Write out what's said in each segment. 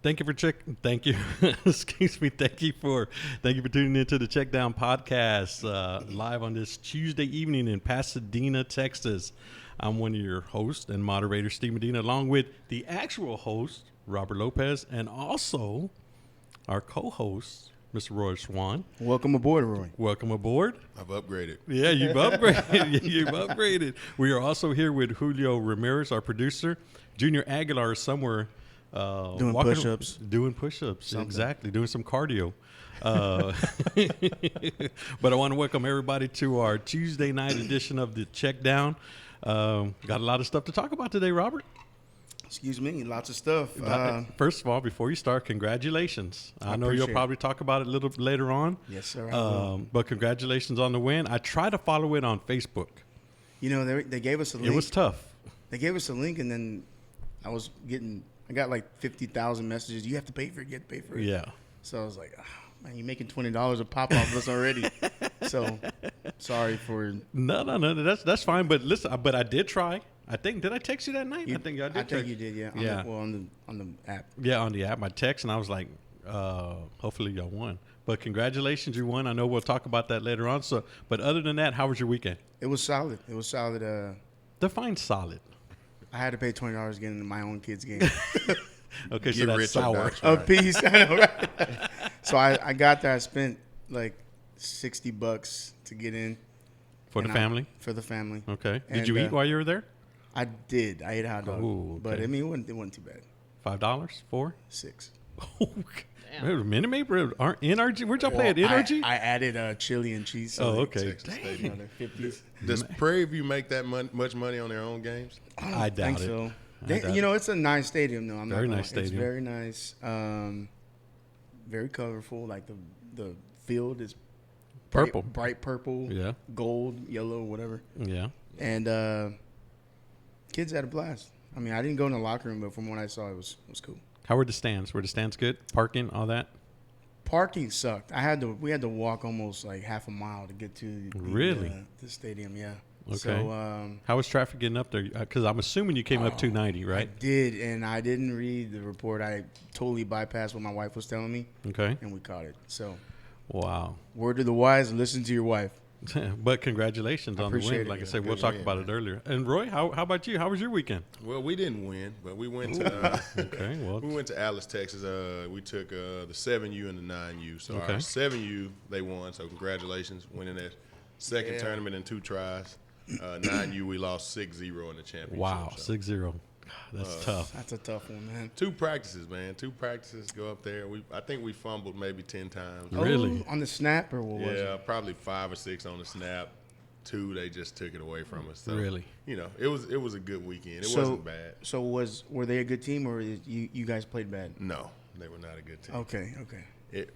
Thank you. Excuse me. Thank you for tuning into the Checkdown Podcast live on this Tuesday evening in Pasadena, Texas. I'm one of your hosts and moderators, Steve Medina, along with the actual host, Robert Lopez, and also our co-host, Mr. Roy Swan. Welcome aboard, Roy. Welcome aboard. I've upgraded. Yeah, you've upgraded. You've upgraded. We are also here with Julio Ramirez, our producer. Junior Aguilar is somewhere doing push-ups. Doing push-ups, something. Exactly. Doing some cardio. But I want to welcome everybody to our Tuesday night edition of the Checkdown. Got a lot of stuff to talk about today, Robert. Excuse me, lots of stuff. First of all, before you start, congratulations. I know you'll probably talk about it a little later on. Yes, sir. But congratulations on the win. I tried to follow it on Facebook. You know, they gave us a link. It was tough. They gave us a link, and then I got like 50,000 messages. You have to pay for it. You have to pay for it. Yeah. So I was like, oh, man, you're making $20 a pop off us already. So sorry for. No. That's fine. But listen, I did try. Did I text you that night? I think you did, yeah. Yeah. On the app. Yeah, on the app. I text, and I was like, hopefully y'all won. But congratulations, you won. I know we'll talk about that later on. So, but other than that, how was your weekend? It was solid. Define solid. I had to pay $20 to get into my own kids' game. Okay, so that's sour. A piece, I know, right? So I got there. I spent like $60 to get in. For the family? For the family. Okay. Did you eat while you were there? I did. I ate a hot dog. Ooh, okay. But I mean, it wasn't too bad. $5? $4? $6. Oh, damn. Minute Maid? NRG? Where'd y'all play at NRG? I added chili and cheese. So okay. Another 50s. Does Prairie View make that much money on their own games? I doubt it. So. It's a nice stadium, though. Very nice stadium. It's very nice. Very colorful. Like the field is purple, bright purple. Yeah. Gold, yellow, whatever. Yeah. And kids had a blast. I mean, I didn't go in the locker room, but from what I saw, it was cool. How were the stands? Were the stands good? Parking, all that? Parking sucked. We had to walk almost like half a mile to get to the stadium. Yeah. Okay. So, how was traffic getting up there? Because I'm assuming you came up 290, right? I did, and I didn't read the report. I totally bypassed what my wife was telling me. Okay. And we caught it. So. Wow. Word to the wise: listen to your wife. But congratulations on the win. Like I said, we'll talk about it earlier. And Roy, how about you? How was your weekend? Well, we didn't win, but we went to we went to Alice, Texas. We took the 7U and the 9U. So our 7U, they won. So congratulations, winning that second tournament in 2 tries. 9U, we lost 6-0 in the championship. Wow, so. 6-0. That's tough. That's a tough one, man. 2 practices, man. 2 practices, go up there. I think we fumbled maybe 10 times. Really? On the snap or what was it? Yeah, probably 5 or 6 on the snap. 2, they just took it away from us. So, really? You know, it was a good weekend. It wasn't bad. So were they a good team, or you guys played bad? No, they were not a good team. Okay.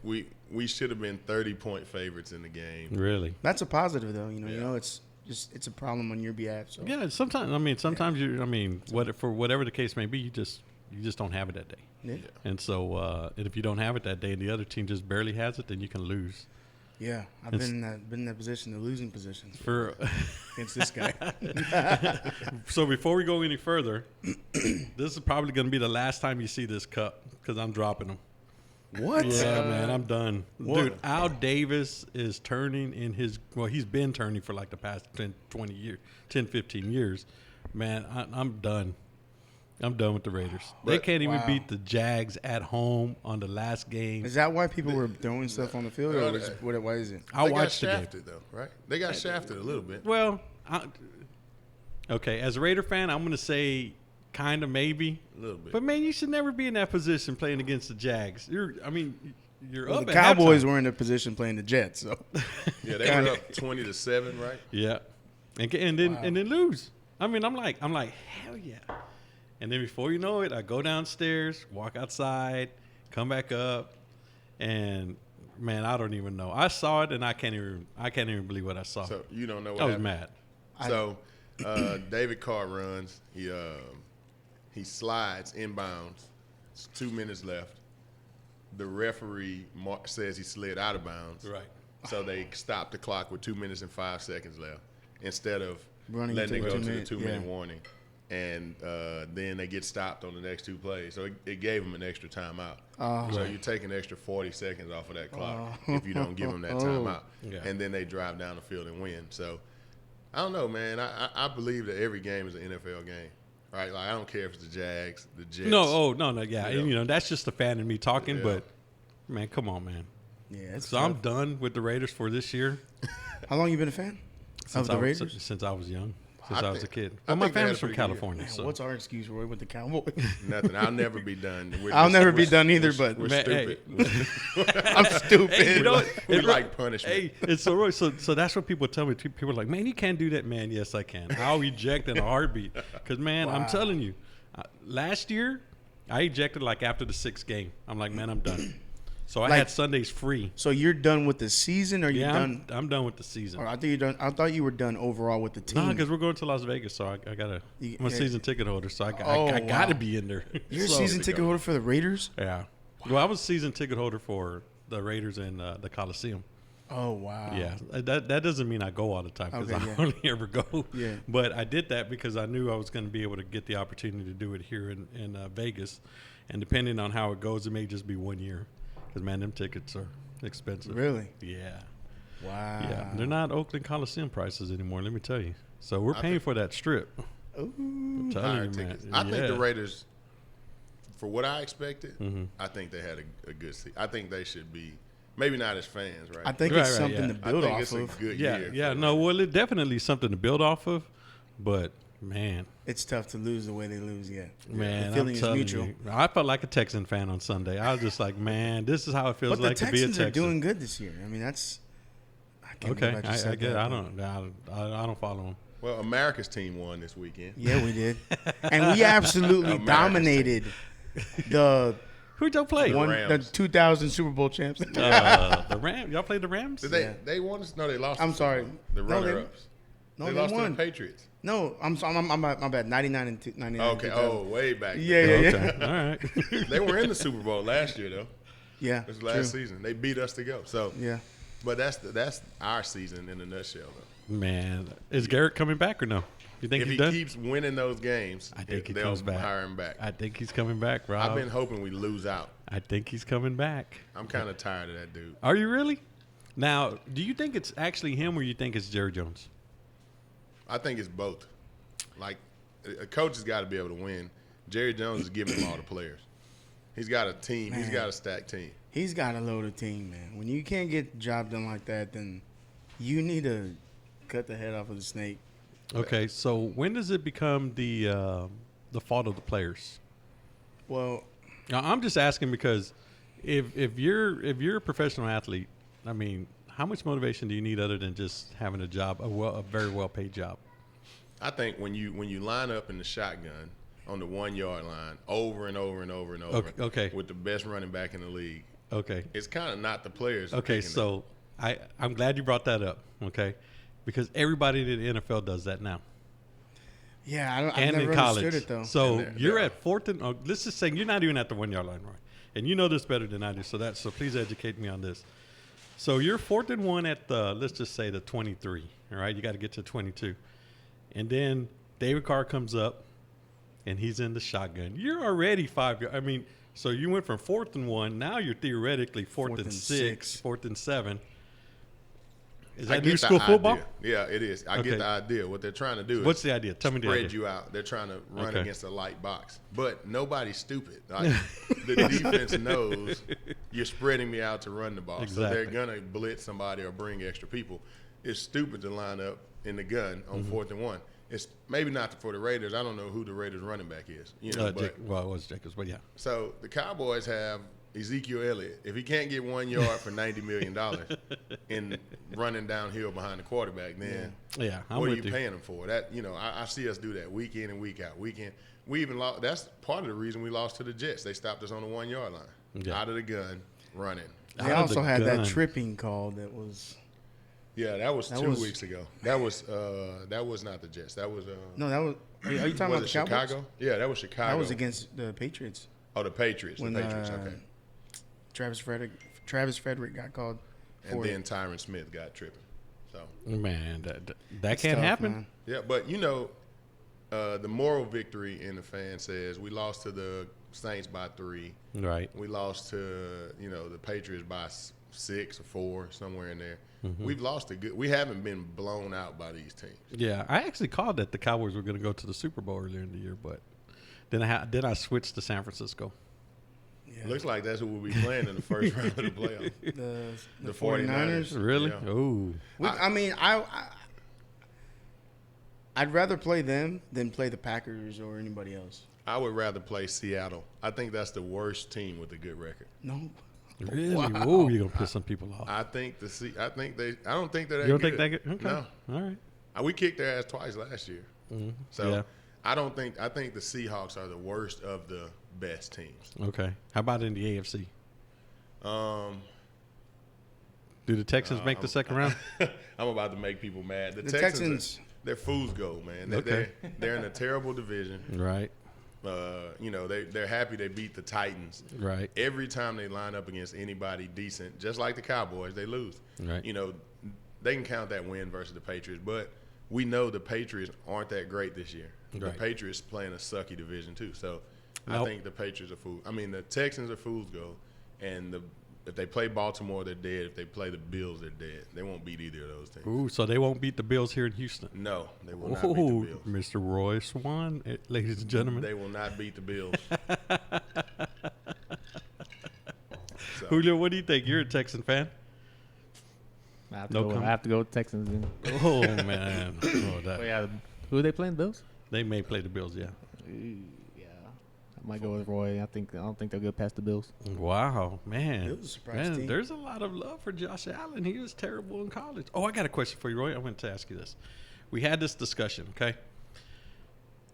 We should have been 30-point favorites in the game. Really? That's a positive, though. You know, it's a problem on your behalf. So. Yeah, sometimes for whatever the case may be, you just don't have it that day. Yeah. And so, and if you don't have it that day, and the other team just barely has it, then you can lose. Yeah, I've been in that position, the losing position, against this guy. So before we go any further, this is probably going to be the last time you see this cup because I'm dropping them. What? Yeah, man, I'm done. What? Dude, Al Davis is turning he's been turning for like the past 10, 15 years. Man, I'm done. I'm done with the Raiders. They can't even beat the Jags at home on the last game. Is that why people were throwing stuff on the field, or why is it? I watched the game. They got shafted, though, right? They got shafted a little bit. Well, okay, as a Raider fan, I'm going to say kind of maybe. A little bit. But, man, you should never be in that position playing against the Jags. You're well, up the at Cowboys halftime. were in the position playing the Jets, so. Yeah, they were up 20-7, right? Yeah. And then lose. I mean, I'm like, hell yeah. And then before you know it, I go downstairs, walk outside, come back up, and man, I don't even know. I saw it, and I can't even believe what I saw. So you don't know what I was happened? mad. So David Carr runs. He slides inbounds. It's 2 minutes left. The referee says he slid out of bounds. Right. So they stopped the clock with 2 minutes and 5 seconds left instead of Running letting it go to the 2 minute 2 minute warning. and then they get stopped on the next 2 plays. So it gave them an extra timeout. So you take an extra 40 seconds off of that clock if you don't give them that timeout. Yeah. And then they drive down the field and win. So I don't know, man. I believe that every game is an NFL game. Right? Like, I don't care if it's the Jags, the Jets. No, yeah. You know. That's just the fan in me talking, but, man, come on, man. Yeah, so I'm done with the Raiders for this year. How long you been a fan of the Raiders? Since I was young. Since I was a kid. Well, my family's from California. Man, so. what's our excuse, Roy, with the Cowboys? Nothing. I'll never be done. I'll never be done either, but we're stupid. I'm stupid. Hey, you know what? We like punishment. Hey, it's so Roy. So that's what people tell me. People are like, man, you can't do that, man. Yes, I can. I'll eject in a heartbeat. Because, man, I'm telling you, last year, I ejected like after the 6th game. I'm like, man, I'm done. So I had Sundays free. So you're done with the season, or you're done? I'm done with the season. Or I think you're done. I thought you were done overall with the team. No, because we're going to Las Vegas, so I gotta. I'm a season ticket holder, so I gotta be in there. You're a season ticket holder for the Raiders? Yeah. Well, I was a season ticket holder for the Raiders in the Coliseum. Oh wow. Yeah, that doesn't mean I go all the time because I only ever go. Yeah. But I did that because I knew I was going to be able to get the opportunity to do it here in Vegas, and depending on how it goes, it may just be 1 year. Because, man, them tickets are expensive. Really? Yeah. Wow. Yeah, they're not Oakland Coliseum prices anymore. Let me tell you. So we're paying for that strip. Ooh. I'm telling you, man. I think the Raiders, for what I expected, I think they had a good season. I think they should be. Maybe not as fans, right? I think it's something to build off it's of. A good Yeah, year. yeah. No, well, it's definitely something to build off of, but man, it's tough to lose the way they lose. Yeah, man, the feeling I'm is telling mutual. you, I felt like a Texan fan on Sunday. I was just like, man, this is how it feels like to be a Texan. But the Texans are doing good this year. I mean, that's okay. I get. I don't follow them. Well, America's team won this weekend. Yeah, we did, and we absolutely dominated the. Who'd y'all play? The 2000 Super Bowl champs. The Rams. Y'all played the Rams? Did they won? No, they lost. I'm sorry. The runner-ups. No, they lost to the Patriots. No, I'm sorry. My bad. 99 and 99. Okay. Oh, way back. Yeah. Okay. All right. They were in the Super Bowl last year, though. Yeah. This was last season. They beat us to go. So yeah. But that's our season in a nutshell, though. Man, is Garrett coming back or no? You think if he's he done? keeps winning those games, I think they'll comes back. hire him back. I think he's coming back, Rob. I've been hoping we lose out. I think he's coming back. I'm kind of tired of that dude. Are you really? Now, do you think it's actually him or you think it's Jerry Jones? I think it's both. Like, a coach has got to be able to win. Jerry Jones is giving him all the players. He's got a team. Man. He's got a stacked team. He's got a loaded team, man. When you can't get the job done like that, then you need to cut the head off of the snake. Okay, so when does it become the fault of the players? Well, now, I'm just asking because if you're a professional athlete, I mean, how much motivation do you need other than just having a job, a very well paid job? I think when you line up in the shotgun on the 1 yard line over and over and over and over, okay, with the best running back in the league, okay, it's kind of not the players. Okay, so I'm glad you brought that up. Okay. Because everybody in the NFL does that now. Yeah, I've and never in college. understood it, though. So you're at fourth and let's just say you're not even at the 1 yard line, right? And you know this better than I do. So please educate me on this. So you're 4th and 1 at the, let's just say the 23. All right, you got to get to 22, and then David Carr comes up, and he's in the shotgun. You're already 5 yards. I mean, so you went from 4th and 1. Now you're theoretically fourth and 6, 4th and 7. Is that new school football? Yeah, it is. I get the idea. What they're trying to do What's the idea? Tell me the idea. Spread you out. They're trying to run against a light box. But nobody's stupid. Like, the defense knows you're spreading me out to run the ball. Exactly. So they're going to blitz somebody or bring extra people. It's stupid to line up in the gun on 4th and 1. It's maybe not for the Raiders. I don't know who the Raiders running back is. You know, well, it was Jacobs, but yeah. So the Cowboys have Ezekiel Elliott. If he can't get 1 yard for $90 million in running downhill behind the quarterback, then what are you paying him for? That, you know, I see us do that week in and week out. We even lost. That's part of the reason we lost to the Jets. They stopped us on the 1 yard line, out of the gun, running. They also had that tripping call that was. Yeah, that was 2 weeks ago. That was not the Jets. That was no, that was. Are you talking about the Cowboys? Chicago? Yeah, that was Chicago. That was against the Patriots. Oh, the Patriots. The Patriots. Okay. Travis Frederick got called. And then Tyron Smith got tripping. So man, that can't happen. Man. Yeah, but you know, the moral victory in the fan says we lost to the Saints by 3. Right. We lost to, the Patriots by 6 or 4, somewhere in there. Mm-hmm. We've lost we haven't been blown out by these teams. Yeah, I actually called that the Cowboys were going to go to the Super Bowl earlier in the year, but then I switched to San Francisco. Yeah. Looks like that's who we'll be playing in the first round of the playoffs. The 49ers. Really? Yeah. Oh. I'd rather play them than play the Packers or anybody else. I would rather play Seattle. I think that's the worst team with a good record. No. Really? Wow. Whoa, you're going to piss some people off. I don't think they're that You don't good. think that good? Okay. No. All right. We kicked their ass twice last year. Mm-hmm. So yeah. I think the Seahawks are the worst of the best teams. Okay. How about in the AFC? Do the Texans make the second round? I'm about to make people mad. The Texans they're fool's gold, man. Okay. They're in a terrible division. Right. They're happy they beat the Titans. Right. Every time they line up against anybody decent, just like the Cowboys, they lose. Right. They can count that win versus the Patriots, but we know the Patriots aren't that great this year. Right. The Patriots playing a sucky division too. So Nope. I think the Patriots are fools. I mean, the Texans are fool's gold, and if they play Baltimore, they're dead. If they play the Bills, they're dead. They won't beat either of those teams. Ooh, so they won't beat the Bills here in Houston. No, they will not beat the Bills. Mr. Roy Swan, ladies and gentlemen. They will not beat the Bills. So, Julio, what do you think? You're a Texan fan? I have to go with Texans. Then. Oh, man. Who are they playing? Bills? They may play the Bills, yeah. Yeah, I might go with Roy. I don't think they'll get past the Bills. Wow, man. It was a surprise team. There's a lot of love for Josh Allen. He was terrible in college. Oh, I got a question for you, Roy. I wanted to ask you this. We had this discussion, okay?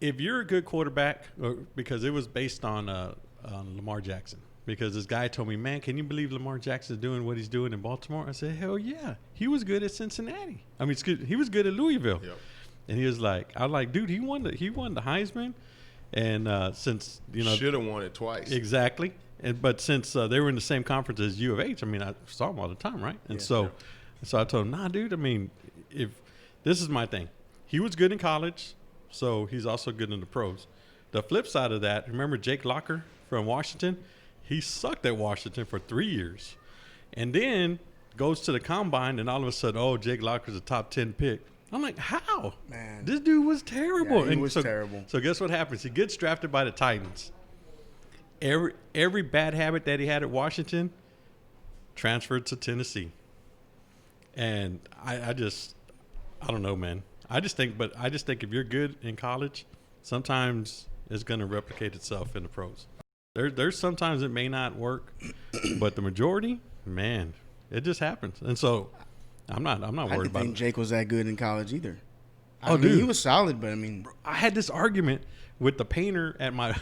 If you're a good quarterback, because it was based on Lamar Jackson, because this guy told me, man, can you believe Lamar Jackson's doing what he's doing in Baltimore? I said, hell yeah. He was good at Cincinnati. I mean, he was good at Louisville. Yep. And he was like, I was like, dude, he won the Heisman. And since, should have won it twice. Exactly. But since they were in the same conference as U of H, I mean, I saw him all the time, right? And so I told him, nah, dude, I mean, if this is my thing. He was good in college, so he's also good in the pros. The flip side of that, remember Jake Locker from Washington? He sucked at Washington for 3 years. And then goes to the combine, and all of a sudden, Jake Locker's a top 10 pick. I'm like, how? Man. This dude was terrible. Yeah, he was terrible. So guess what happens? He gets drafted by the Titans. Every bad habit that he had at Washington transferred to Tennessee. And I don't know, man. I just think if you're good in college, sometimes it's going to replicate itself in the pros. There's sometimes it may not work, but the majority, man, it just happens. And so I'm not worried about it. I didn't think Jake was that good in college either. Dude. He was solid, but I mean, I had this argument with the painter at my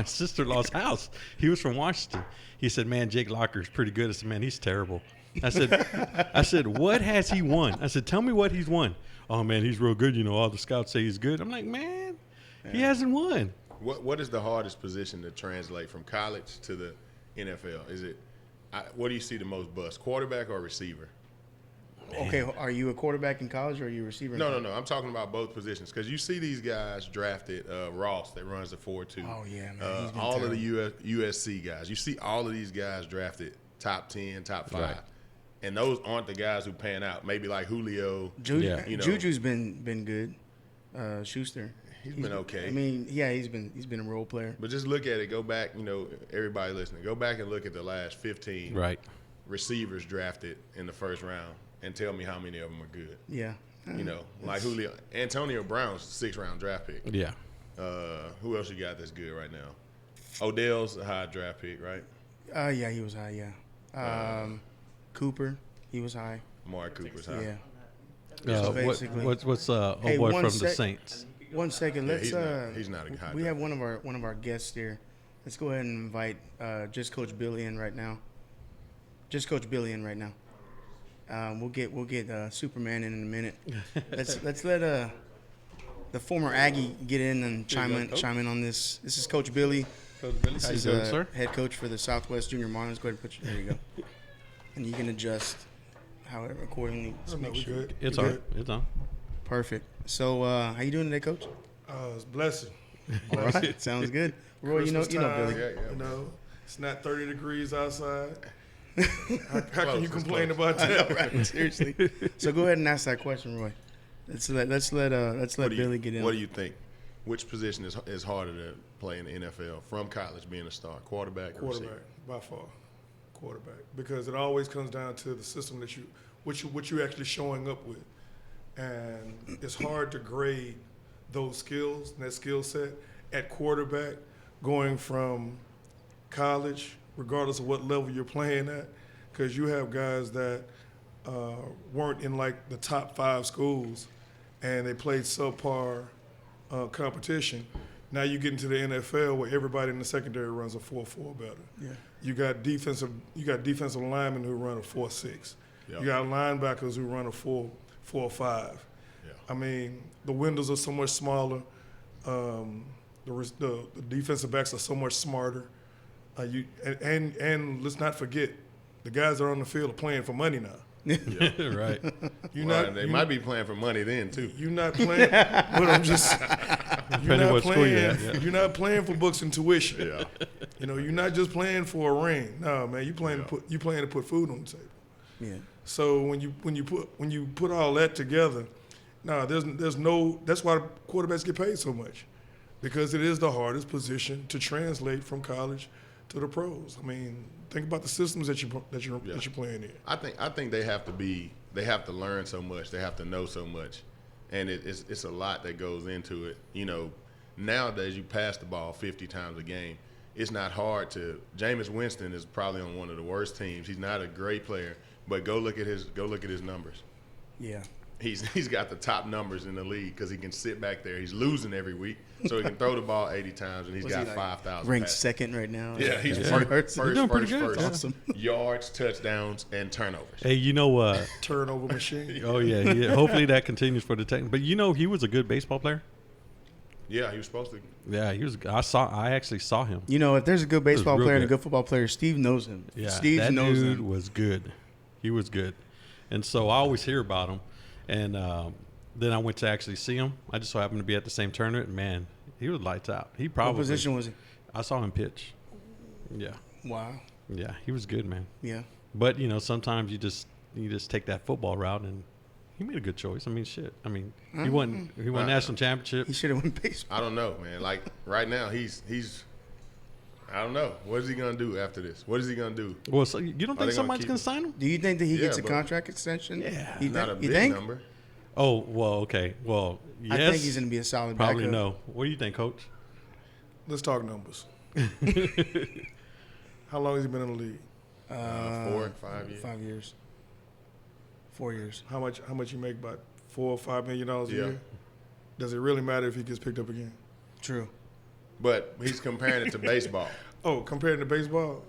sister-in-law's house. He was from Washington. He said, "Man, Jake Locker's pretty good." I said, "Man, he's terrible." I said, "What has he won?" I said, "Tell me what he's won." "Oh man, he's real good. All the scouts say he's good." I'm like, "Man, he hasn't won." What is the hardest position to translate from college to the NFL? Is it what do you see the most bust, quarterback or receiver? Man. Okay, are you a quarterback in college or are you a receiver? No. I'm talking about both positions because you see these guys drafted. Ross that runs the 4-2. Oh yeah, man. He's been all terrible. of the USC guys. You see all of these guys drafted top 10, top 5, Right. and those aren't the guys who pan out. Maybe like Julio. Yeah. Juju's been good. Schuster. He's been okay. I mean, yeah, he's been a role player. But just look at it. Go back. Everybody listening. Go back and look at the last 15 receivers drafted in the first round, and tell me how many of them are good. Yeah. Like Julio, Antonio Brown's a 6th-round draft pick. Yeah. Who else you got that's good right now? Odell's a high draft pick, right? Yeah, he was high. Yeah. Cooper, he was high. Amari Cooper's high. Yeah. So basically, what's boy from the Saints? 1 second. Yeah, Let's. he's not a high. We have one of our guests here. Let's go ahead and invite Just Coach Billy in right now. We'll get Superman in a minute. Let's let the former Aggie get in and chime in on this. This is Coach Billy. Coach Billy, This how you is doing, sir? head coach for the Southwest Junior Minors. Go ahead and there you go. And you can adjust however accordingly to make sure. It's on. It's on. Perfect. So how you doing today, Coach? It's a blessing. All right, sounds good. Roy, you know, Time, Billy. you know, it's not 30 degrees outside. How can you complain about that? Know, right? Seriously. So go ahead and ask that question, Roy. Let's let Billy get in. What do you think? Which position is harder to play in the NFL from college, being a star? Quarterback or receiver? By far. Quarterback. Because it always comes down to the system that what you're actually showing up with. And it's hard to grade those skills and that skill set at quarterback going from college, regardless of what level you're playing at, because you have guys that weren't in like the top 5 schools and they played subpar competition. Now you get into the NFL where everybody in the secondary runs a 4.4 better. Yeah. You got defensive linemen who run a 4.6. Yep. You got linebackers who run a 4.5. Yeah. I mean, the windows are so much smaller. The defensive backs are so much smarter. And let's not forget, the guys that are on the field are playing for money now. Yeah, right. They might be playing for money then too. You're not playing, but I'm just. You're not playing for books and tuition. Yeah. You know, you're not just playing for a ring. No, man, you playing to put food on the table. Yeah. So when you put all that together, there's no. That's why quarterbacks get paid so much, because it is the hardest position to translate from college to the pros. I mean, think about the systems that you're playing in. I think they have to learn so much. They have to know so much, and it's a lot that goes into it. You know, nowadays you pass the ball 50 times a game. It's not hard to. Jameis Winston is probably on one of the worst teams. He's not a great player, but go look at his numbers. Yeah. He's got the top numbers in the league because he can sit back there. He's losing every week, so he can throw the ball 80 times, and he's got 5,000. Ranked second right now. Yeah, he's first. Awesome. Yards, touchdowns, and turnovers. Hey, you know Turnover machine. Oh yeah. Hopefully that continues for the Titans. But you know he was a good baseball player. Yeah, he was supposed to. Yeah, he was. I actually saw him. You know, if there's a good baseball real player and a good. good football player, Steve knows him. Yeah, Steve that knows dude him. was good. He was good, and so I always hear about him. And then I went to actually see him. I just so happened to be at the same tournament. Man, he was lights out. He probably. What position was he? I saw him pitch. Yeah. Wow. Yeah, he was good, man. Yeah. But you know, sometimes you just take that football route, and he made a good choice. I mean, shit. I mean, he won national championship. He should have won baseball. I don't know, man. Like right now, he's. I don't know. What is he gonna do after this? What is he gonna do? Well, so you don't think somebody's gonna sign him? Do you think that he gets a but- contract extension? Yeah. Not a You big think? number. Oh, well, okay. Well, yes. I think he's going to be a solid Probably backup. no. What do you think, Coach? Let's talk numbers. How long has he been in the league? 4 or 5 years. 5 years. 4 years. How much you make? About $4 or $5 million a Yeah. year? Does it really matter if he gets picked up again? True. But he's comparing it to baseball. Oh, compared to baseball,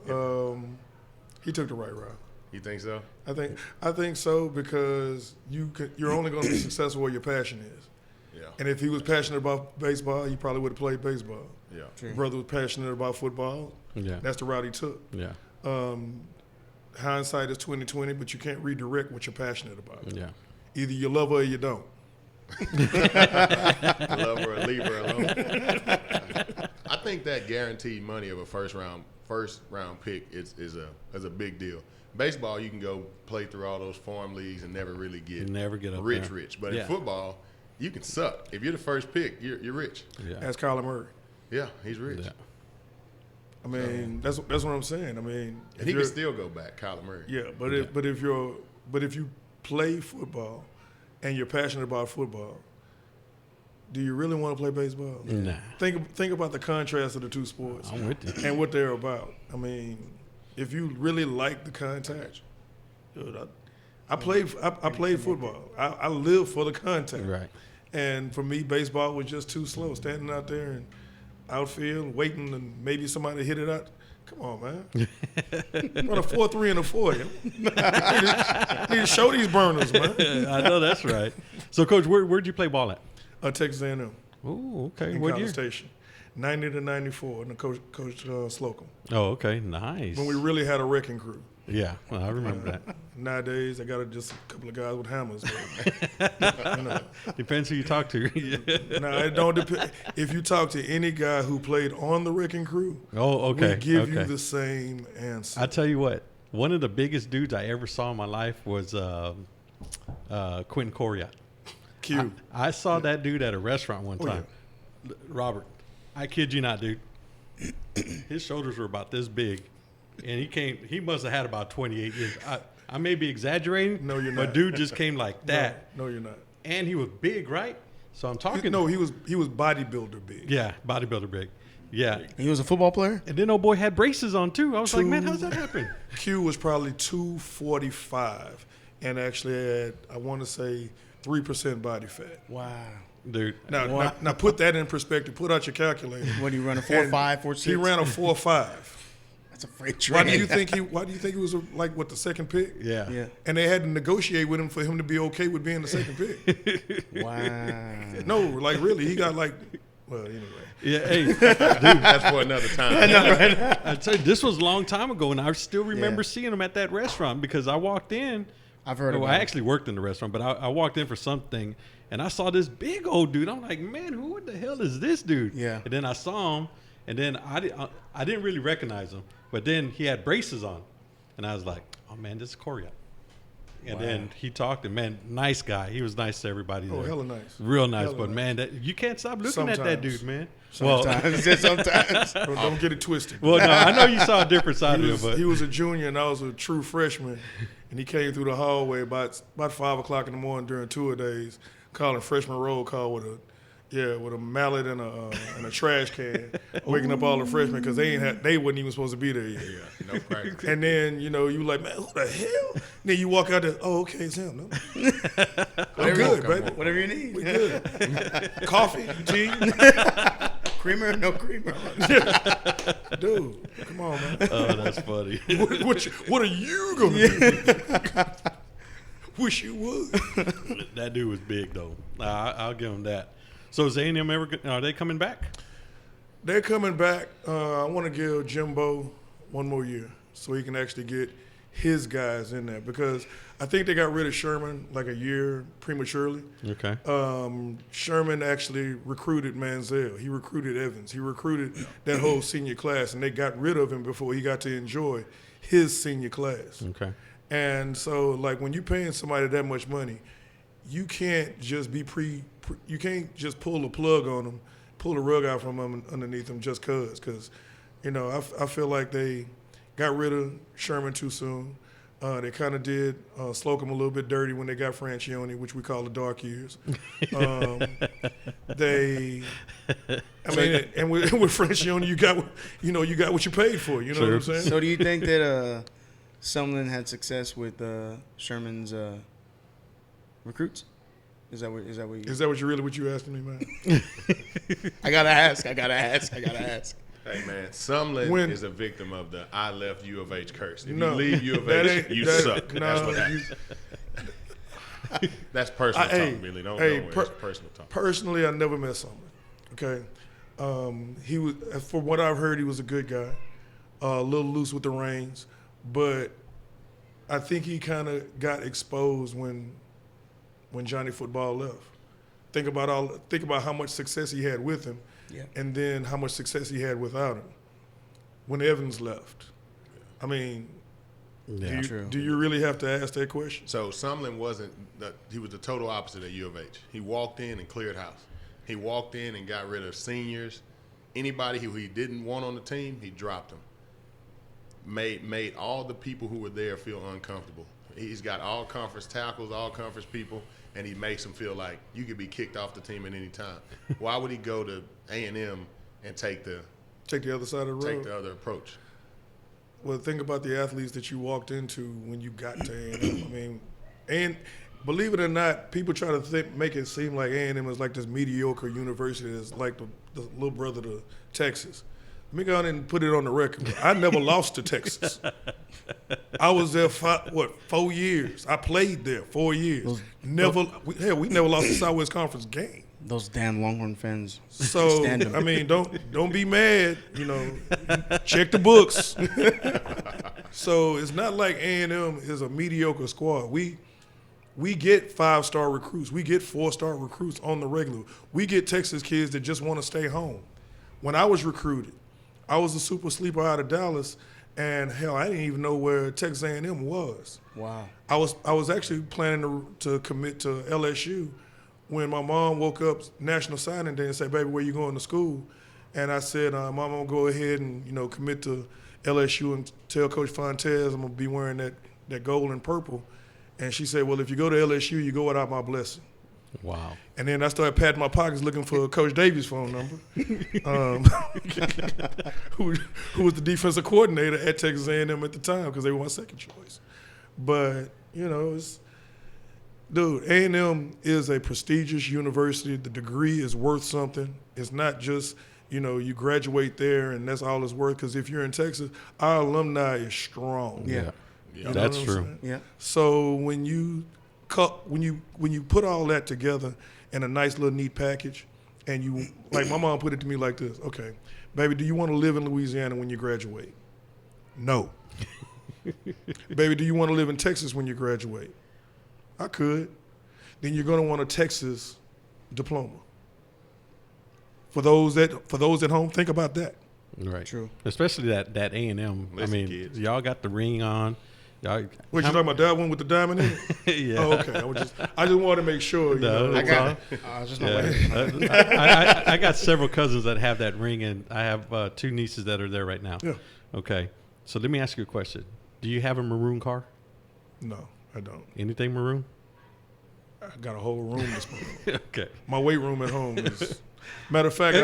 he took the right route. You think so? I think so, because you're only going to be successful where your passion is. Yeah. And if he was passionate about baseball, he probably would have played baseball. Yeah. True. His brother was passionate about football. Yeah. That's the route he took. Yeah. Hindsight is 20/20, but you can't redirect what you're passionate about. Yeah. Either you love her or you don't. Love her or leave her alone. I think that guaranteed money of a first round pick is a big deal. Baseball, you can go play through all those farm leagues and never really get up rich. there. But in football, you can suck. If you're the first pick, you're rich. Yeah. Ask Kyler Murray. Yeah, he's rich. Yeah. I mean, that's what I'm saying. I mean, And he can still go back, Kyler Murray. Yeah, but if you play football and you're passionate about football, do you really want to play baseball? Nah. Think about the contrast of the two sports I'm with you. and what they're about. I mean, if you really like the contact, dude, I played football. I live for the contact. Right. And for me, baseball was just too slow. Standing out there and outfield, waiting, and maybe somebody hit it out. Come on, man. Run a 4.3 and a 4. Need to show these burners, man. I know that's right. So, Coach, where'd you play ball at? Texas A&M. Oh, okay. in What College year? Station. 90 to 94, and Coach Slocum. Oh, okay. Nice. When we really had a wrecking crew. Yeah, well, I remember that. Nowadays, I got just a couple of guys with hammers. Depends who you talk to. Now, it don't depend. If you talk to any guy who played on the wrecking crew, Oh, okay. we give okay. you the same answer. I tell you what, one of the biggest dudes I ever saw in my life was Quentin Coriat. Q. I saw that dude at a restaurant one Oh, time. Robert, I kid you not, dude. His shoulders were about this big, and he must have had about 28 years. I may be exaggerating. No, you're but not. dude just came like that. No, you're not. And he was big, right? So I'm talking. No, he was bodybuilder big. Yeah, bodybuilder big. Yeah. He was a football player? And then old boy had braces on too. I was like, man, how's that happen? Q was probably 245 and actually had, I want to say, 3% body fat. Wow. Dude. Now put that in perspective. Put out your calculator. What, do you run a 4.5, 4.6? He ran a 4.5. That's a freight train. Why do you think he was the second pick? Yeah. Yeah. And they had to negotiate with him for him to be okay with being the second pick. Wow. No, like really, he got well, anyway. Yeah, hey, dude, That's for another time. I tell you, this was a long time ago, and I still remember seeing him at that restaurant because I walked in. I've heard Well, about I it. actually worked in the restaurant, but I walked in for something, and I saw this big old dude. I'm like, man, who the hell is this dude? Yeah. And then I saw him, and then I didn't really recognize him, but then he had braces on, and I was like, oh man, this is Coriat. And then he talked, and man, nice guy. He was nice to everybody there. Oh, hella nice. Real nice, Hella but nice. man, you can't stop looking at that Sometimes. dude, man. Sometimes. Sometimes. Don't get it twisted. Well, no, I know you saw a different side of him, but He was a junior and I was a true freshman, and he came through the hallway about 5 o'clock in the morning during tour days, calling freshman roll call with a mallet and a trash can, waking up all the freshmen because they wasn't even supposed to be there yet. Yeah, no practice. And then you like, man, who the hell? Then you walk out there, oh, okay, it's him. No? I'm good, baby. Whatever you need. We good. Coffee, tea, Creamer? No creamer. dude. Come on, man. oh, that's funny. What are you gonna do? Wish you would. That dude was big, though. I'll give him that. So is A&M are they coming back? They're coming back. I want to give Jimbo one more year so he can actually get his guys in there because I think they got rid of Sherman like a year prematurely. Okay. Sherman actually recruited Manziel. He recruited Evans. He recruited that whole senior class, and they got rid of him before he got to enjoy his senior class. Okay. And so, like, when you're paying somebody that much money, you can't just be you can't just pull the plug on them, pull the rug out from them underneath them just because, I feel like they got rid of Sherman too soon. They kind of did Slocum a little bit dirty when they got Francione, which we call the dark years. And with Francione, you got what you paid for. You know what I'm saying? So do you think that Sumlin had success with Sherman's recruits? Is that what you asking me, man? I gotta ask. Hey man, Sumlin is a victim of the "I left U of H" curse. If you leave U of that H, you suck. No, That's what happens. That's personal talk, really. Don't worry, it's personal talk. Personally, I never met Sumlin. Okay, he was, from what I've heard, he was a good guy, a little loose with the reins, but I think he kind of got exposed when Johnny Football left. Think about how much success he had with him, and then how much success he had without him. When Evans left, I mean, do you really have to ask that question? So Sumlin he was the total opposite at U of H. He walked in and cleared house. He walked in and got rid of seniors. Anybody who he didn't want on the team, he dropped them. Made all the people who were there feel uncomfortable. He's got all conference tackles, all conference people, and he makes them feel like you could be kicked off the team at any time. Why would he go to A&M and take the other side of the road? Take the other approach. Well, think about the athletes that you walked into when you got to A&M. I mean, and believe it or not, people try to make it seem like A&M is like this mediocre university that's like the little brother to Texas. Let me go ahead and put it on the record. I never lost to Texas. I was there 4 years. I played there 4 years. We never lost a Southwest Conference game. Those damn Longhorn fans. So Stand 'em. I mean, don't be mad. You know, check the books. So it's not like A&M is a mediocre squad. We get 5-star recruits. We get 4-star recruits on the regular. We get Texas kids that just want to stay home. When I was recruited, I was a super sleeper out of Dallas, and hell, I didn't even know where Texas A&M was. Wow. I was actually planning to commit to LSU when my mom woke up National Signing Day and said, "Baby, where you going to school?" And I said, "Mom, I'm gonna go ahead and commit to LSU and tell Coach Fontes I'm gonna be wearing that gold and purple." And she said, "Well, if you go to LSU, you go without my blessing." Wow. And then I started patting my pockets looking for Coach Davies' phone number, who was the defensive coordinator at Texas A&M at the time because they were my second choice. But dude, A&M is a prestigious university. The degree is worth something. It's not just you graduate there and that's all it's worth. Because if you're in Texas, our alumni is strong. Yeah. You know That's what I'm true. saying? Yeah. So when you put all that together in a nice little neat package, and you like my mom put it to me like this: "Okay, baby, do you want to live in Louisiana when you graduate?" "No." "Baby, do you want to live in Texas when you graduate?" "I could." "Then you're going to want a Texas diploma." For those at home, think about that. Right. True. Especially that A&M. I Listen, mean, kids. y'all got the ring on. Y'all. What you talking about? That one with the diamond in it? Yeah. Oh, okay. I just wanted to make sure. No, I it's got all- it. I was just not Yeah. waiting. I got several cousins that have that ring, and I have 2 nieces that are there right now. Yeah. Okay. So let me ask you a question. Do you have a maroon car? No, I don't. Anything maroon? I got a whole room that's Okay. my weight room at home is. Matter of fact,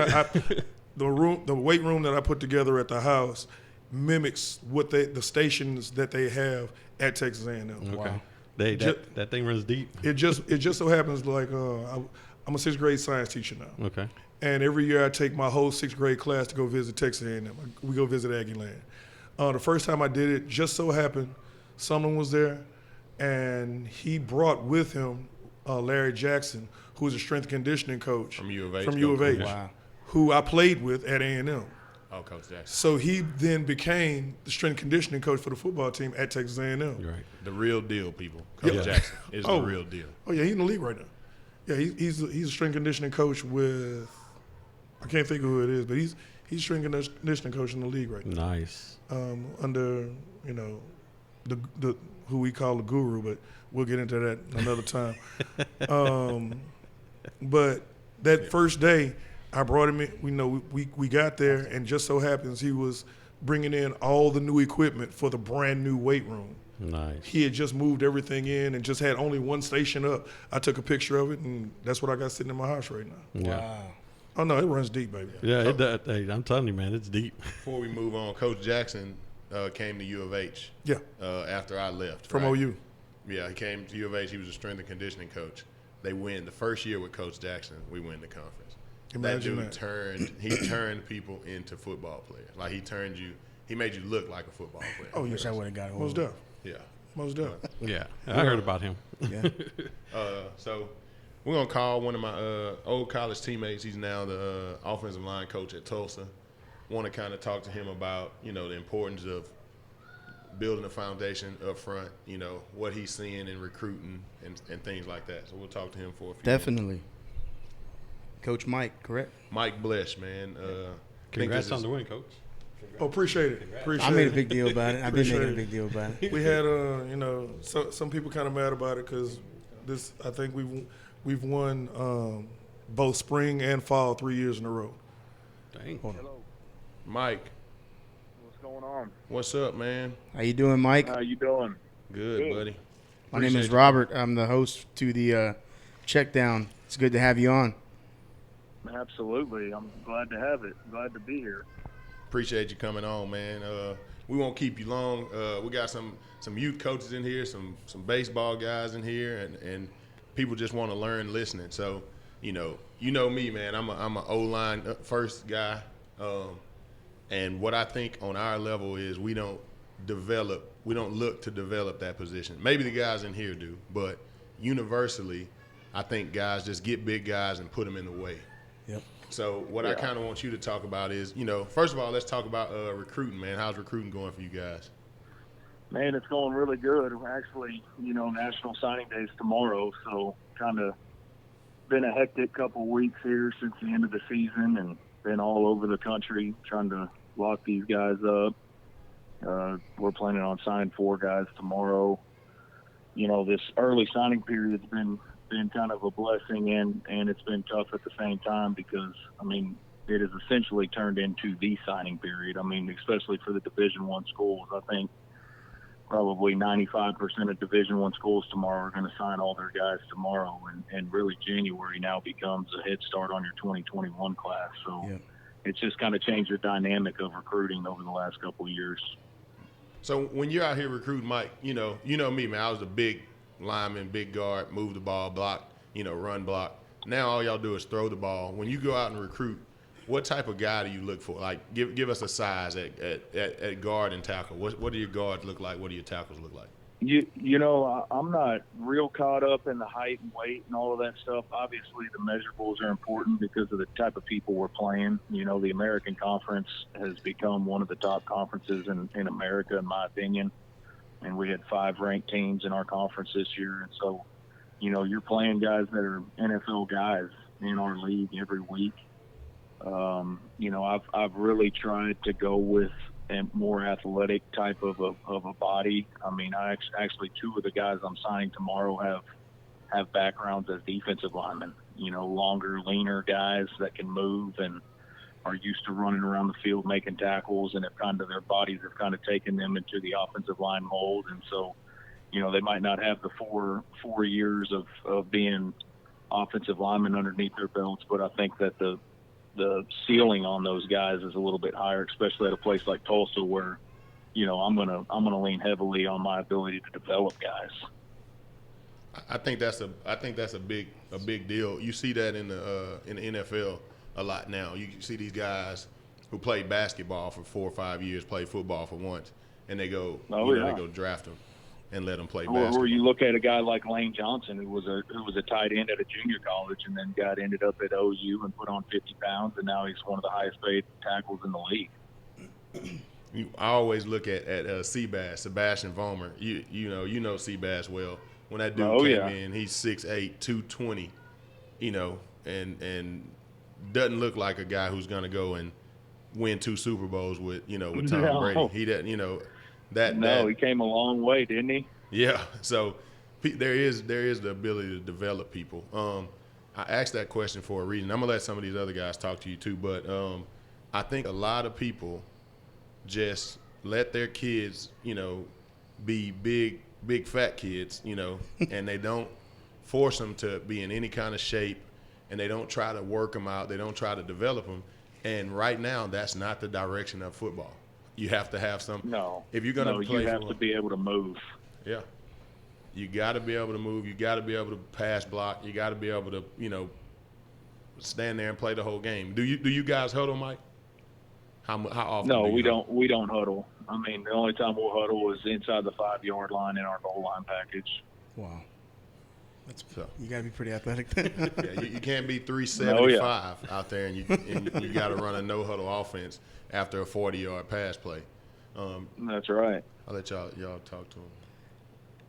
the weight room that I put together at the house mimics what the stations that they have at Texas A&M. Okay. Wow. That thing runs deep. It just so happens like I'm a 6th grade science teacher now, Okay. and every year I take my whole 6th grade class to go visit Texas A&M. We go visit Aggie Land. The first time I did it, just so happened someone was there, and he brought with him Larry Jackson, who was a strength and conditioning coach From U of H. From U of H, Wow. who I played with at A&M. Oh, Coach Jackson. So he then became the strength and conditioning coach for the football team at Texas A&M. You're right. The real deal, people. Coach Yeah. Jackson is Oh. the real deal. Oh yeah, he's in the league right now. Yeah, he's a strength and conditioning coach with, I can't think of who it is, but he's strength and conditioning coach in the league right now. Nice. Under the who we call the guru, but we'll get into that another time. But that first day, I brought him in. We got there, and just so happens he was bringing in all the new equipment for the brand new weight room. Nice. He had just moved everything in and just had only one station up. I took a picture of it, and that's what I got sitting in my house right now. Yeah. Wow. Oh no, it runs deep, baby. Yeah. It does. Hey, I'm telling you, man, it's deep. Before we move on, Coach Jackson came to U of H. Yeah, After I left. from right? OU. Yeah, he came to U of H. He was a strength and conditioning coach. They win the first year with Coach Jackson. We win the conference. Imagine that that. dude turned people into football players. Like he made you look like a football player. Oh, Wish I would have got hold Most of it. deaf. Yeah. Most deaf. Yeah. I heard about him. Yeah. So we're gonna call one of my old college teammates. He's now the offensive line coach at Tulsa. Want to kind of talk to him about the importance of building a foundation up front. What he's seeing in recruiting and things like that. So we'll talk to him for a few. Definitely. Coach Mike, correct? Mike Blesh, man. Congrats on the win, Coach. Oh, appreciate it. Appreciate I made a it. big deal about it. I've been Appreciate making a it. big deal about it. We had some people kind of mad about it because I think we've won both spring and fall 3 years in a row. Dang. Hello, Mike, what's going on? what's up, man? How you doing, Mike? How you doing? Good, Good. buddy. My name is Appreciate you. Robert. I'm the host to the Checkdown. It's good to have you on. Absolutely. I'm glad to have it. Glad to be here. Appreciate you coming on, man. We won't keep you long. We got some youth coaches in here, some baseball guys in here, and people just want to learn listening. So, you know me, man. I'm a O-line first guy, and what I think on our level is we don't look to develop that position. Maybe the guys in here do, but universally, I think guys just get big guys and put them in the way. Yep. So what I kind of want you to talk about is, first of all, let's talk about recruiting, man. How's recruiting going for you guys? Man, it's going really good. Actually, National Signing Day is tomorrow, so kind of been a hectic couple weeks here since the end of the season, and been all over the country trying to lock these guys up. We're planning on signing 4 guys tomorrow. This early signing period's been kind of a blessing, and it's been tough at the same time because, it has essentially turned into the signing period. Especially for the Division I schools. I think probably 95% of Division I schools tomorrow are going to sign all their guys tomorrow, and really January now becomes a head start on your 2021 class. So It's just kind of changed the dynamic of recruiting over the last couple of years. So when you're out here recruiting, Mike, you know me, man. I was a big lineman, big guard, move the ball, block, run block. Now all y'all do is throw the ball. When you go out and recruit, what type of guy do you look for? Like, give us a size at guard and tackle. What do your guards look like? What do your tackles look like? I'm not real caught up in the height and weight and all of that stuff. Obviously, the measurables are important because of the type of people we're playing. The American Conference has become one of the top conferences in America, in my opinion. And we had 5 ranked teams in our conference this year. And so, you're playing guys that are NFL guys in our league every week. I've really tried to go with a more athletic type of a body. Actually 2 of the guys I'm signing tomorrow have backgrounds as defensive linemen, longer, leaner guys that can move and are used to running around the field making tackles, and their bodies have kind of taken them into the offensive line mold. And so, they might not have the four years of being offensive linemen underneath their belts, but I think that the ceiling on those guys is a little bit higher, especially at a place like Tulsa where, I'm gonna lean heavily on my ability to develop guys. I think that's a big deal. You see that in the NFL a lot now. You see these guys who played basketball for 4 or 5 years, play football for once, and they go they go draft them and let them play basketball. Or you look at a guy like Lane Johnson, who was a tight end at a junior college, and then ended up at OU and put on 50 pounds, and now he's one of the highest paid tackles in the league. I always look at Seabass, Sebastian Vollmer. You know Seabass well. When that dude came in, he's 6'8", 220, and doesn't look like a guy who's going to go and win 2 Super Bowls with Tom Brady. He doesn't, he came a long way, didn't he? Yeah. So there is the ability to develop people. I asked that question for a reason. I'm gonna let some of these other guys talk to you too, but I think a lot of people just let their kids, be big fat kids, and they don't force them to be in any kind of shape, and they don't try to work them out. They don't try to develop them. And right now, that's not the direction of football. You have to have some. No. If you're going to play, you have to be able to move. Yeah. You got to be able to move. You got to be able to pass block. You got to be able to, stand there and play the whole game. Do you guys huddle, Mike? How often? No, we don't. We don't huddle. The only time we'll huddle is inside the 5-yard line in our goal line package. Wow. You got to be pretty athletic then. Yeah, you can't be 375 out there, and you got to run a no-huddle offense after a 40-yard pass play. That's right. I'll let y'all talk to him.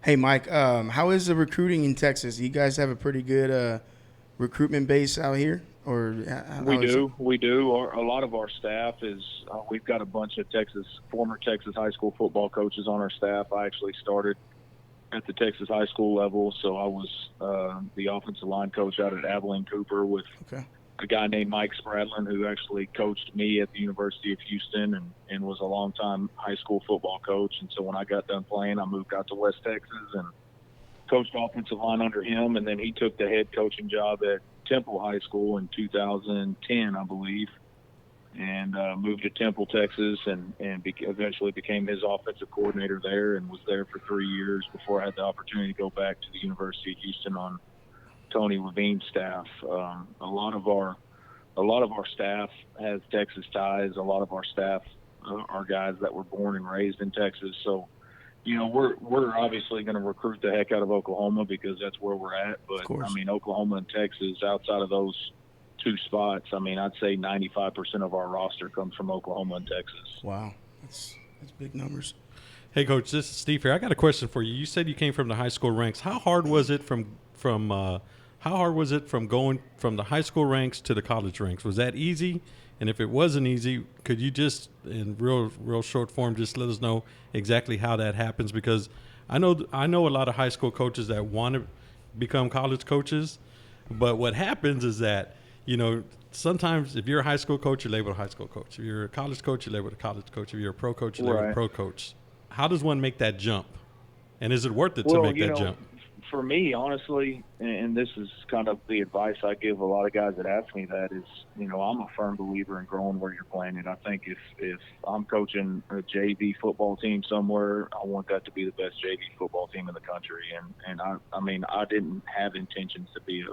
Hey, Mike, how is the recruiting in Texas? You guys have a pretty good recruitment base out here? Or We do. A lot of our staff is we've got a bunch of former Texas high school football coaches on our staff. I actually started at the Texas high school level, so I was the offensive line coach out at Abilene Cooper with a guy named Mike Spradlin, who actually coached me at the University of Houston and was a longtime high school football coach. And so when I got done playing, I moved out to West Texas and coached offensive line under him, and then he took the head coaching job at Temple High School in 2010, I believe, and moved to Temple, Texas, and eventually became his offensive coordinator there and was there for 3 years before I had the opportunity to go back to the University of Houston on Tony Levine's staff. A lot of our staff has Texas ties. A lot of our staff are guys that were born and raised in Texas. So, we're obviously going to recruit the heck out of Oklahoma because that's where we're at. But I mean, Oklahoma and Texas, outside of those two spots, I mean, I'd say 95% of our roster comes from Oklahoma and Texas. Wow, that's big numbers. Hey, Coach, this is Steve here. I got a question for you. You said you came from the high school ranks. How hard was it from going from the high school ranks to the college ranks? Was that easy? And if it wasn't easy, could you just, in real short form, just let us know exactly how that happens? Because I know a lot of high school coaches that want to become college coaches, but what happens is that, sometimes if you're a high school coach, you're labeled a high school coach. If you're a college coach, you're labeled a college coach. If you're a pro coach, you're labeled a pro coach. How does one make that jump? And is it worth it to make that jump? For me, honestly, and this is kind of the advice I give a lot of guys that ask me that is, I'm a firm believer in growing where you're planted. I think if I'm coaching a JV football team somewhere, I want that to be the best JV football team in the country. And I didn't have intentions to be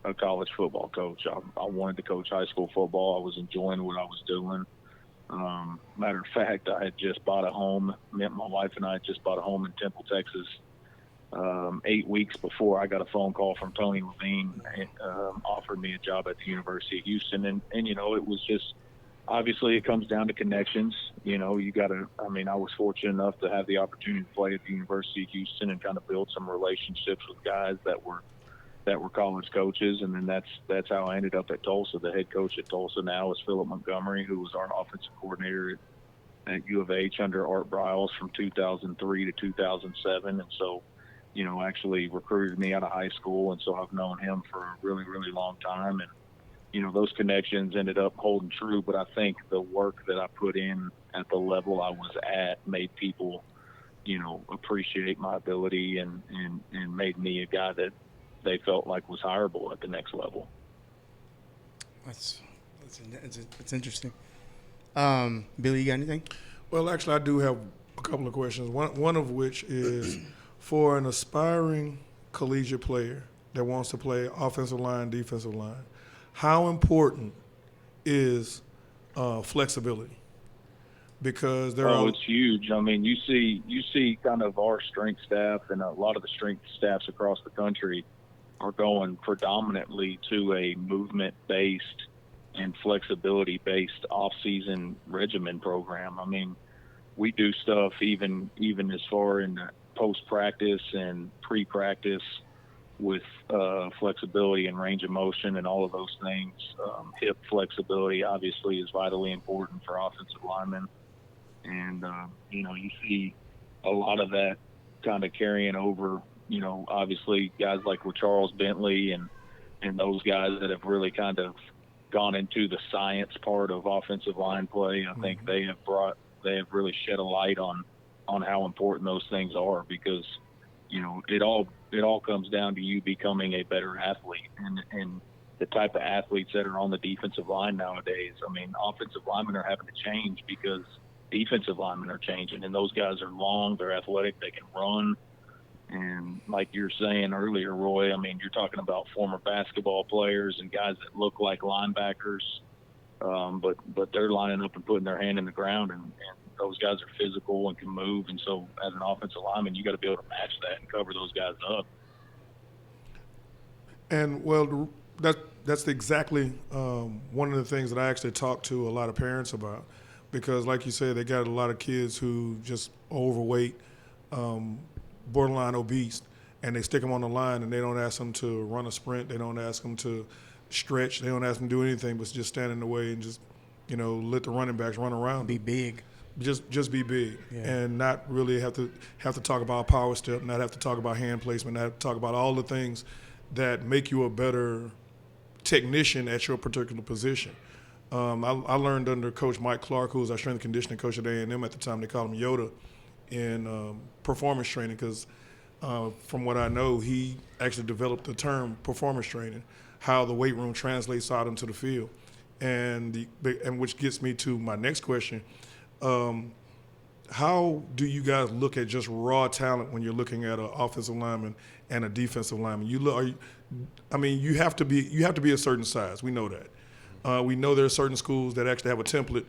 a college football coach. I wanted to coach high school football. I was enjoying what I was doing. Matter of fact, I had just bought a home. My wife and I had just bought a home in Temple, Texas. 8 weeks before I got a phone call from Tony Levine, offered me a job at the University of Houston. And it was just, obviously it comes down to connections. I was fortunate enough to have the opportunity to play at the University of Houston and kind of build some relationships with guys that were college coaches. And then that's how I ended up at Tulsa. The head coach at Tulsa now is Philip Montgomery, who was our offensive coordinator at U of H under Art Briles from 2003 to 2007. And so, actually recruited me out of high school. And so I've known him for a really, really long time. And, those connections ended up holding true. But I think the work that I put in at the level I was at made people, appreciate my ability and made me a guy that they felt like was hireable at the next level. That's interesting. Billy, you got anything? Well, actually, I do have a couple of questions. One of which is, for an aspiring collegiate player that wants to play offensive line, defensive line, how important is flexibility? Because it's huge. I mean, you see kind of our strength staff and a lot of the strength staffs across the country are going predominantly to a movement-based and flexibility-based off-season regimen program. I mean, we do stuff even as far in the post-practice and pre-practice with flexibility and range of motion and all of those things. Hip flexibility obviously is vitally important for offensive linemen. And, you see a lot of that kind of carrying over, obviously guys like with Charles Bentley and those guys that have really kind of gone into the science part of offensive line play. I think they have really shed a light on how important those things are, because it all comes down to you becoming a better athlete and the type of athletes that are on the defensive line nowadays. I mean, offensive linemen are having to change because defensive linemen are changing, and those guys are long, they're athletic, they can run. And like you're saying earlier, Roy, I mean, you're talking about former basketball players and guys that look like linebackers, but they're lining up and putting their hand in the ground, and those guys are physical and can move. And so as an offensive lineman, you got to be able to match that and cover those guys up. And, well, that's exactly one of the things that I actually talk to a lot of parents about, because like you said, they got a lot of kids who just overweight, borderline obese, and they stick them on the line and they don't ask them to run a sprint. They don't ask them to stretch. They don't ask them to do anything but just stand in the way and just, let the running backs run around. Be big. Just be big, and not really have to talk about power step, not have to talk about hand placement, not have to talk about all the things that make you a better technician at your particular position. I learned under Coach Mike Clark, who was our strength and conditioning coach at A&M at the time. They called him Yoda in performance training, because from what I know, he actually developed the term performance training, how the weight room translates out into the field. And which gets me to my next question. How do you guys look at just raw talent when you're looking at an offensive lineman and a defensive lineman? You have to be a certain size. We know that. We know there are certain schools that actually have a template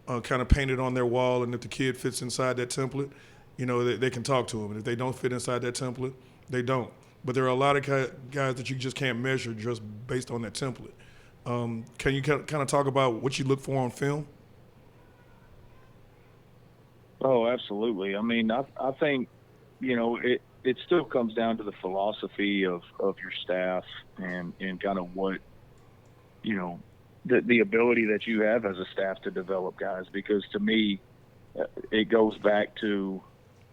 kind of painted on their wall, and if the kid fits inside that template, they can talk to them. And if they don't fit inside that template, they don't. But there are a lot of guys that you just can't measure just based on that template. Can you kind of talk about what you look for on film? Oh, absolutely. I mean, I think, it still comes down to the philosophy of your staff and kind of what, the ability that you have as a staff to develop guys. Because to me, it goes back to,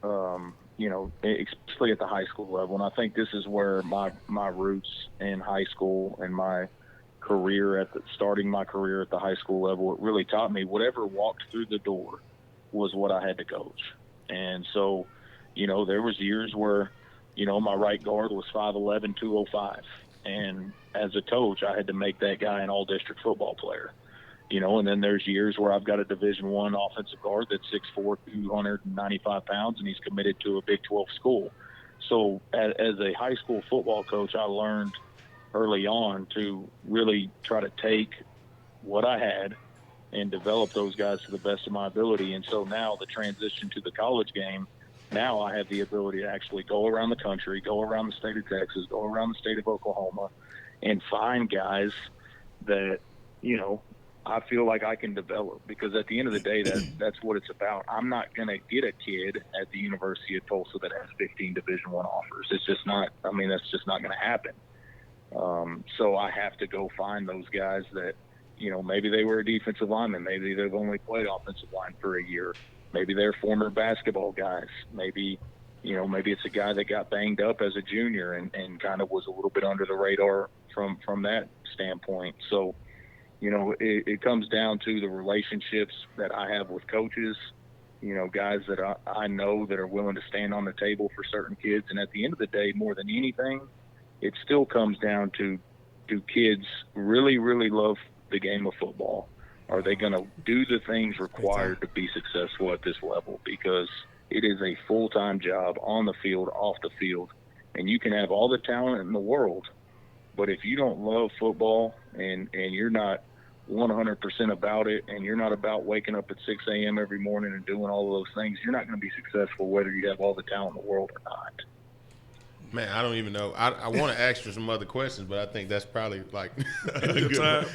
especially at the high school level. And I think this is where my roots in high school and my career starting my career at the high school level, it really taught me whatever walked through the door was what I had to coach. And so, there was years where, my right guard was 5'11", 205. And as a coach, I had to make that guy an all-district football player. And then there's years where I've got a Division I offensive guard that's 6'4", 295 pounds, and he's committed to a Big 12 school. So as a high school football coach, I learned early on to really try to take what I had and develop those guys to the best of my ability. And so now the transition to the college game, now I have the ability to actually go around the country, go around the state of Texas, go around the state of Oklahoma, and find guys that, I feel like I can develop. Because at the end of the day, that's what it's about. I'm not going to get a kid at the University of Tulsa that has 15 Division I offers. It's just not – that's just not going to happen. So I have to go find those guys that, maybe they were a defensive lineman. Maybe they've only played offensive line for a year. Maybe they're former basketball guys. Maybe it's a guy that got banged up as a junior and kind of was a little bit under the radar from that standpoint. So, it comes down to the relationships that I have with coaches, guys that I know that are willing to stand on the table for certain kids. And at the end of the day, more than anything, it still comes down to, do kids really, really love the game of football? Are they going to do the things required to be successful at this level? Because it is a full-time job on the field, off the field. And you can have all the talent in the world, but if you don't love football and you're not 100% about it, and you're not about waking up at 6 a.m. every morning and doing all of those things, you're not going to be successful whether you have all the talent in the world or not. Man, I don't even know. I want to ask you some other questions, but I think that's probably like a good time.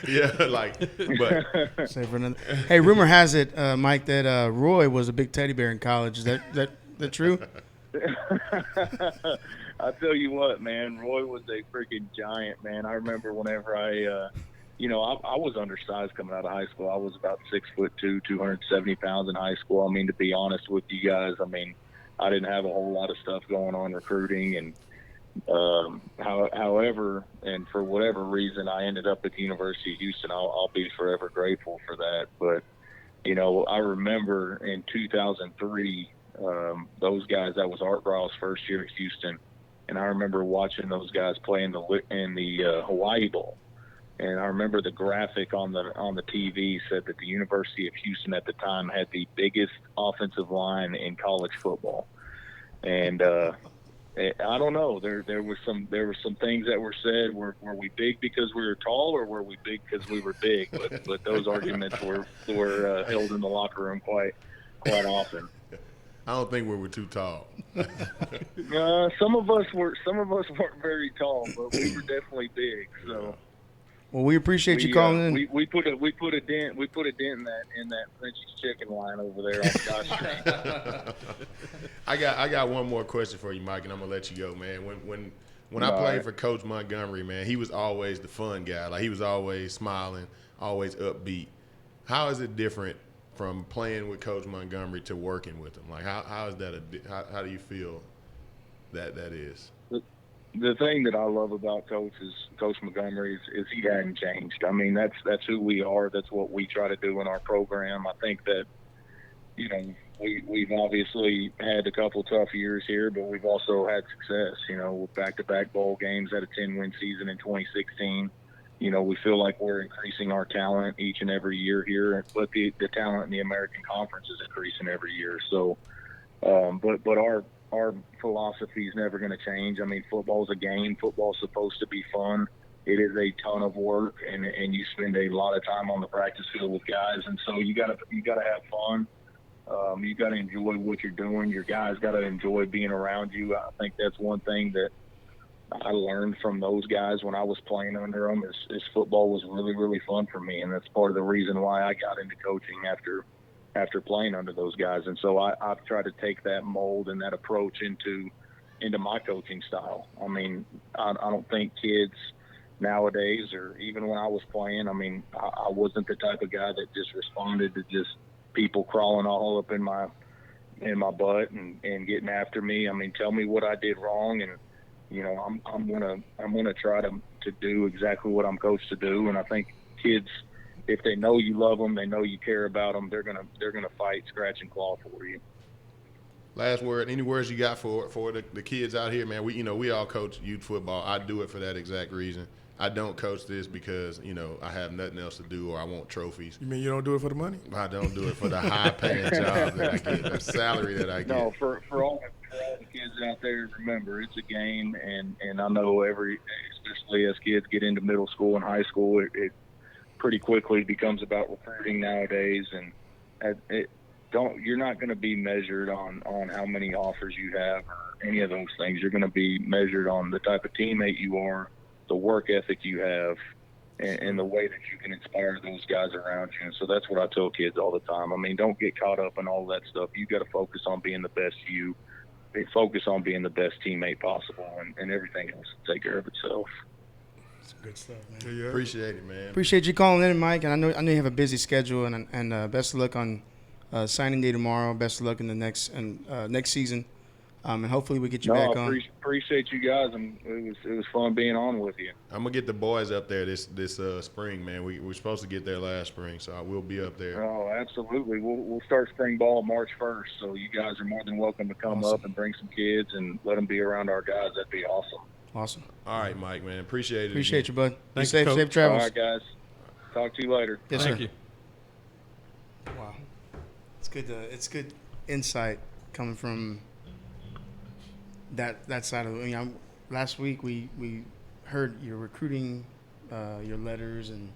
But Save for another. Hey, rumor has it, Mike, that Roy was a big teddy bear in college. Is that true? I tell you what, man, Roy was a freaking giant, man. I remember whenever I was undersized coming out of high school. I was about 6'2", 270 pounds in high school. To be honest with you guys, I didn't have a whole lot of stuff going on recruiting, and however, and for whatever reason, I ended up at the University of Houston. I'll be forever grateful for that. But, I remember in 2003, those guys, that was Art Brau's first year at Houston, and I remember watching those guys play in the Hawaii Bowl. And I remember the graphic on the TV said that the University of Houston at the time had the biggest offensive line in college football. And I don't know. There were some things that were said. Were we big because we were tall, or were we big because we were big? But those arguments were held in the locker room quite often. I don't think we were too tall. Some of us weren't very tall, but we were definitely big. So. Well, we appreciate you calling in. We put a dent in that Frenchie's chicken line over there on Scott Street. I got one more question for you, Mike, and I'm gonna let you go, man. When I played for Coach Montgomery, man, he was always the fun guy. Like, he was always smiling, always upbeat. How is it different from playing with Coach Montgomery to working with him? Like, how is that how do you feel that is? The thing that I love about Coach Montgomery is he hadn't changed. That's who we are. That's what we try to do in our program. I think that, we've obviously had a couple tough years here, but we've also had success, with back-to-back bowl games, had a 10-win season in 2016. We feel like we're increasing our talent each and every year here, but the talent in the American Conference is increasing every year. So, but our philosophy is never going to change. Football's a game. Football's supposed to be fun. It is a ton of work, and you spend a lot of time on the practice field with guys, and so you gotta have fun. You got to enjoy what you're doing. Your guys got to enjoy being around you. I think that's one thing that I learned from those guys when I was playing under them is football was really, really fun for me. And that's part of the reason why I got into coaching after playing under those guys. And so I've tried to take that mold and that approach into my coaching style. I mean, I don't think kids nowadays, or even when I was playing, I mean, I wasn't the type of guy that just responded to just people crawling all up in my butt and getting after me. I mean, tell me what I did wrong, and you know, I'm gonna try to do exactly what I'm coached to do. And I think kids, if they know you love them, they know you care about them, they're gonna fight, scratch, and claw for you. Last word. Any words you got for the kids out here, man? We all coach youth football. I do it for that exact reason. I don't coach this because, I have nothing else to do or I want trophies. You mean you don't do it for the money? I don't do it for the high-paying job that I get, the salary that I get. No, for all the kids out there, remember, it's a game, and I know especially as kids get into middle school and high school, it pretty quickly becomes about recruiting nowadays, and you're not going to be measured on how many offers you have or any of those things. You're going to be measured on the type of teammate you are, the work ethic you have, and the way that you can inspire those guys around you. And so that's what I tell kids all the time. I mean, don't get caught up in all that stuff. You got to focus on being the best you. Focus on being the best teammate possible, and everything else will take care of itself. It's good stuff, man. Yeah. Appreciate it, man. Appreciate you calling in, Mike. And I know you have a busy schedule, and best of luck on signing day tomorrow. Best of luck in the next season. And hopefully we get you back on. Appreciate you guys, and it was fun being on with you. I'm gonna get the boys up there this spring, man. We're supposed to get there last spring, so I will be up there. Oh, absolutely. We'll start spring ball March 1st, so you guys are more than welcome to come up and bring some kids and let them be around our guys. That'd be awesome. Awesome. All right, Mike, man. Appreciate it. Appreciate you, bud. Thanks, Be safe, Coach. safe travels. All right, guys. Talk to you later. Yes, Thank sir. you. Wow, it's good. It's good insight coming from that side of it. Last week we heard your recruiting, your letters, and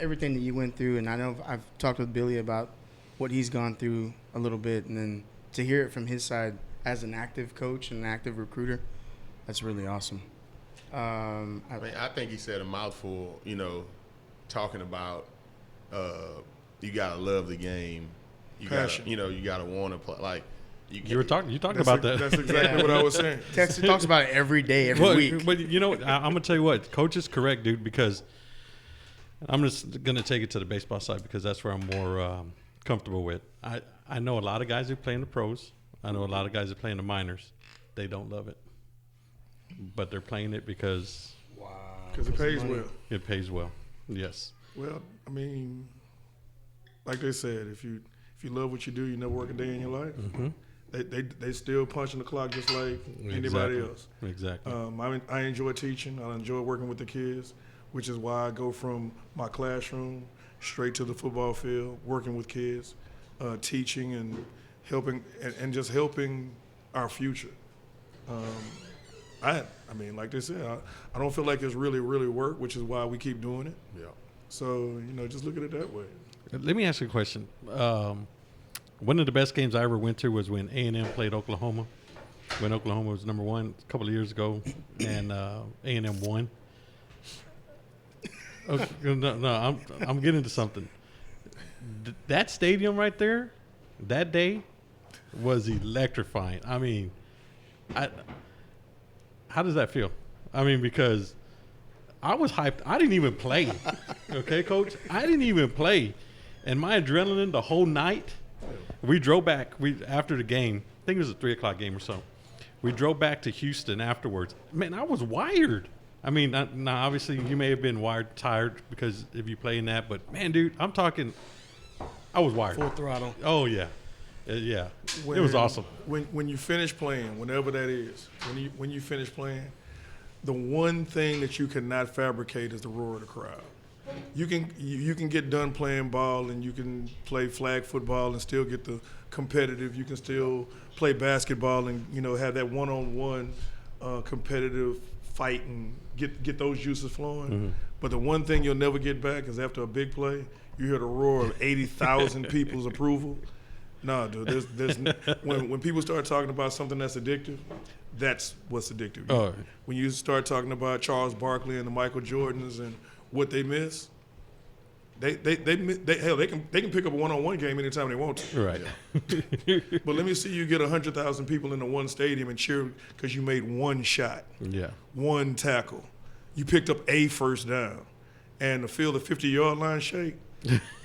everything that you went through. And I know I've talked with Billy about what he's gone through a little bit, and then to hear it from his side as an active coach and an active recruiter, that's really awesome. I think he said a mouthful. Talking about you gotta love the game. You Passion. gotta want to play. Like You talked about that. That's exactly what I was saying. Texas talks about it every day, every week. But I'm gonna tell you what, Coach is correct, dude. Because I'm just gonna take it to the baseball side because that's where I'm more comfortable with. I know a lot of guys who play in the pros. I know a lot of guys who play in the minors. They don't love it, but they're playing it because Because it pays well. it pays well. Yes. Well, I mean, like they said, if you love what you do, you never work a day in your life. Mm-hmm. They still punching the clock just like anybody else. Exactly. I enjoy teaching. I enjoy working with the kids, which is why I go from my classroom straight to the football field, working with kids, teaching and helping and just helping our future. I mean, like they said, I don't feel like it's really work, which is why we keep doing it. Yeah. So, just look at it that way. Let me ask you a question. One of the best games I ever went to was when A&M played Oklahoma. When Oklahoma was number one a couple of years ago, and A&M won. Okay, no, I'm getting to something. That stadium right there, that day, was electrifying. I mean, how does that feel? I mean, because I was hyped. I didn't even play. Okay, Coach? I didn't even play. And my adrenaline the whole night, we drove back after the game. I think it was a 3 o'clock game or so. We drove back to Houston afterwards. Man, I was wired. I mean, now obviously you may have been tired because if you play in that. But, man, dude, I'm talking – I was wired. Full throttle. Oh, yeah. Yeah. It was awesome. When you finish playing, whenever that is, when you finish playing, the one thing that you cannot fabricate is the roar of the crowd. You can get done playing ball and you can play flag football and still get the competitive. You can still play basketball and have that one-on-one competitive fight and get those juices flowing. Mm-hmm. But the one thing you'll never get back is after a big play, you hear the roar of 80,000 people's approval. No, dude. There's when people start talking about something that's addictive, that's what's addictive. Oh. When you start talking about Charles Barkley and the Michael Jordans and what they miss, they can pick up a one-on-one game anytime they want to. Right. But let me see you get 100,000 people into one stadium and cheer because you made one shot, one tackle, you picked up a first down, and to feel the 50-yard line shake.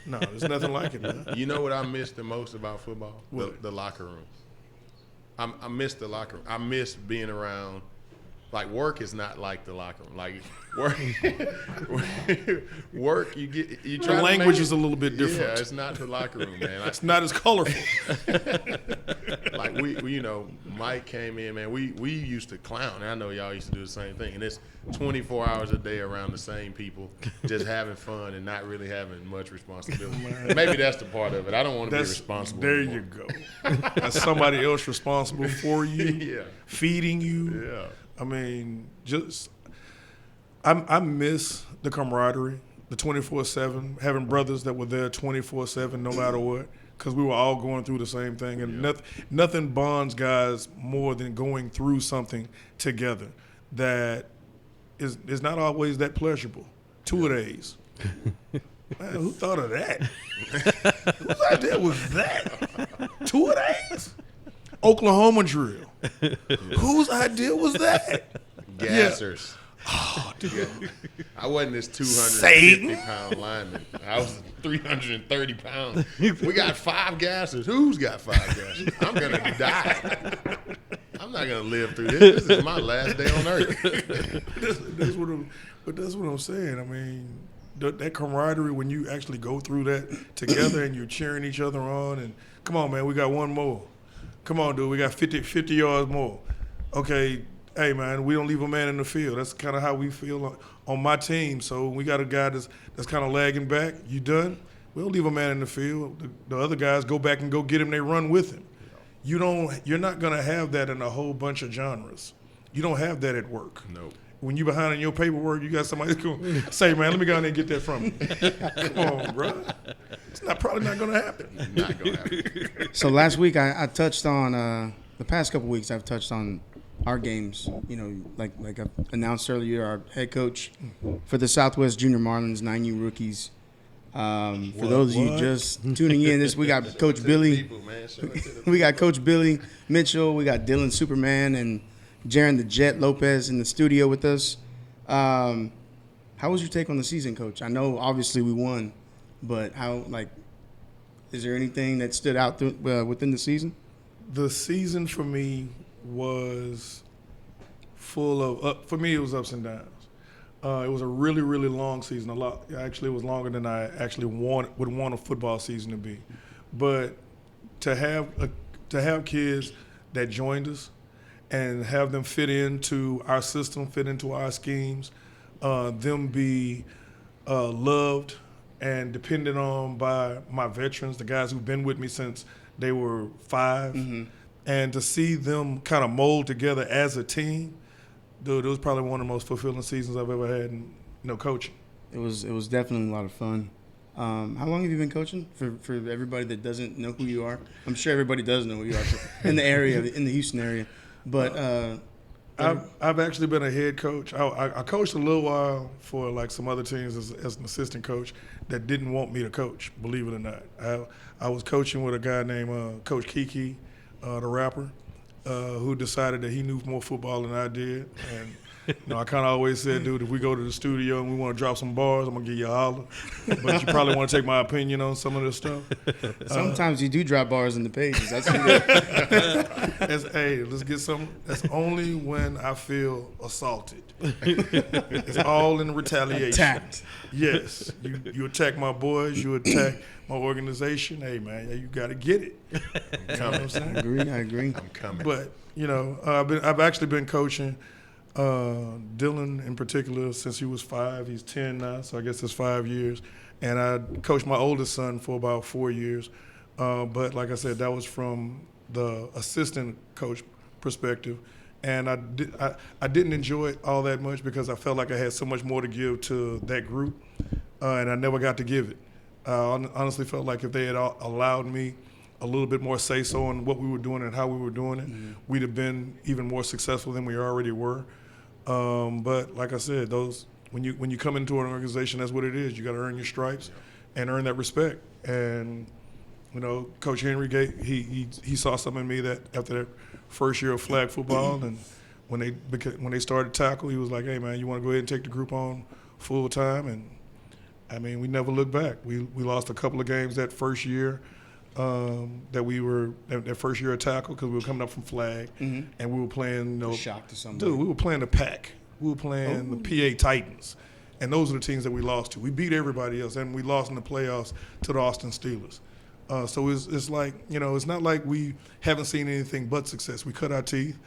No, there's nothing like it, man. You know what I miss the most about football? The locker room. I miss the locker room. I miss being around. Like, work is not like the locker room. Like, work, you try. The language is a little bit different. Yeah, it's not the locker room, man. It's not as colorful. Like we you know, Mike came in, man. We used to clown. And I know y'all used to do the same thing. And it's 24 hours a day around the same people, just having fun and not really having much responsibility. Maybe that's the part of it. I don't want to be responsible. There anymore. you go. That's somebody else responsible for you, feeding you. Yeah. I mean, I miss the camaraderie, the 24/7, having brothers that were there 24/7, no matter what, because we were all going through the same thing, and nothing bonds guys more than going through something together that is not always that pleasurable. 2-a-days. Man, who thought of that? Whose idea was that? 2-a-days? Oklahoma drill. Whose idea was that? Gassers. Yeah. Oh, dude. I wasn't this 250-pound lineman. I was 330 pounds. We got 5 gassers. Who's got 5 gassers? I'm going to die. I'm not going to live through this. This is my last day on earth. That's what I'm saying. I mean, that camaraderie when you actually go through that together and you're cheering each other on. And come on, man, we got one more. Come on, dude, we got 50 yards more. Okay, hey, man, we don't leave a man in the field. That's kind of how we feel on my team. So we got a guy that's kind of lagging back. You done? We don't leave a man in the field. The other guys go back and go get him. They run with him. You're not going to have that in a whole bunch of genres. You don't have that at work. Nope. When you're behind in your paperwork, you got somebody that's going to say, man, let me go in there and get that from you. Come on, bro. It's probably not going to happen. Not going to happen. So last week I touched on the past couple weeks I've touched on our games. You know, like I announced earlier, our head coach for the Southwest Junior Marlins 9U rookies. For those of you just tuning in, we got Coach Billy. We got Coach Billy Mitchell. We got Dylan Superman and Jaron the Jet Lopez in the studio with us. How was your take on the season, Coach? I know obviously we won, but is there anything that stood out within the season? The season for me was full of for me it was ups and downs. It was a really, really long season. Actually, it was longer than I actually would want a football season to be. But to have kids that joined us and have them fit into our system, fit into our schemes, them be loved and depended on by my veterans, the guys who've been with me since they were 5, and to see them kind of mold together as a team, dude, it was probably one of the most fulfilling seasons I've ever had in coaching. It was definitely a lot of fun. How long have you been coaching? For everybody that doesn't know who you are, I'm sure everybody does know who you are in the area, in the Houston area. But I've actually been a head coach. I coached a little while for like some other teams as an assistant coach that didn't want me to coach, believe it or not. I was coaching with a guy named Coach Kiki, the rapper, who decided that he knew more football than I did. And I kind of always said, dude, if we go to the studio and we want to drop some bars, I'm going to give you a holler. But you probably want to take my opinion on some of this stuff. Sometimes you do drop bars in the pages. That's hey, let's get some. That's only when I feel assaulted. It's all in retaliation. Attacked. Yes. You attack my boys. You attack my organization. Hey, man, you got to get it. You know what I'm saying? I agree. I'm coming. But, I've actually been coaching Dylan in particular since he was 5. He's 10 now, so I guess it's 5 years. And I coached my oldest son for about 4 years. But like I said, that was from the assistant coach perspective. And I didn't enjoy it all that much because I felt like I had so much more to give to that group, and I never got to give it. I honestly felt like if they had allowed me a little bit more say-so on what we were doing and how we were doing it, we'd have been even more successful than we already were. But like I said, when you come into an organization, that's what it is. You got to earn your stripes and earn that respect. And Coach Henry he saw something in me that after that first year of flag football, and when they started tackle, he was like, "Hey man, you want to go ahead and take the group on full time?" And I mean, we never looked back. We lost a couple of games that first year. That first year of tackle because we were coming up from flag and we were playing. Shock to somebody. Dude, we were playing the Pack. We were playing the PA Titans, and those are the teams that we lost to. We beat everybody else, and we lost in the playoffs to the Austin Steelers. So it's like it's not like we haven't seen anything but success. We cut our teeth,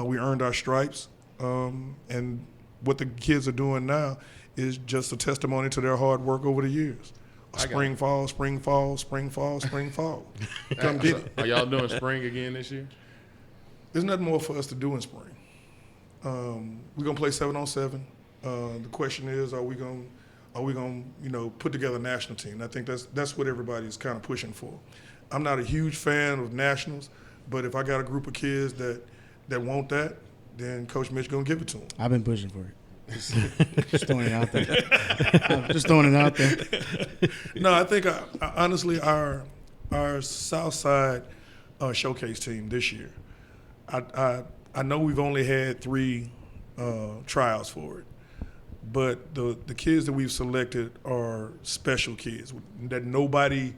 we earned our stripes, and what the kids are doing now is just a testimony to their hard work over the years. Spring, fall, spring, fall, spring, fall, spring, fall. Come get it. Are y'all doing spring again this year? There's nothing more for us to do in spring. We're gonna play 7-on-7. The question is, are we gonna put together a national team? I think that's what everybody's kind of pushing for. I'm not a huge fan of nationals, but if I got a group of kids that want that, then Coach Mitch gonna give it to them. I've been pushing for it. Just throwing it out there. Just throwing it out there. No, I think honestly our South Side showcase team this year. I know we've only had 3 trials for it, but the kids that we've selected are special kids that nobody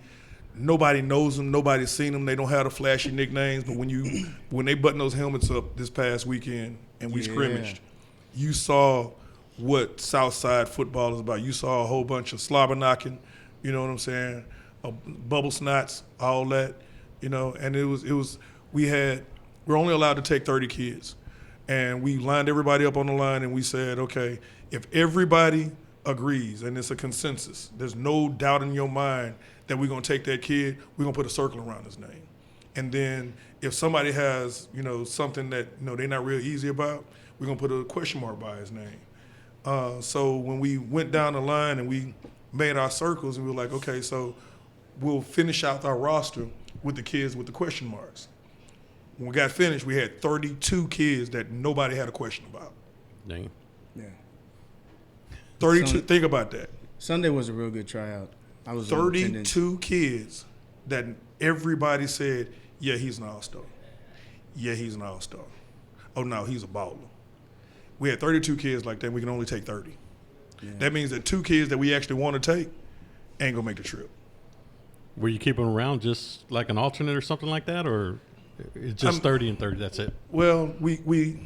knows them, nobody's seen them. They don't have the flashy nicknames, but when they button those helmets up this past weekend and we scrimmaged, you saw what Southside football is about. You saw a whole bunch of slobber knocking, you know what I'm saying, bubble snots, all that, and we're only allowed to take 30 kids. And we lined everybody up on the line and we said, okay, if everybody agrees and it's a consensus, there's no doubt in your mind that we're going to take that kid, we're going to put a circle around his name. And then if somebody has, something that, they're not real easy about, we're going to put a question mark by his name. So when we went down the line and we made our circles, and we were like, okay, so we'll finish out our roster with the kids with the question marks. When we got finished, we had 32 kids that nobody had a question about. Dang. Yeah. 32. Think about that. Sunday was a real good tryout. I was 32 kids that everybody said, yeah, he's an all-star. Yeah, he's an all-star. Oh, no, he's a baller. We had 32 kids like that. We can only take 30. Yeah. That means that 2 kids that we actually want to take ain't going to make the trip. Were you keeping them around just like an alternate or something like that, or it's just 30 and 30, that's it? Well, we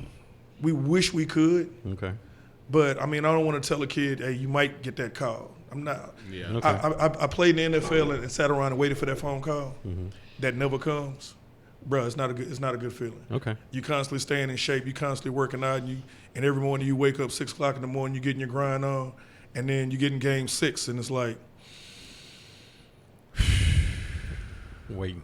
wish we could. Okay. But, I mean, I don't want to tell a kid, hey, you might get that call. I'm not. Yeah. Okay. I played in the NFL and sat around and waited for that phone call. Mm-hmm. That never comes. Bro, it's not a good feeling. Okay. You constantly staying in shape. You constantly working out. And every morning you wake up 6 o'clock in the morning, you're getting your grind on. And then you get in game 6, and it's like, waiting.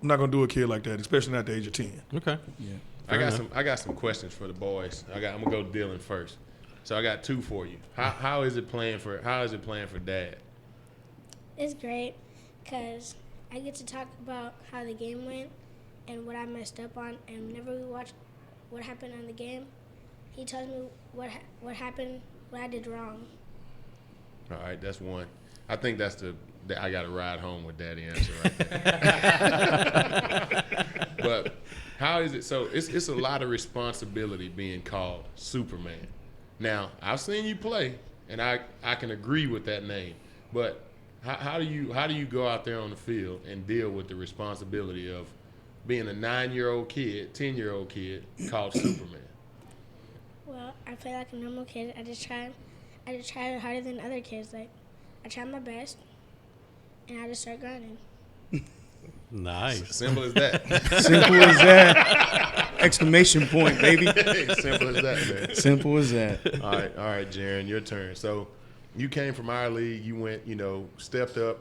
I'm not going to do a kid like that, especially not at the age of 10. Okay. Yeah. I got some questions for the boys. I'm gonna go Dylan first. So I got 2 for you. How is it playing for Dad? It's great because I get to talk about how the game went and what I messed up on. And whenever we watch what happened in the game, he tells me what happened, what I did wrong. All right, that's one. I think that's I got to ride home with Daddy answer right there. But how is it? So it's a lot of responsibility being called Superman. Now, I've seen you play, and I can agree with that name. But how do you go out there on the field and deal with the responsibility of being a 9-year-old kid, 10-year-old kid called Superman? Well, I play like a normal kid. I just try harder than other kids. Like, I try my best, and I just start grinding. Nice. Simple as that. Simple as that. Exclamation point, baby. Simple as that, man. Simple as that. All right, Jaron, your turn. So you came from our league. You went, stepped up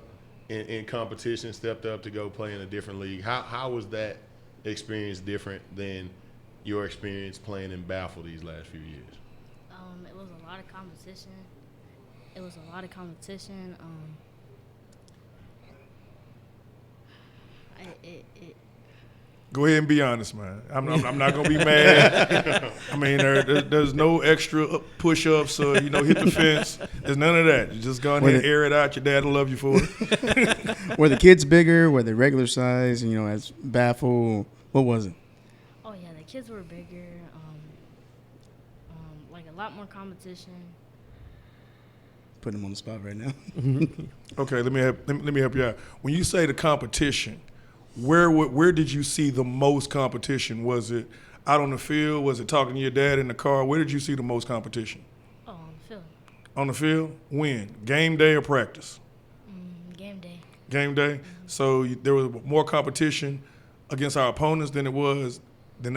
in competition, stepped up to go play in a different league. How was that experience different than your experience playing in Baffle these last few years? It was a lot of competition. Go ahead and be honest, man. I'm not gonna be mad. I mean, there's no extra push-ups or hit the fence. There's none of that. You just go ahead and air it out. Your dad will love you for it. Were the kids bigger? Were they regular size? As baffled? What was it? Oh yeah, the kids were bigger. Like a lot more competition. Putting them on the spot right now. Okay, let me help you out. When you say the competition, where did you see the most competition? Was it out on the field? Was it talking to your dad in the car? Where did you see the most competition? Oh, on the field. On the field? When? Game day or practice? Game day. Game day? Mm-hmm. So there was more competition against our opponents than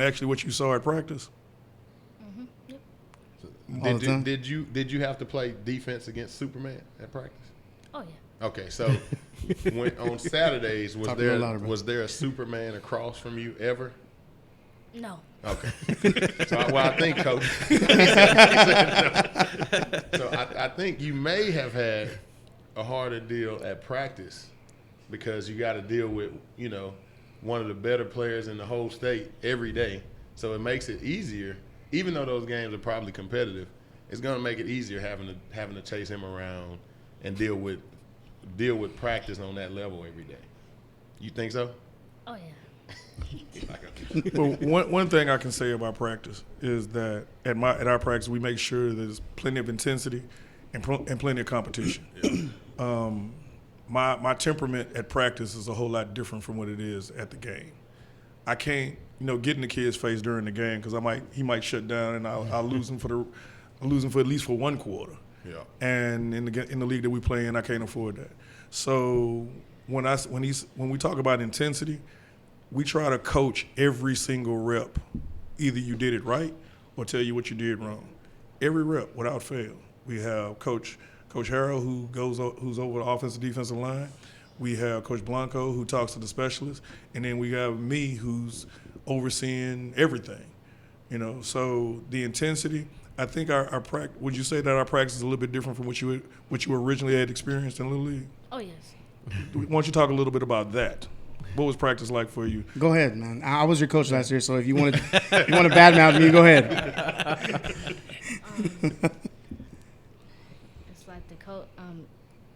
actually what you saw at practice? Yep. Did you have to play defense against Superman at practice? Oh yeah. Okay, so on Saturdays was there a Superman across from you ever? No. Okay. So I think, Coach. So I think you may have had a harder deal at practice because you got to deal with one of the better players in the whole state every day. So it makes it easier. Even though those games are probably competitive, it's going to make it easier having to chase him around and deal with practice on that level every day. You think so? Oh yeah. Well, one thing I can say about practice is that at our practice we make sure there's plenty of intensity and plenty of competition. Yeah. My temperament at practice is a whole lot different from what it is at the game. I can't get in the kid's face during the game because he might shut down and I'll lose him for at least for one quarter. Yeah. And in the league that we play in, I can't afford that. So when we talk about intensity, we try to coach every single rep. Either you did it right or tell you what you did wrong. Every rep without fail. We have Coach Harrell who's over the offensive defensive line. We have Coach Blanco who talks to the specialists, and then we have me who's overseeing everything. So the intensity. I think our practice. Would you say that our practice is a little bit different from what you originally had experienced in Little League? Oh yes. Why don't you talk a little bit about that? What was practice like for you? Go ahead, man. I was your coach last year, so if you want to badmouth me, go ahead. It's like the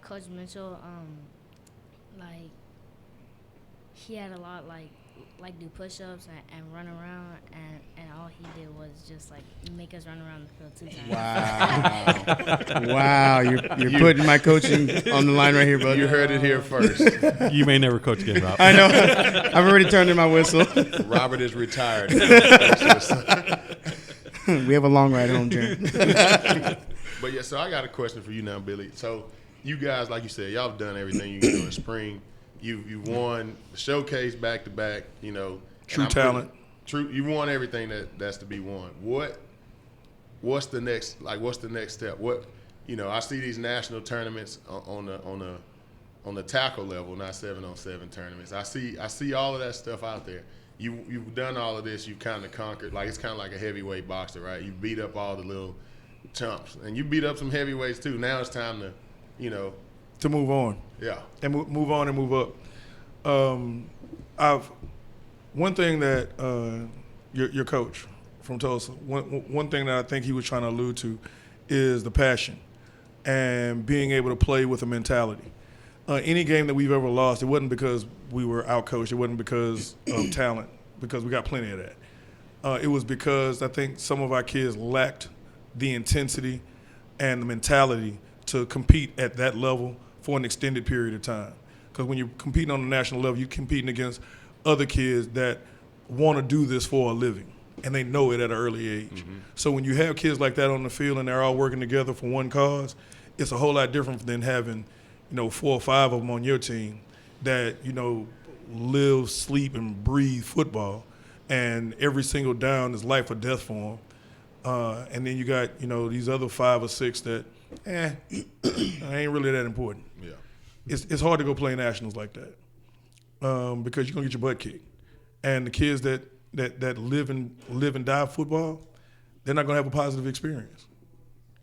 Coach Mitchell. Like he had a lot like do push-ups and run around, and all he did was just like make us run around the field 2 times. Wow, you're putting my coaching on the line right here, bud. You heard it here first. You may never coach again, Rob. I know. I've already turned in my whistle. Robert is retired. We have a long ride home, Jared. But yeah, so I got a question for you now, Billy. So you guys, like you said, y'all have done everything you can do in spring. You won the showcase back to back. True talent. You won everything that's to be won. What's the next step? I see these national tournaments on the tackle level, not 7-on-7 tournaments. I see all of that stuff out there. You've done all of this. You've kind of conquered. Like it's kind of like a heavyweight boxer, right? You beat up all the little chumps, and you beat up some heavyweights too. Now it's time to, to move on. Yeah. And move on and move up. One thing that your coach from Tulsa, one thing that I think he was trying to allude to is the passion and being able to play with a mentality. Any game that we've ever lost, it wasn't because we were outcoached. It wasn't because of talent, because we got plenty of that. It was because I think some of our kids lacked the intensity and the mentality to compete at that level for an extended period of time. Because when you're competing on the national level, you're competing against other kids that want to do this for a living, and they know it at an early age. Mm-hmm. So when you have kids like that on the field and they're all working together for one cause, it's a whole lot different than having, 4 or 5 of them on your team that, live, sleep, and breathe football, and every single down is life or death for them. And then you got, these other 5 or 6 that, ain't really that important. Yeah. It's hard to go play nationals like that because you're gonna get your butt kicked. And the kids that live and die football, they're not gonna have a positive experience.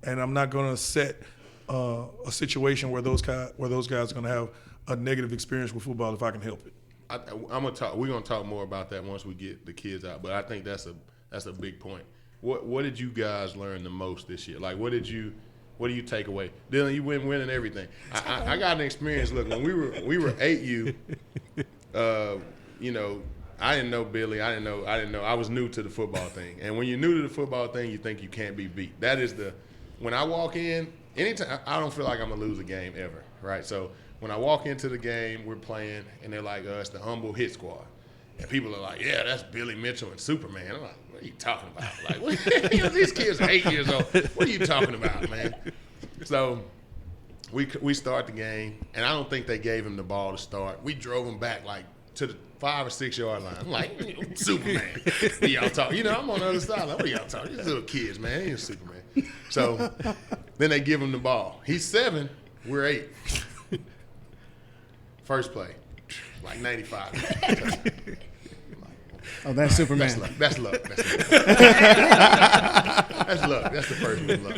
And I'm not gonna set a situation where those guys are gonna have a negative experience with football if I can help it. We're gonna talk more about that once we get the kids out. But I think that's a big point. What did you guys learn the most this year? Like, what do you take away? Dylan, you winning everything. I got an experience. Look, when we were 8U, I didn't know Billy. I didn't know. I was new to the football thing. And when you're new to the football thing, you think you can't be beat. That is when I walk in, anytime, I don't feel like I'm going to lose a game ever, right? So when I walk into the game, we're playing, and they're like, it's the humble hit squad. And people are like, yeah, that's Billy Mitchell and Superman. I'm like, what are you talking about? Like, these kids are 8 years old. What are you talking about, man? So we start the game, and I don't think they gave him the ball to start. We drove him back, like, to the 5 or 6 yard line. I'm like, Superman. What y'all talking? I'm on the other side. Like, what are y'all talking? These little kids, man. He ain't Superman. So then they give him the ball. He's 7. We're 8. First play, like 95. Oh, that's Superman. That's luck. That's luck. That's the first one, luck.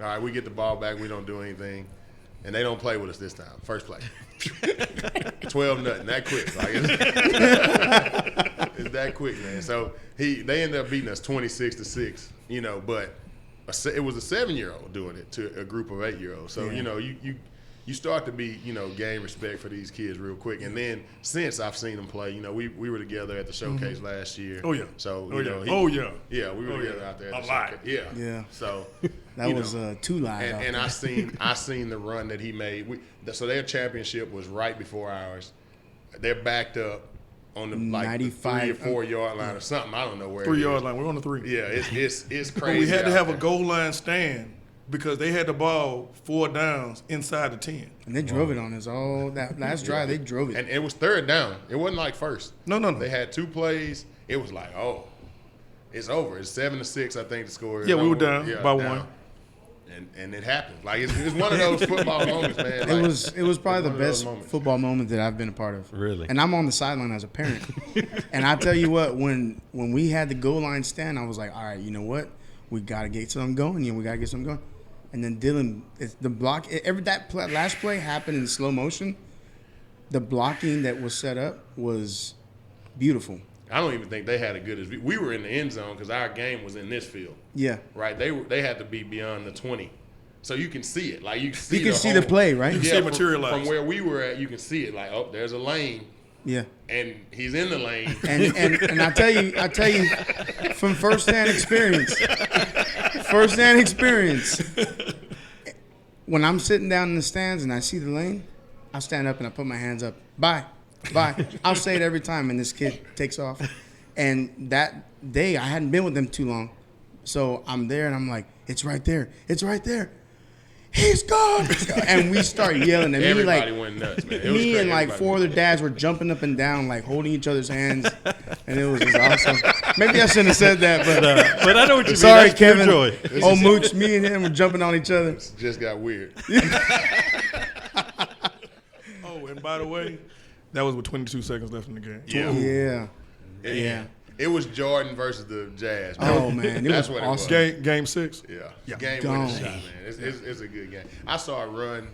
All right, we get the ball back. We don't do anything. And they don't play with us this time. First play. 12-0. That quick. Like, it's that quick, man. So they ended up beating us 26-6, but it was a 7-year-old doing it to a group of 8-year-olds. So, you start to be, gain respect for these kids real quick. And then since I've seen them play, we were together at the showcase last year. Oh, yeah. So, Yeah, we were together out there at the showcase. Yeah. Yeah. So that was 2 live. And I seen the run that he made. So their championship was right before ours. They're backed up on the 95 3 or 4 yard line or something. I don't know where. 3 yard line. We're on the 3. Yeah, it's crazy. But we had to have a goal line stand because they had the ball 4 downs inside the 10. And they drove it on us all that last drive. They drove it. And it was 3rd down. It wasn't like first. No. They had 2 plays. It was like, it's over. It's 7-6, I think the score is. Yeah, we were down by 1. And it happened. Like it's one of those football moments, man. It was probably the best football moment that I've been a part of. Really? And I'm on the sideline as a parent. And I tell you what, when we had the goal line stand, I was like, all right, you know what? We got to get something going. We got to get something going. And then Dylan, it's the block. Last play happened in slow motion. The blocking that was set up was beautiful. I don't even think they had a good as we were in the end zone because our game was in this field. Yeah. Right. They had to be beyond the 20, so you can see it. Like you can see the play, right? You can see it materialize. From where we were at, you can see it. Like, there's a lane. Yeah. And he's in the lane. And I tell you, from firsthand experience. When I'm sitting down in the stands and I see the lane, I stand up and I put my hands up. Bye. I'll say it every time, and this kid takes off. And that day, I hadn't been with them too long. So I'm there, and I'm like, it's right there. He's gone. And we start yelling. And everybody went nuts, man. Me and like 4 other dads were jumping up and down, like holding each other's hands. And it was just awesome. Maybe I shouldn't have said that, but I know what you mean. Sorry, That's Kevin. joy. Mooch, me and him were jumping on each other. It just got weird. And by the way, that was with 22 seconds left in the game. Yeah. It was Jordan versus the Jazz. Man. Oh man, That's what awesome. It was. Game 6. Yeah. Game winning shot, man. It's a good game. I saw a run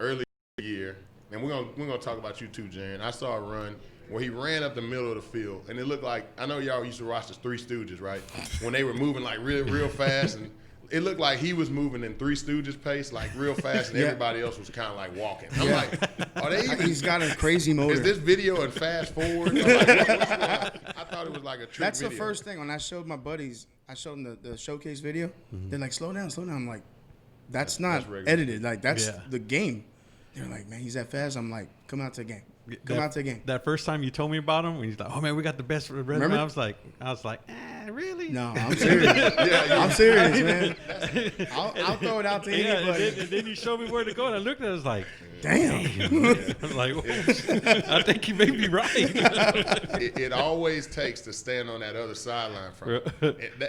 early year, and we're gonna talk about you too, Jaren. I saw a run where he ran up the middle of the field, and it looked like, I know y'all used to watch the Three Stooges, right? When they were moving like real fast, and it looked like he was moving in Three Stooges pace, like real fast, and everybody else was kind of like walking. I'm like, are they even? He's got a crazy motor. Is this video and fast forward? I'm like, I thought it was like a trick That's video. the first thing. When I showed my buddies, I showed them the showcase video. They're like, slow down. I'm like, that's not edited. Like, that's the game. They're like, man, he's that fast. I'm like, come out to the game. That first time you told me about him, when he's like, "Oh man, we got the best resume." Remember? I was like, really? No, I'm serious. I'm serious, man. I'll throw it out to anybody. And then you showed me where to go, and I looked at it, I was like, damn. I was like, I think you may be right. It always takes to stand on that other sideline from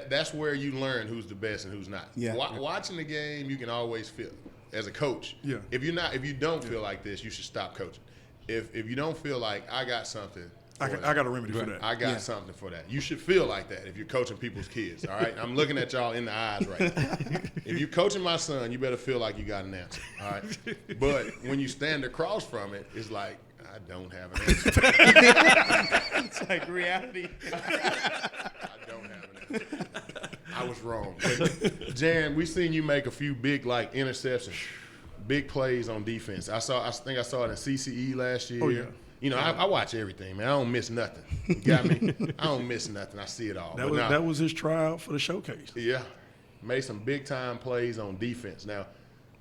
that's where you learn who's the best and who's not. Yeah. Watching the game, you can always feel as a coach. Yeah. If you don't feel like this, you should stop coaching. If you don't feel like I got something, I got a remedy for that. I got something for that. You should feel like that if you're coaching people's kids. All right, I'm looking at y'all in the eyes right now. If you're coaching my son, you better feel like you got an answer. All right, but when you stand across from it, it's like I don't have an answer. It's like reality. I don't have an answer. I was wrong. But Jan, we seen you make a few big interceptions, big plays on defense. I think I saw it in CCE last year. Oh yeah. You know, I watch everything, man. I don't miss nothing. You got me? I don't miss nothing. I see it all. That was his tryout for the showcase. Yeah. Made some big-time plays on defense. Now,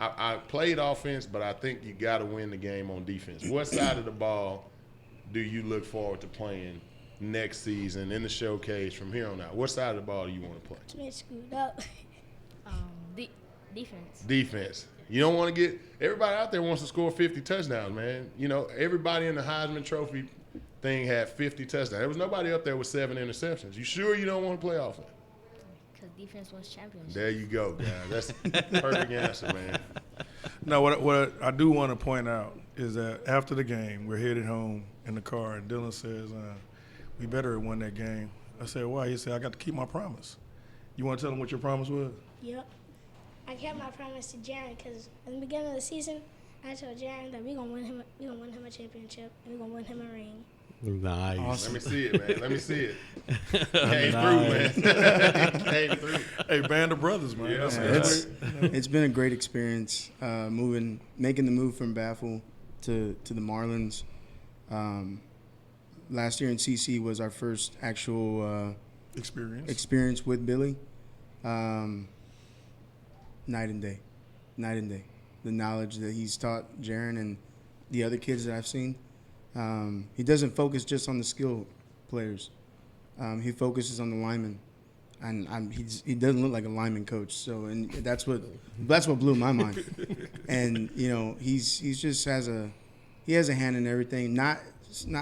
I played offense, but I think you got to win the game on defense. What side of the ball do you look forward to playing next season in the showcase from here on out? What side of the ball do you want to play? To get screwed up. Defense. Defense. You don't want to get – everybody out there wants to score 50 touchdowns, man. You know, everybody in the Heisman Trophy thing had 50 touchdowns. There was nobody up there with 7 interceptions. You sure you don't want to play offense? Because defense wins championships. There you go, guys. That's the perfect answer, man. Now, what I do want to point out is that after the game, we're headed home in the car, and Dylan says, we better have won that game. I said, why? He said, I got to keep my promise. You want to tell him what your promise was? Yep. I kept my promise to Jaren because in the beginning of the season, I told Jaren that we're gonna win him a championship and we're gonna win him a ring. Nice. Awesome. Let me see it, man. Let me see it. Came through, man. Came through. Hey, band of brothers, man. Yeah, it's been a great experience making the move from Baffle to the Marlins. Last year in CC was our first actual experience with Billy. Night and day. The knowledge that he's taught Jaren and the other kids that I've seen. He doesn't focus just on the skill players. He focuses on the linemen, and he doesn't look like a lineman coach. So, and that's what blew my mind. And you know, he has a hand in everything. Not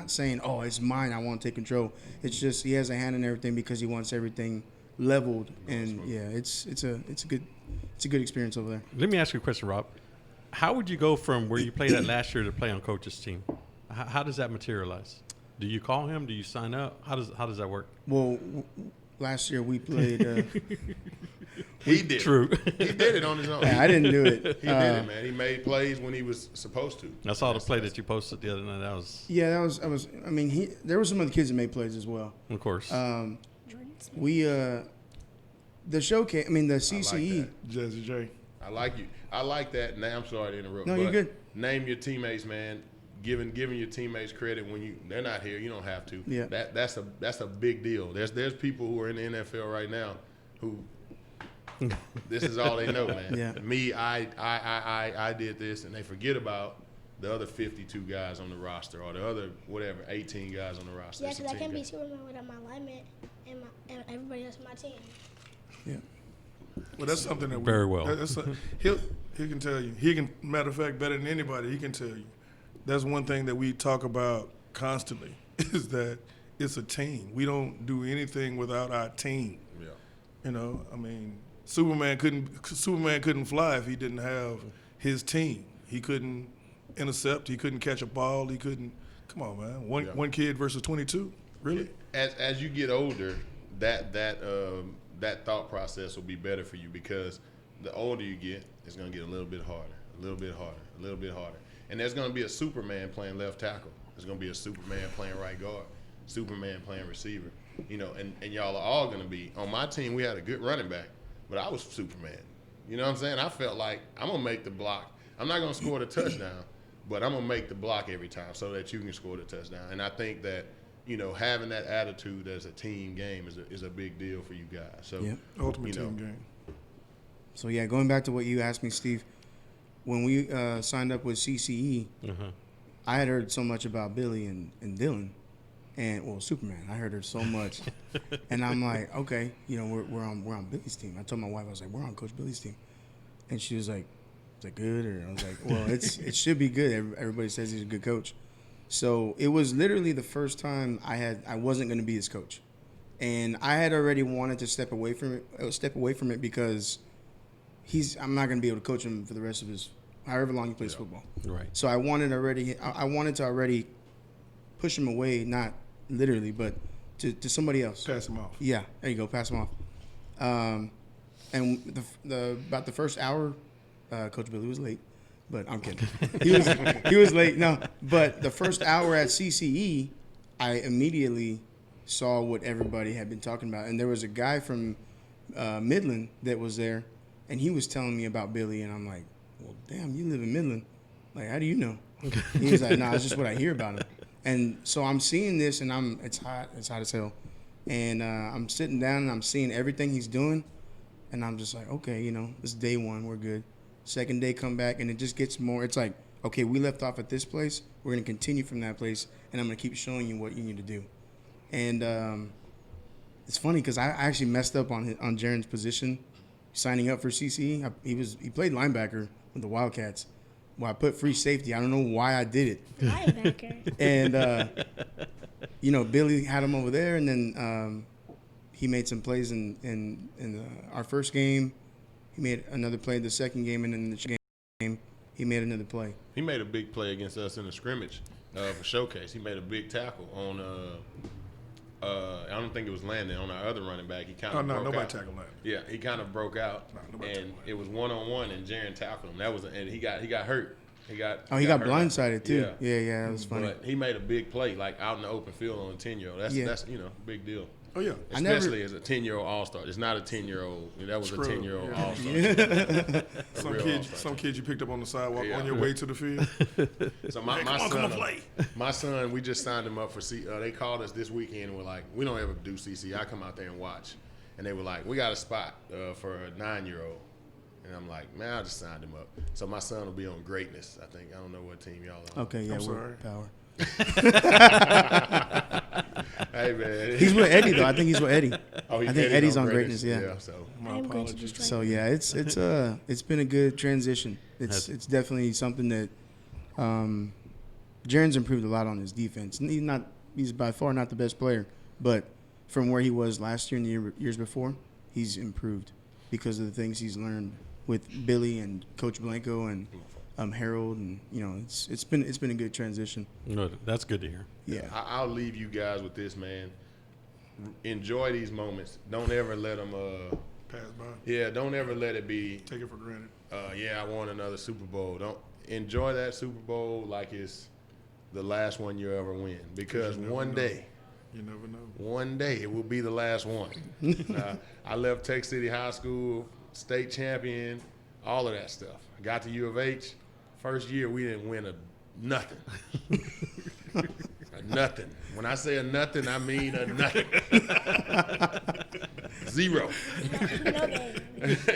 saying, oh, it's mine, I want to take control. It's just he has a hand in everything because he wants everything leveled. And yeah, it's a good experience over there. Let me ask you a question, Rob. How would you go from where you played at last year to play on coach's team? How does that materialize? Do you call him? Do you sign up? How does that work? Well, last year we played. He did. True. He did it on his own. Yeah, I didn't do it. He did it, man. He made plays when he was supposed to. I saw the play that you posted the other night. That was. Yeah, that was. I mean, there were some other kids that made plays as well. Of course. The showcase. I mean, the CCE. Like Jazzy J. I like you. I like that. Now I'm sorry to interrupt. No, you're good. Name your teammates, man. Giving your teammates credit when they're not here. You don't have to. Yeah. That's a big deal. There's people who are in the NFL right now who this is all they know, man. Yeah. Me, I did this, and they forget about the other 52 guys on the roster or the other 18 guys on the roster. Yeah, because I can't be Superman without my lineman and everybody else on my team. Yeah. Well, that's something that Very well. He can tell you. He can, matter of fact, better than anybody, he can tell you. That's one thing that we talk about constantly is that it's a team. We don't do anything without our team. Yeah. You know, I mean, Superman couldn't fly if he didn't have his team. He couldn't intercept. He couldn't catch a ball. He couldn't. Come on, man. One kid versus 22. Really? As you get older, that thought process will be better for you because the older you get, it's going to get a little bit harder, a little bit harder, a little bit harder. And there's going to be a Superman playing left tackle. There's going to be a Superman playing right guard, Superman playing receiver. You know, and y'all are all going to be. On my team, we had a good running back, but I was Superman. You know what I'm saying? I felt like I'm going to make the block. I'm not going to score the touchdown, but I'm going to make the block every time so that you can score the touchdown. And I think that, you know, having that attitude as a team game is a big deal for you guys. So, Yep. Ultimate team game. So yeah, going back to what you asked me, Steve, when we signed up with CCE, I had heard so much about Billy and Dylan, and Superman. I heard her so much, and I'm like, okay, you know, we're on Billy's team. I told my wife, I was like, we're on Coach Billy's team, and she was like, is that good? Or I was like, well, it should be good. Everybody says he's a good coach. So it was literally the first time I wasn't going to be his coach, and I had already wanted to step away from it because I'm not going to be able to coach him for the rest of his however long he plays football. Right. So I wanted to already push him away, not literally, but to somebody else. Pass him off. Yeah, there you go, pass him off. And about the first hour, Coach Billy was late, but I'm kidding. He was late. No, but the first hour at CCE, I immediately saw what everybody had been talking about, and there was a guy from Midland that was there, and he was telling me about Billy, and I'm like, well, damn, you live in Midland. Like, how do you know? He was like, nah, it's just what I hear about him. And so I'm seeing this, and it's hot as hell. And I'm sitting down, and I'm seeing everything he's doing, and I'm just like, okay, it's day one, we're good. Second day, come back, and it just gets more. It's like, okay, we left off at this place. We're going to continue from that place, and I'm going to keep showing you what you need to do. And it's funny because I actually messed up on Jaren's position signing up for CCE. He played linebacker with the Wildcats. Well, I put free safety. I don't know why I did it. Linebacker. And, Billy had him over there, and then he made some plays in our first game. He made another play the second game, and then the game, he made another play. He made a big play against us in the scrimmage for Showcase. He made a big tackle on I don't think it was Landon, on our other running back. He kind of broke out. Nobody tackled Landon. Yeah, he kind of broke out, and it was one-on-one, and Jaren tackled him. And he got hurt. He got blindsided too. Yeah, that was funny. But he made a big play, like out in the open field on a 10-year-old. That's big deal. Oh yeah, especially as a 10-year-old all-star. It's not a 10-year-old. That was a 10-year-old all-star. Yeah. Some kids you picked up on the sidewalk on your way to the field. So my son, we just signed him up for they called us this weekend and were like, we don't ever do CC. I come out there and watch, and they were like, we got a spot for a 9-year-old. And I'm like, man, I just signed him up. So my son will be on Greatness, I think. I don't know what team y'all are. Okay, yeah, we're Power. Hey, man. He's with Eddie, though. I think he's with Eddie. I think Eddie's on Greatness, yeah. So my apologies. So, yeah, it's been a good transition. It's definitely something that Jaren's improved a lot on his defense. He's by far not the best player, but from where he was last year and the years before, he's improved because of the things he's learned with Billy and Coach Blanco and Harold, and it's been a good transition. No, that's good to hear. Yeah, I'll leave you guys with this, man. Enjoy these moments. Don't ever let them pass by. Yeah, don't ever let it be. Take it for granted. I won another Super Bowl. Don't enjoy that Super Bowl like it's the last one you ever win, because one day. You never know. One day it will be the last one. I left Tech City High School, state champion, all of that stuff. I got to U of H. First year we didn't win nothing. Nothing. When I say a nothing, I mean a nothing. Zero.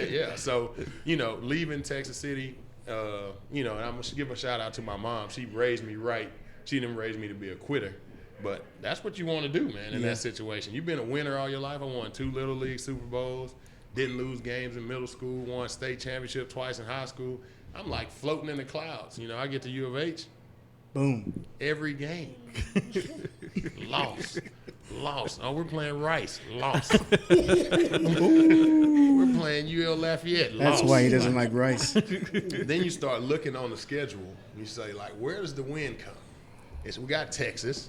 Yeah. So leaving Texas City, and I'm gonna give a shout out to my mom. She raised me right. She didn't raise me to be a quitter. But that's what you want to do, man, in that situation. You've been a winner all your life. I won 2 Little League Super Bowls, didn't lose games in middle school, won state championship twice in high school. I'm like floating in the clouds. I get to U of H. Boom. Every game. Lost. Oh, we're playing Rice. Lost. We're playing UL Lafayette. Lost. That's why he doesn't like Rice. Then you start looking on the schedule. You say, like, where does the win come? We got Texas.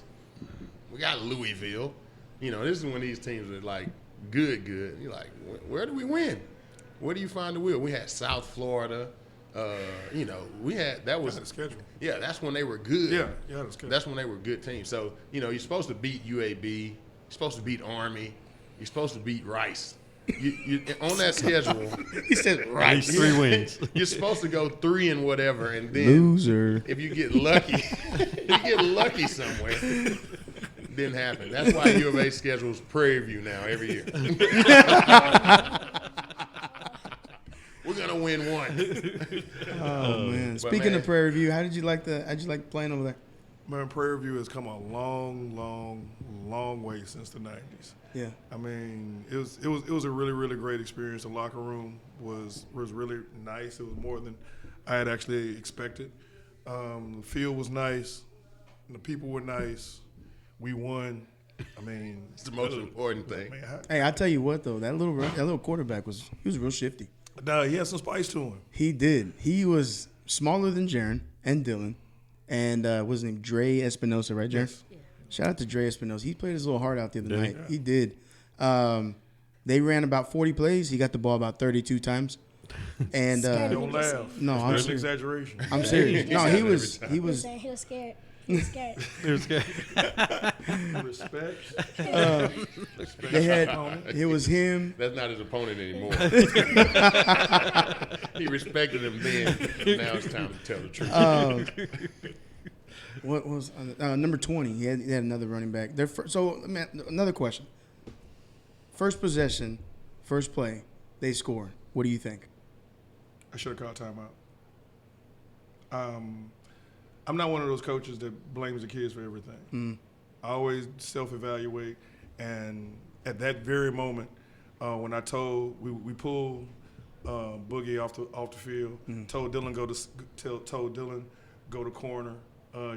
We got Louisville. This is when these teams are like good. You're like, where do we win? Where do you find the wheel? We had South Florida. We had that was the schedule. Yeah, that's when they were good. Yeah, the schedule. That's when they were good teams. So you're supposed to beat UAB. You're supposed to beat Army. You're supposed to beat Rice. You on that schedule. He said Rice. 3 wins. You're supposed to go 3 and whatever, and then loser. If you get lucky, somewhere. Didn't happen. That's why U of A schedules Prairie View now every year. We're gonna win one. Oh man! Speaking of Prairie View, how'd you like playing over there? Man, Prairie View has come a long way since the '90s. Yeah. I mean, it was a really, really great experience. The locker room was really nice. It was more than I had actually expected. The field was nice. The people were nice. We won. I mean, it's the most important thing. Hey, I tell you what though, that little quarterback was real shifty. He had some spice to him. He did. He was smaller than Jaren and Dylan, and was named Dre Espinosa, right, Jaren? Yes. Yeah. Shout out to Dre Espinosa. He played his little heart out the other night. Yeah. He did. They ran about 40 plays. He got the ball about 32 times. And Don't laugh. No, I'm That's an serious. exaggeration. I'm serious. No, he was He was scared. He was scared. It was good. Respect. they had it was him. That's not his opponent anymore. He respected him then. Now it's time to tell the truth. What was number 20? He had another running back. Another question. First possession, first play, they score. What do you think? I should have called timeout. I'm not one of those coaches that blames the kids for everything. I always self-evaluate, and at that very moment, when I told we pulled Boogie off the field, told Dylan go to corner,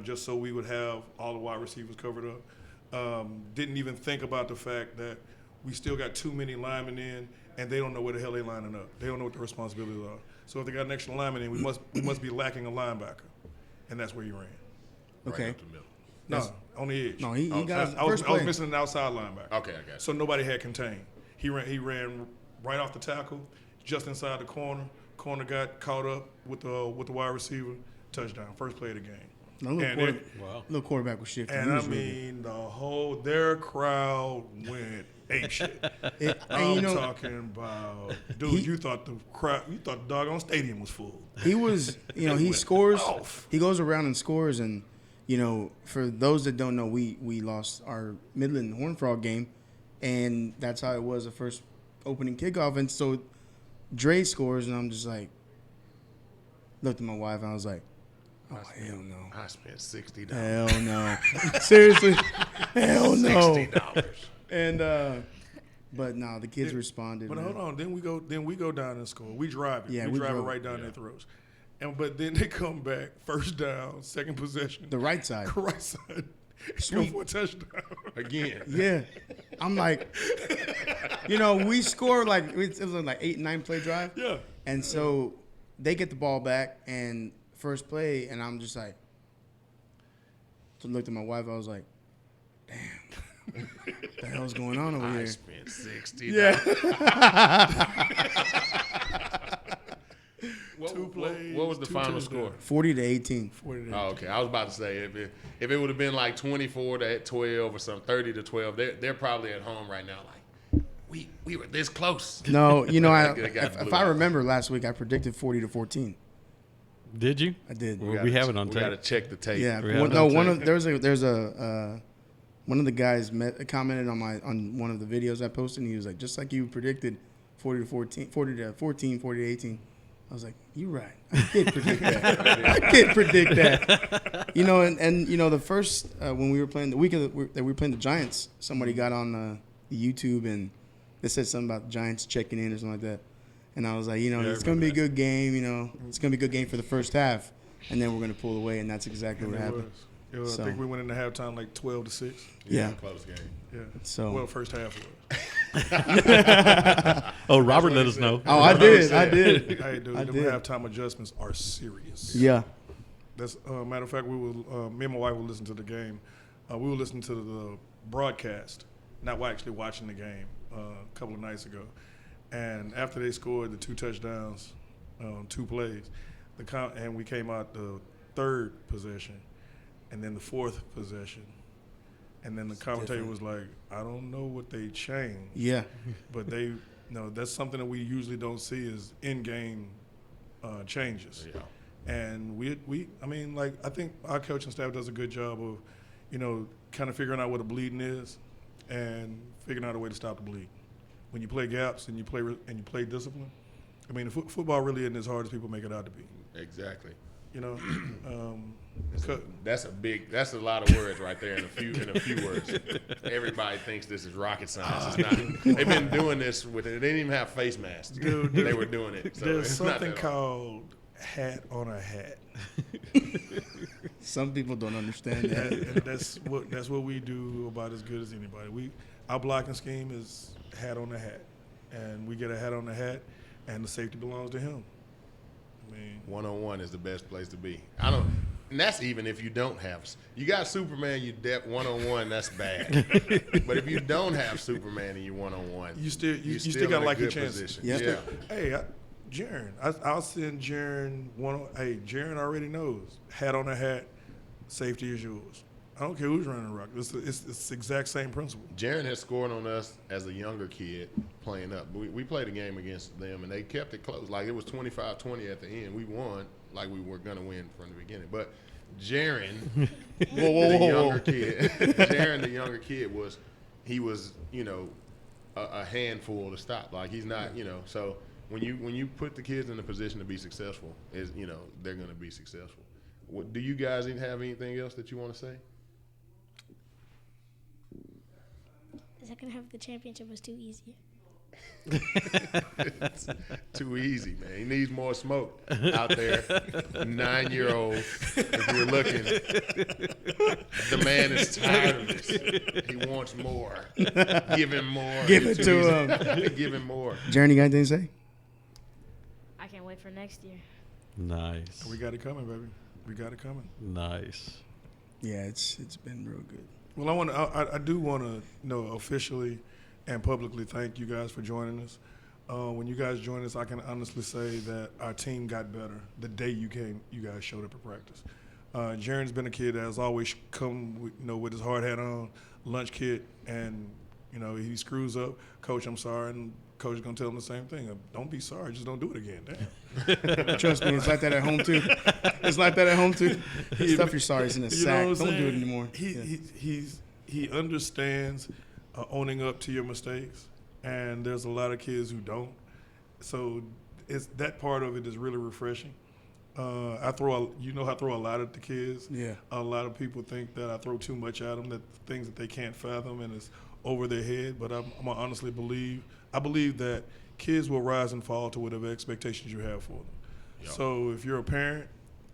just so we would have all the wide receivers covered up. Didn't even think about the fact that we still got too many linemen in, and they don't know where the hell they're lining up. They don't know what the responsibilities are. So if they got an extra lineman in, we must be lacking a linebacker, and that's where he ran. Okay. Right up the middle. No, on the edge. No, he got I was first play. missing an outside linebacker. Okay, I got it. So nobody had contained. He ran right off the tackle, just inside the corner. Corner got caught up with the wide receiver. Touchdown. First play of the game. Little quarterback was shifting. And I mean, their crowd went ape shit. I'm talking about, dude, you thought the doggone stadium was full. He was, he scores. He goes around and scores, and for those that don't know, we lost our Midland Horned Frog game, and that's how it was the first opening kickoff. And so Dre scores, and I'm just like, looked at my wife, and I was like, oh, hell no. I spent $60. Hell no. Seriously. Hell no. $60. And but no, the kids responded. But man. hold on, then we go down and score. We drive it. Yeah, we drive it drove right down their throats. But then they come back, first down, second possession. The right side. Right side. Sweet. Go for a touchdown. Again. Yeah. I'm like, we score it was like 8-9 play drive. Yeah. And so they get the ball back and first play, and I'm just like, so looked at my wife, I was like, damn. What the hell's going on over here? I spent $60. Yeah. What was the final score? 40-18. Oh, okay. I was about to say if it would have been like 24-12 or something, 30-12, they're probably at home right now like we were this close. No, if I remember last week, I predicted 40-14. Did you? I did. Well, we have it on We tape. got to check the tape. Yeah. One of the guys commented on one of the videos I posted, and he was like, just like you predicted, 40-14, 40-18. I was like, you're right. I did predict that. I did predict that. The first when we were playing the week that we were playing the Giants, somebody got on the YouTube and they said something about the Giants checking in or something like that. And I was like, it's going to be a good game. It's going to be a good game for the first half, and then we're going to pull away, and that's exactly what happened. I think we went into halftime like 12-6. Yeah. Close game. Yeah. So first half was. Oh, Robert let us know. Oh, I did. Hey, dude, them halftime adjustments are serious. Yeah. That's matter of fact, me and my wife will listen to the game. We will listen to the broadcast, not actually watching the game a couple of nights ago. And after they scored the 2 touchdowns, 2 plays, and we came out the third possession, and then the fourth possession, and then the commentator was like, "I don't know what they changed." Yeah. But that's something that we usually don't see is in-game changes. Yeah. And I think our coaching staff does a good job of, kind of figuring out what a bleeding is, and figuring out a way to stop the bleed. When you play gaps and you play discipline, football really isn't as hard as people make it out to be. Exactly. That's a lot of words right there in a few words. Everybody thinks this is rocket science. It's not. They've been doing this they didn't even have face masks. Dude, they were doing it. So there's it's something called hat on a hat. Some people don't understand that. And that's what we do about as good as anybody. Our blocking scheme is hat on the hat, and we get a hat on the hat, and the safety belongs to him. One-on-one is the best place to be. And that's even if you don't have. You got Superman, you depth one-on-one. That's bad. But if you don't have Superman and you one-on-one, you still got to like your chances. Yeah. Hey, Jaron. I'll send Jaron one. Hey, Jaron already knows. Hat on a hat, safety is yours. I don't care who's running the rock. It's the exact same principle. Jaron has scored on us as a younger kid playing up. We played a game against them, and they kept it close. Like, it was 25-20 at the end. We won like we were going to win from the beginning. But Jaron, the younger kid, Jaron, the younger kid, was a handful to stop. Like, he's not, so when you put the kids in a position to be successful, they're going to be successful. Do you guys have anything else that you want to say? The second half of the championship was too easy. It's too easy, man. He needs more smoke out there. 9-year-old, if you're looking, the man is tired of this. He wants more. Give him more. Give it to him. Give him more. Journey, got anything to say? I can't wait for next year. Nice. We got it coming, baby. We got it coming. Nice. Yeah, it's been real good. Well, I do want to officially and publicly thank you guys for joining us. When you guys joined us, I can honestly say that our team got better the day you guys showed up at practice. Jaron's been a kid that has always come with his hard hat on, lunch kit, and he screws up. Coach, I'm sorry, and Coach is gonna tell him the same thing. Don't be sorry, just don't do it again. Damn. Trust me, it's like that at home too. It's like that at home too. Stuff your sorries in a sack. Don't do it anymore. He understands owning up to your mistakes, and there's a lot of kids who don't. So that part of it is really refreshing. I throw a lot at the kids. Yeah. A lot of people think that I throw too much at them, that things that they can't fathom and it's over their head. But I'm honestly believe that kids will rise and fall to whatever expectations you have for them. Yep. So if you're a parent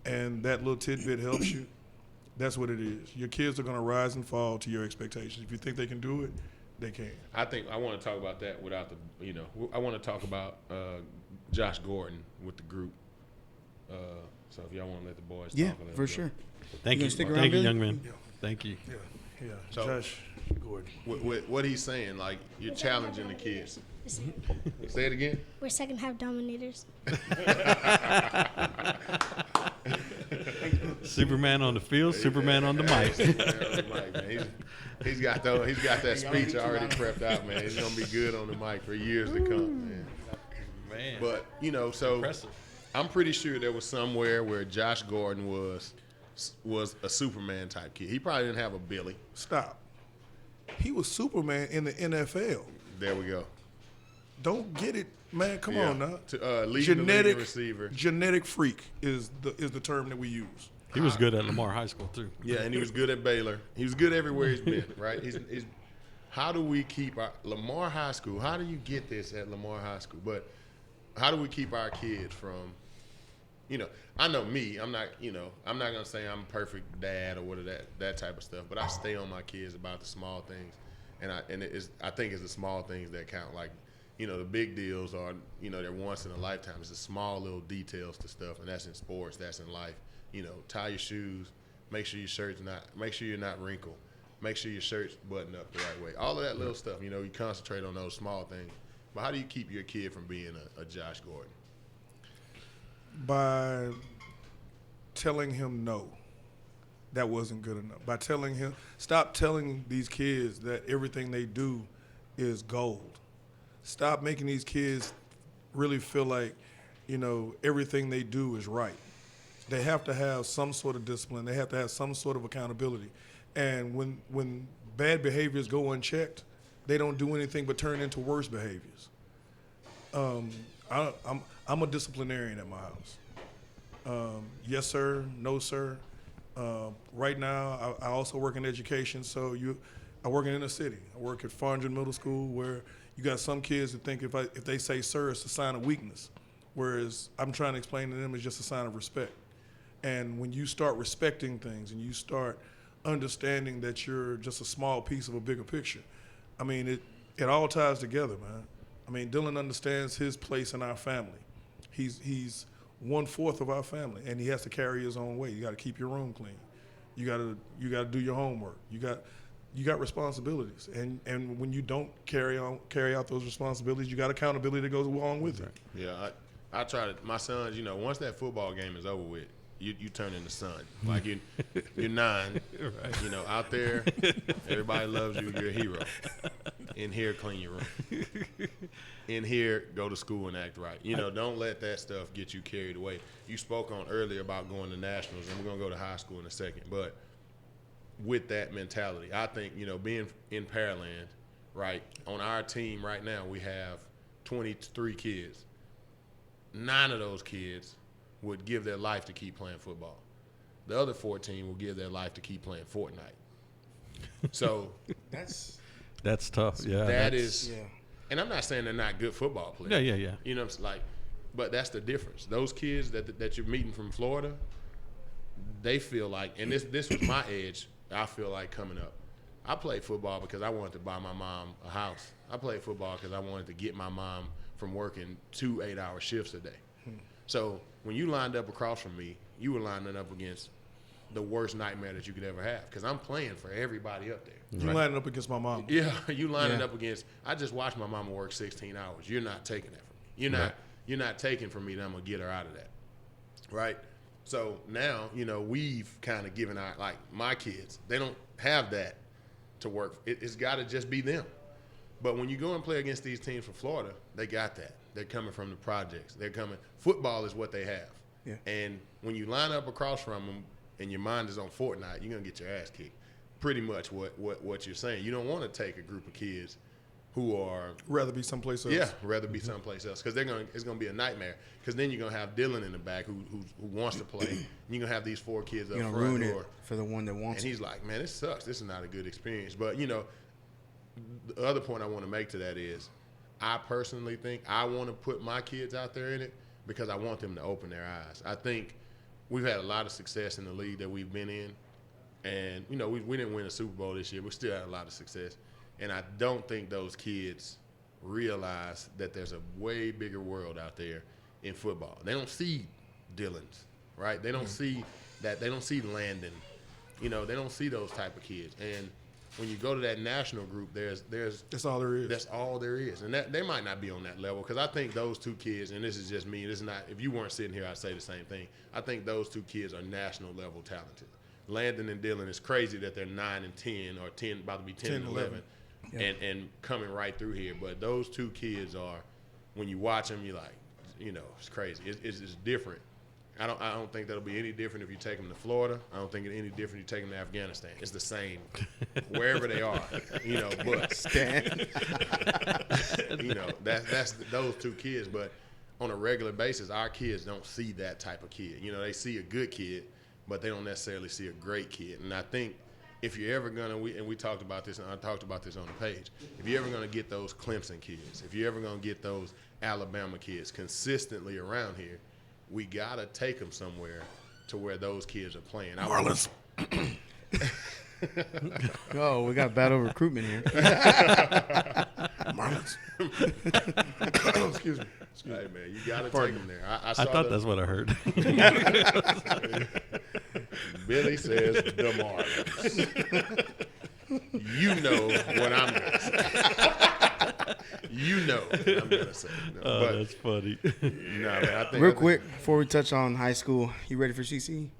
and that little tidbit helps you, that's what it is. Your kids are going to rise and fall to your expectations. If you think they can do it, they can. I think I want to talk about that without I want to talk about Josh Gordon with the group. So if y'all want to let the boys talk a little for sure. Thank you. Stick around, Thank you, Billy? young man. Yeah. Thank you. Yeah. So, Josh Gordon. What he's saying, like, you're challenging the kids. Say it again. We're second half dominators. Superman on the field, Superman on the mic. He's got that speech already prepped out, man. He's gonna be good on the mic for years to come, man. But so impressive. I'm pretty sure there was somewhere where Josh Gordon was a Superman type kid. He probably didn't have a Billy. Stop. He was Superman in the NFL. There we go. Don't get it, man. Come on now. Leading the leading receiver. Genetic freak is the term that we use. He was good at Lamar High School too. Yeah, and he was good at Baylor. He was good everywhere he's been, right? How do we keep our Lamar High School? How do you get this at Lamar High School? But how do we keep our kids from, I know me. I'm not gonna say I'm a perfect dad or whatever that type of stuff. But I stay on my kids about the small things, and I think it's the small things that count. Like, the big deals are, they're once in a lifetime. It's the small little details to stuff, and that's in sports, that's in life. Tie your shoes, make sure you're not wrinkled, make sure your shirt's buttoned up the right way. All of that little stuff, you concentrate on those small things. But how do you keep your kid from being a Josh Gordon? By telling him no, that wasn't good enough. By telling him, stop telling these kids that everything they do is gold. Stop making these kids really feel like, everything they do is right. They have to have some sort of discipline. They have to have some sort of accountability. And when bad behaviors go unchecked, they don't do anything but turn into worse behaviors. I'm a disciplinarian at my house. Yes, sir. No, sir. Right now, I also work in education. So I work in inner city. I work at Farndon Middle School, where you got some kids that think if they say sir, it's a sign of weakness, whereas I'm trying to explain to them it's just a sign of respect. And when you start respecting things and you start understanding that you're just a small piece of a bigger picture, it all ties together, man. Dylan understands his place in our family. He's 1/4 of our family, and he has to carry his own weight. You got to keep your room clean. You got to do your homework. You got responsibilities, and when you don't carry out those responsibilities, you got accountability that goes along with it. Yeah, I try to, my sons, you know, once that football game is over with, you turn into son. Like you're 9, right. You know, out there, everybody loves you. You're a hero. In here, clean your room. In here, go to school and act right. You know, don't let that stuff get you carried away. You spoke on earlier about going to nationals, and we're going to go to high school in a second. But with that mentality, I think, you know, being in Pearland, right, on our team right now, we have 23 kids. 9 of those kids would give their life to keep playing football. The other 14 will give their life to keep playing Fortnite. So that's tough. Yeah, that is. Yeah. And I'm not saying they're not good football players. Yeah. You know, it's like, but that's the difference. Those kids that you're meeting from Florida, they feel like, and this was my edge. I feel like coming up. I played football because I wanted to buy my mom a house. I played football because I wanted to get my mom from working 2 8-hour shifts a day. So when you lined up across from me, you were lining up against the worst nightmare that you could ever have because I'm playing for everybody up there. You lining up against my mom. Yeah, you lining up against. I just watched my mama work 16 hours. You're not taking that from me. You're not taking from me that I'm gonna get her out of that, right? So now, you know, we've kind of given our, like, my kids, they don't have that to work. It's got to just be them. But when you go and play against these teams from Florida, they got that. They're coming from the projects. They're coming. Football is what they have. Yeah. And when you line up across from them and your mind is on Fortnite, you're going to get your ass kicked. Pretty much what you're saying. You don't want to take a group of kids who are rather be someplace else. Yeah, rather be someplace else because it's going to be a nightmare. Because then you're going to have Dylan in the back who wants to play. And you're going to have these 4 kids up front. You're going to ruin it for the one that wants it. And he's like, man, this sucks. This is not a good experience. But, you know, the other point I want to make to that is I personally think I want to put my kids out there in it because I want them to open their eyes. I think we've had a lot of success in the league that we've been in. And, you know, we didn't win a Super Bowl this year. We still had a lot of success. And I don't think those kids realize that there's a way bigger world out there in football. They don't see Dylans, right? They don't see that. They don't see Landon. You know, they don't see those type of kids. And when you go to that national group, there's that's all there is. That's all there is. And that they might not be on that level because I think those 2 kids, and this is just me, this is not, if you weren't sitting here, I'd say the same thing. I think those 2 kids are national level talented. Landon and Dylan, it's crazy that they're 9 and 10 or 10, about to be 10 and 11. Yeah. And coming right through here. But those 2 kids are, when you watch them, you're like, you know, it's crazy. It's different. I don't think that'll be any different if you take them to Florida. I don't think it's any different if you take them to Afghanistan. It's the same wherever they are, you know. But you know, that's those 2 kids. But on a regular basis, our kids don't see that type of kid. You know, they see a good kid, but they don't necessarily see a great kid. And I think if you're ever gonna, we talked about this, and I talked about this on the page. If you're ever gonna get those Clemson kids, if you're ever gonna get those Alabama kids consistently around here, we gotta take them somewhere to where those kids are playing. Marlins. Oh, we got battle recruitment here. Marlins. Excuse me. Hey man, you gotta take them there. I thought that's what I heard. Billy says the Marlins. You know what I'm gonna say. You know what I'm gonna say. No, but that's funny. Nah, man, I think real quick before we touch on high school, you ready for CC?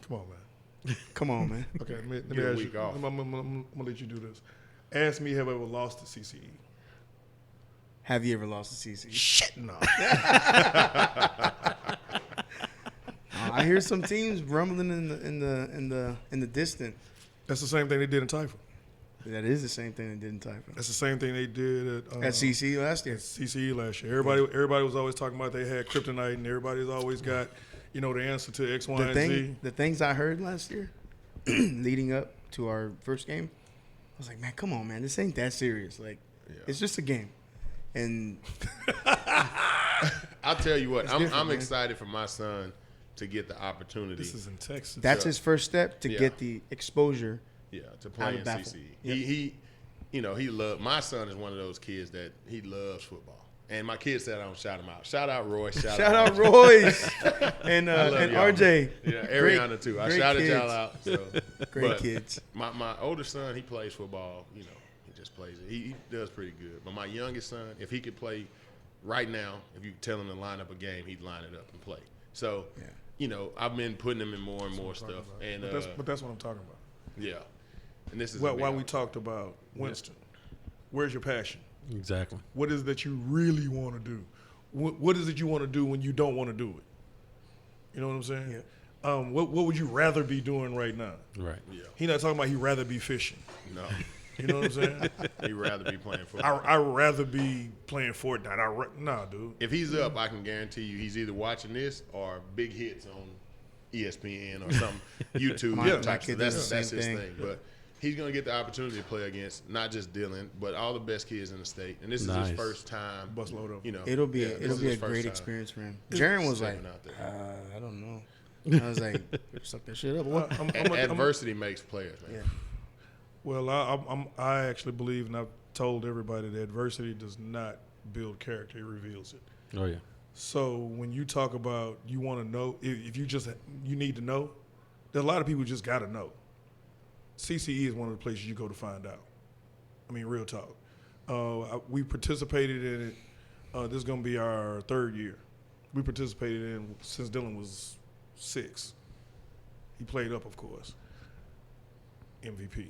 Come on, man. Come on, man. Okay, let me ask you. I'm gonna let you do this. Ask me, have I ever lost to CCE? Have you ever lost to CCE? Shit, no. I hear some teams rumbling in the distance. That's the same thing they did in TYFA. That is the same thing they did in TYFA. That's the same thing they did at CCE last year. CCE last year. Everybody was always talking about they had kryptonite, and everybody's always got, you know, the answer to X, Y, and Z. The things I heard last year, leading up to our first game, I was like, man, come on, man, this ain't that serious. Like, it's just a game. And I'll tell you what, I'm excited for my son to get the opportunity. This is in Texas. That's his first step to get the exposure. Yeah, to play in CCE. Yeah. He, you know, my son is one of those kids that he loves football. And my kid said I don't shout him out. Shout out Roy. Shout out Royce and RJ. Yeah, Ariana too. I shouted y'all out. So. Great kids. My older son, he plays football. You know, he just plays it. He does pretty good. But my youngest son, if he could play right now, if you tell him to line up a game, he'd line it up and play. So, I've been putting him in more and more stuff. And but that's what I'm talking about. Yeah. And this is why we talked about Winston. Where's your passion? Exactly. What is it that you really want to do? What is it you want to do when you don't want to do it? You know what I'm saying? Yeah. What would you rather be doing right now? Right. Yeah. He's not talking about he'd rather be fishing. No. You know what I'm saying? He'd rather be playing football. I'd rather be playing Fortnite. Nah, dude. If he's up, I can guarantee you he's either watching this or big hits on ESPN or some YouTube type stuff. That's his thing. But he's going to get the opportunity to play against not just Dylan, but all the best kids in the state. And this is his first time. Bust load up. It'll be a great experience for him. Jaron was like, I don't know. I was like, suck that shit up. Adversity makes players, man. Yeah. Well, I actually believe, and I've told everybody, that adversity does not build character; it reveals it. Oh yeah. So when you talk about you want to know, if you need to know, there are a lot of people who just got to know. CCE is one of the places you go to find out. I mean, real talk. We participated in it. This is going to be our third year. We participated in since Dylan was 6. He played up, of course. MVP.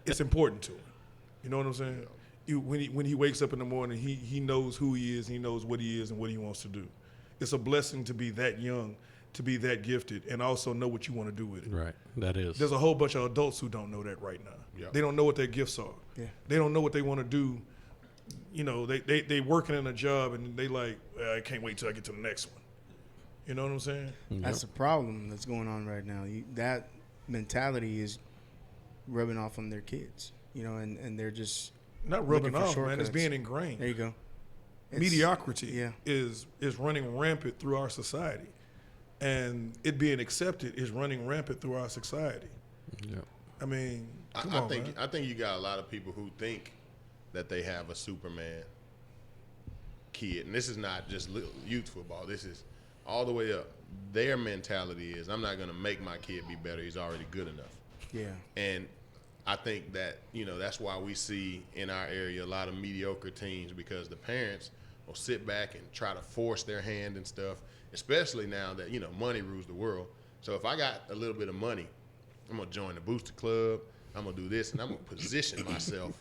It's important to him. You know what I'm saying? When he wakes up in the morning, he knows who he is, he knows what he is and what he wants to do. It's a blessing to be that young, to be that gifted, and also know what you want to do with it. Right, that is. There's a whole bunch of adults who don't know that right now. Yeah. They don't know what their gifts are. Yeah. They don't know what they want to do. They working in a job and they like, I can't wait till I get to the next one. You know what I'm saying? Yep. That's the problem that's going on right now. That mentality is rubbing off on their kids, and they're just not rubbing off, man. It's being ingrained. There you go. Mediocrity is running rampant through our society, and it being accepted is running rampant through our society. Yeah. I mean, I think you got a lot of people who think that they have a Superman kid, and this is not just youth football. This is all the way up. Their mentality is, I'm not going to make my kid be better. He's already good enough. Yeah. And I think that, that's why we see in our area a lot of mediocre teams, because the parents will sit back and try to force their hand and stuff, especially now that, money rules the world. So if I got a little bit of money, I'm going to join the booster club. I'm going to do this, and I'm going to position myself.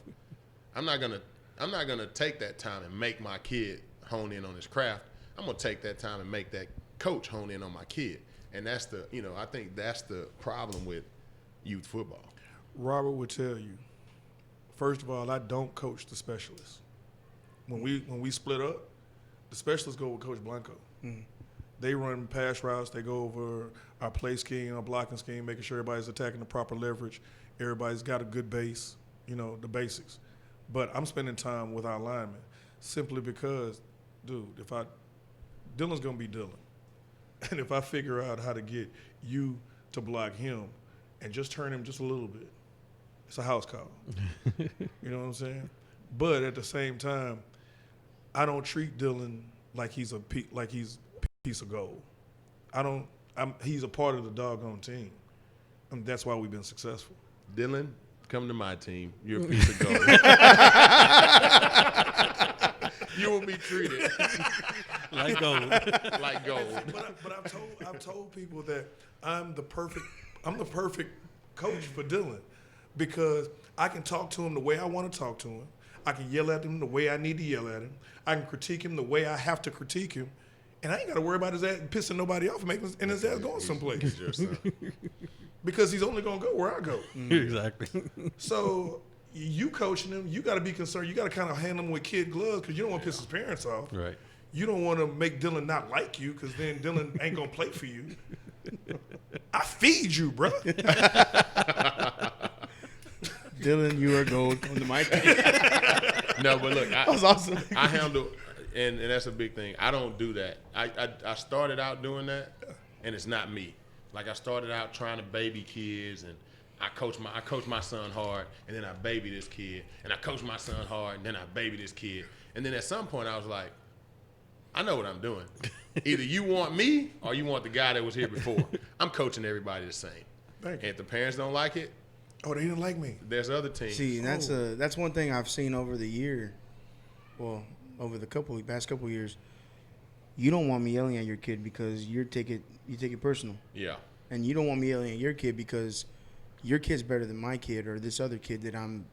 I'm not going to take that time and make my kid hone in on his craft. I'm going to take that time and make that coach hone in on my kid. And that's I think that's the problem with youth football. Robert would tell you, first of all, I don't coach the specialists. When we split up, the specialists go with Coach Blanco. Mm-hmm. They run pass routes. They go over our play scheme, our blocking scheme, making sure everybody's attacking the proper leverage. Everybody's got a good base, the basics. But I'm spending time with our linemen simply because, dude, Dylan's going to be Dylan. And if I figure out how to get you to block him and just turn him just a little bit, it's a house call. You know what I'm saying? But at the same time, I don't treat Dylan like he's a piece of gold. He's a part of the doggone team. And that's why we've been successful. Dylan, come to my team. You're a piece of gold. You will be treated like gold. Like gold. But I've told people that I'm the perfect coach for Dylan, because I can talk to him the way I want to talk to him. I can yell at him the way I need to yell at him. I can critique him the way I have to critique him. And I ain't got to worry about his ass pissing nobody off and his ass going someplace. Because he's only going to go where I go. Exactly. So you coaching him, you got to be concerned. You got to kind of handle him with kid gloves, because you don't want to piss his parents off. Right. You don't want to make Dylan not like you, because then Dylan ain't going to play for you. I feed you, bro. Dylan, you are gold on the mic. No, but look, that was awesome. I handle, and that's a big thing. I don't do that. I started out doing that, and it's not me. Like, I started out trying to baby kids, and I coach my son hard, and then I baby this kid, and I coach my son hard, and then I baby this kid. And then at some point I was like, I know what I'm doing. Either you want me or you want the guy that was here before. I'm coaching everybody the same. Thank you. And if the parents don't like it, they didn't like me. There's other teams. See, and that's one thing I've seen over the year. Well, over the past couple of years, you don't want me yelling at your kid because you take it personal. Yeah. And you don't want me yelling at your kid because your kid's better than my kid or this other kid that I'm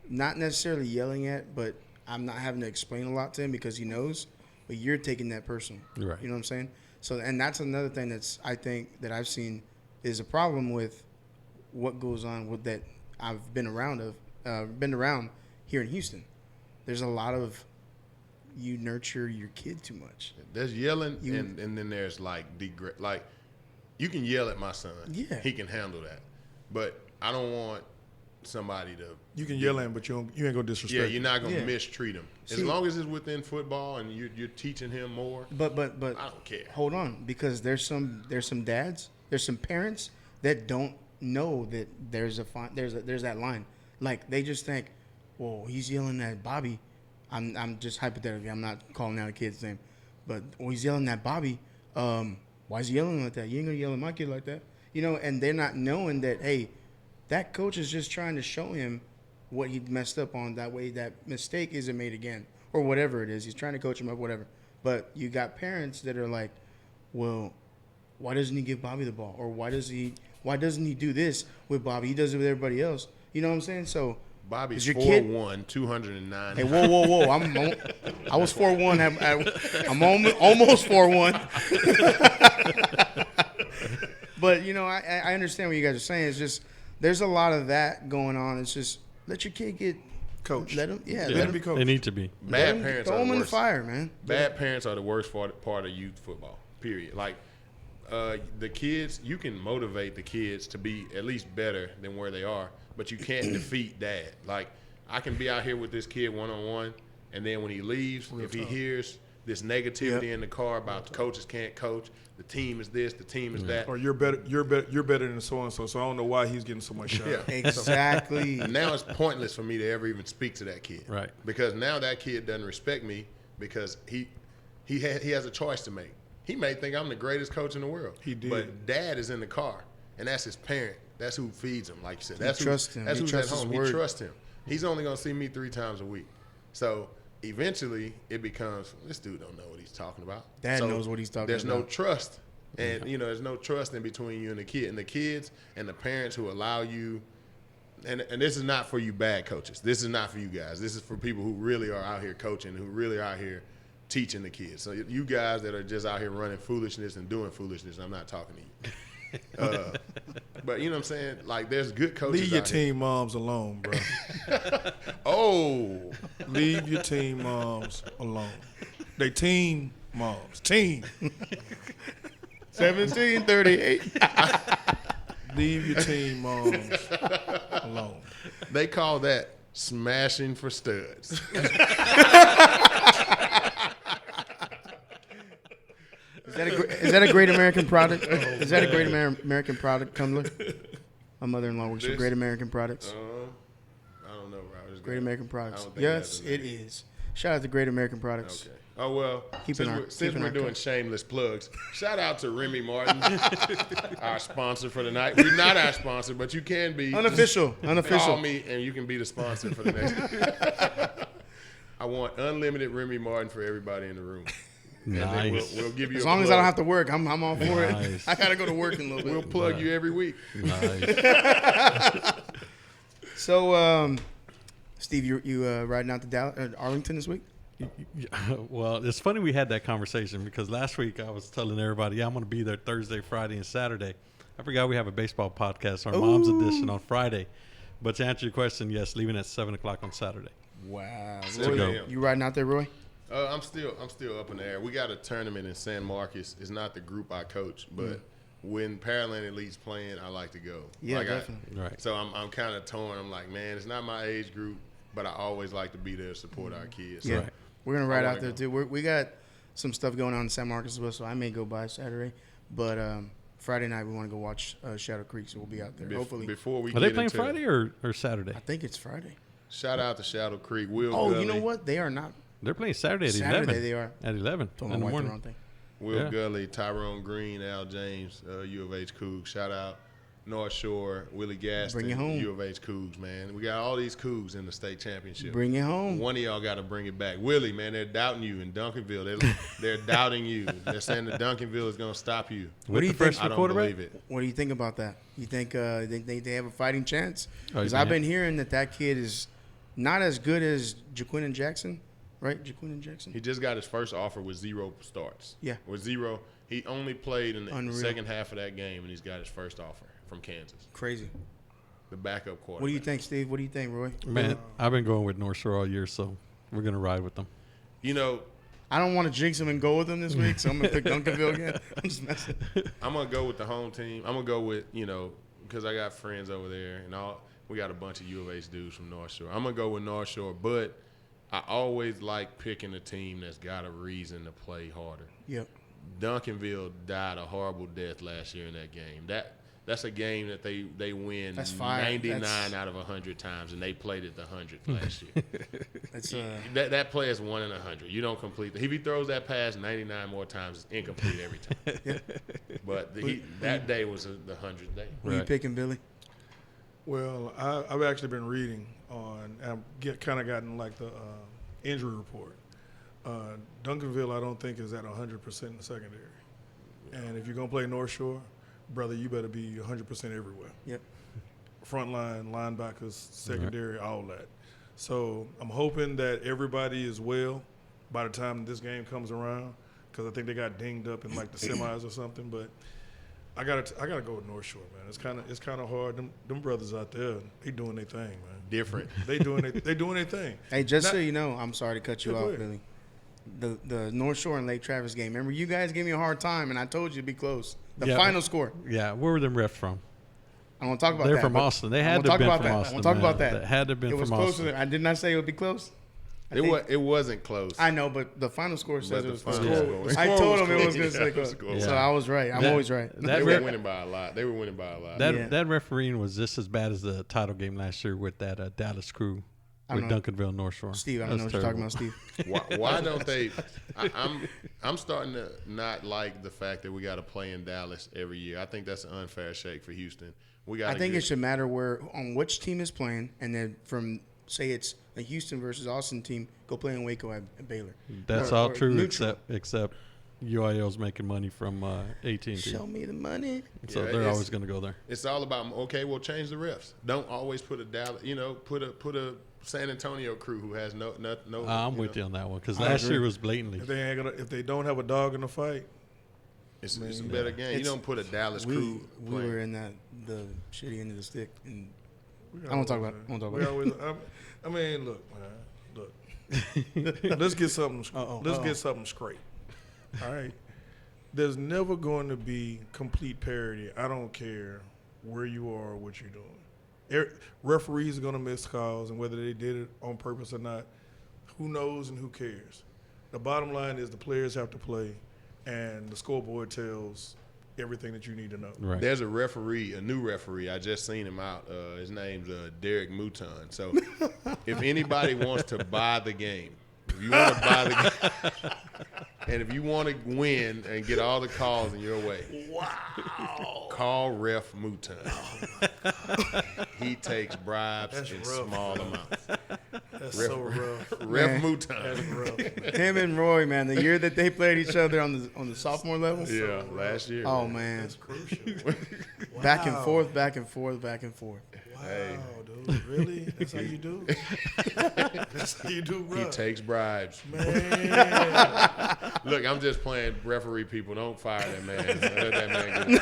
not necessarily yelling at, but I'm not having to explain a lot to him because he knows, but you're taking that personal. Right. You know what I'm saying? So, and that's another thing I think that I've seen is a problem with what goes on with that I've been around here in Houston. There's a lot of you nurture your kid too much. There's yelling, and then there's like you can yell at my son. Yeah. He can handle that. But I don't want somebody to. You can yell at him, but you ain't gonna disrespect. Yeah, you're not gonna Yeah. mistreat him. As See, long as it's within football and you're teaching him more. But I don't care. Hold on, because there's some dads, there's some parents that don't know that there's that line. Like they just think, well, he's yelling at Bobby. I'm just hypothetically, I'm not calling out a kid's name, but he's yelling at Bobby. Why is he yelling like that? You ain't gonna yell at my kid like that, you know? And they're not knowing that, hey, that coach is just trying to show him what he messed up on. That way, that mistake isn't made again, or whatever it is. He's trying to coach him up, whatever. But you got parents that are like, well, why doesn't he give Bobby the ball, or why doesn't he do this with Bobby? He does it with everybody else. You know what I'm saying? So Bobby's your 4'1", 209. Hey, whoa! I was 4'1". I'm almost 4'1". But you know, I understand what you guys are saying. It's just there's a lot of that going on. It's just let your kid get coached. Let him, let him him be coached. They need to be. Bad parents throw are him the in the worst. fire, man. Bad parents are the worst part of youth football. Period. Like the kids, you can motivate the kids to be at least better than where they are, but you can't defeat dad. Like I can be out here with this kid one-on-one, and then when he leaves, if he hears this negativity in the car about the coaches can't coach, the team is this, the team is that, Or you're better than so and so. So I don't know why he's getting so much shine. Yeah. Exactly. now it's pointless for me to ever even speak to that kid. Right. Because now that kid doesn't respect me because he has a choice to make. He may think I'm the greatest coach in the world. He did. But dad is in the car, and that's his parent. That's who feeds him, like you said. That's trusts him. That's He who's trusts at his home. word. He trusts him. He's only going to see me 3 times a week. So eventually it becomes, this dude don't know what he's talking about. Dad So knows what he's talking there's about. no trust. And, you know, there's no trust in between you and the kid. And the kids and the parents who allow you, and this is not for you bad coaches. This is not for you guys. This is for people who really are out here coaching, who really are out here teaching the kids. So you guys that are just out here running foolishness and doing foolishness, I'm not talking to you. But you know what I'm saying? Like there's good coaches Leave your out here. team moms alone, bro. Oh. Leave your team moms alone. They teen moms. Teen. 1738. Leave your team moms alone. They call that smashing for studs. Is that a great American product? Is that a great American product, Cumler? My mother-in-law works for Great American Products. I don't know, Robert. Great American Products. I don't think Yes, that's a it is. Shout out to Great American Products. Okay. Oh, well, since keeping we're our doing cut. shameless plugs, shout out to Remy Martin, our sponsor for the night. We're not our sponsor, but you can be. Unofficial. Call me and you can be the sponsor for the next. I want unlimited Remy Martin for everybody in the room. And then Nice. we'll give you As a long as I plug. don't have to work, I'm all for Nice. it. I gotta go to work in a little bit. We'll plug you every week. Nice. So, Steve, you riding out to Dallas, Arlington this week? Well, it's funny we had that conversation because last week I was telling everybody, I'm going to be there Thursday, Friday, and Saturday. I forgot we have a baseball podcast, our mom's edition, on Friday. But to answer your question, yes, leaving at 7 o'clock on Saturday. Wow. To go. You riding out there, Roy? I'm still up in the air. We got a tournament in San Marcos. It's not the group I coach, but when Pearland Elite's playing, I like to go. Yeah, definitely. Right. So I'm kind of torn. I'm like, man, it's not my age group, but I always like to be there to support our kids. Yeah. Right. We're going to ride I out wanna there, too. We got some stuff going on in San Marcos as well, so I may go by Saturday. But Friday night, we want to go watch Shadow Creek, so we'll be out there, hopefully. Before we Are they get playing into Friday or Saturday? I think it's Friday. shout out to Shadow Creek. Will Oh, Gully, you know what? They are not. They're playing Saturday at Saturday 11. they are. At 11 Told in my the wife the morning. wrong thing. Will Yeah. Gully, Tyrone Green, Al James, U of H Coug. Shout out. North Shore, Willie Gaston, Bring it home. U of H Cougs, man. We got all these Cougs in the state championship. Bring it home. One of y'all got to bring it back. Willie, man, they're doubting you in Duncanville. They're doubting you. They're saying that Duncanville is going to stop you. What do you think? I don't believe it. What do you think about that? You think they have a fighting chance? Oh, Because I've been hearing that kid is not as good as Jaquin Jackson, right? Jaquin Jackson. He just got his first offer with 0 starts. Yeah. With 0. He only played in the Unreal. second half of that game, and he's got his first offer from Kansas. Crazy. The backup quarterback. What do you think, Steve? What do you think, Roy? Man, I've been going with North Shore all year, so we're going to ride with them. You know, I don't want to jinx him and go with him this week, so I'm going to pick Duncanville again. I'm just messing. I'm going to go with the home team. I'm going to go with, because I got friends over there, and we got a bunch of U of H dudes from North Shore. I'm going to go with North Shore, but I always like picking a team that's got a reason to play harder. Yep. Duncanville died a horrible death last year in that game. That's a game that they win 99 out of 100 times, and they played it the 100th last year. That play is 1 in 100. You don't complete it. If he throws that pass 99 more times, it's incomplete every time. Yeah. But that day was the 100th day. Who are you picking, Billy? Well, I've actually been reading on, and I've kind of gotten like the injury report. Duncanville, I don't think, is at 100% in the secondary. And if you're going to play North Shore, brother, you better be 100% everywhere. Yep. Front line, linebackers, secondary, all that. So I'm hoping that everybody is well by the time this game comes around, because I think they got dinged up in like the semis or something. But I gotta go with North Shore, man. It's kind of hard. Them brothers out there, they doing their thing, man. Different. They doing their thing. Hey, so you know, I'm sorry to cut you off, Billy. The North Shore and Lake Travis game. Remember, you guys gave me a hard time, and I told you to be close. The final score. Yeah, where were them refs from? I want to talk about They're that. They're from Austin. They had to have been from Austin. I want to talk about that. It had to have been from Austin. It was close. I did not say it would be close. It wasn't close. I know, but the final score says it was close. I told them it was going to say close. So I was right. I'm always right. They were winning by a lot. That refereeing was just as bad as the title game last year with that Dallas crew. With Duncanville and North Shore. Steve, I don't know what you're talking about, Steve. Why don't they? I'm starting to not like the fact that we got to play in Dallas every year. I think that's an unfair shake for Houston. I think it should matter on which team is playing, and then from say it's a Houston versus Austin team, go play in Waco at Baylor. That's all true, except UIL's making money from AT&T. Show me the money. So they're always going to go there. It's all about change the refs. Don't always put a Dallas. Put a San Antonio crew who has no. I'm with you on that one because last year was blatantly. If they don't have a dog in the fight, it's a better game. You don't put a Dallas crew. We were in the shitty end of the stick, and I won't talk about it. I mean, look, man, look. Let's get something. Get something straight. All right. There's never going to be complete parity. I don't care where you are or what you're doing. Referees are going to miss calls, and whether they did it on purpose or not, who knows and who cares? The bottom line is the players have to play, and the scoreboard tells everything that you need to know. Right. There's a new referee. I just seen him out. His name's Derek Mouton. So if anybody wants to buy the game, if you want to buy the game, and if you want to win and get all the calls in your way, call Ref Mouton. He takes bribes in small amounts. That's so rough. Ref Mouton. That's rough. Him and Roy, man, the year that they played each other on the sophomore level. Yeah, last year. Oh man, that's crucial. Back and forth, back and forth, back and forth. Wow, dude, really? That's how you do? That's how you do, bro. He takes bribes. Man. Look, I'm just playing referee people. Don't fire that man. Let that man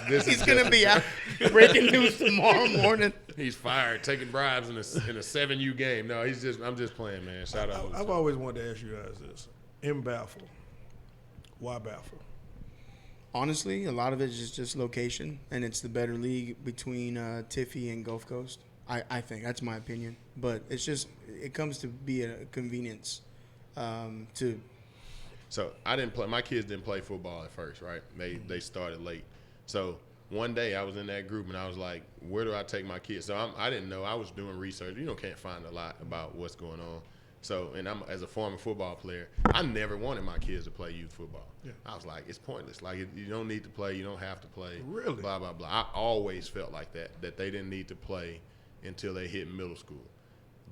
go. He's going to be out breaking news tomorrow morning. He's fired, taking bribes in a 7U game. No, I'm just playing, man. Shout out. I've always wanted to ask you guys this. In Baffle, why Baffle? Honestly, a lot of it is just location, and it's the better league between TYFA and Gulf Coast. I think that's my opinion, but it comes to be a convenience to. So I didn't play. My kids didn't play football at first, right? They started late. So one day I was in that group and I was like, "Where do I take my kids?" So I didn't know. I was doing research. Can't find a lot about what's going on. So, and I'm as a former football player, I never wanted my kids to play youth football. Yeah. I was like, it's pointless. Like, you don't need to play. You don't have to play. Really? Blah, blah, blah. I always felt like that they didn't need to play until they hit middle school.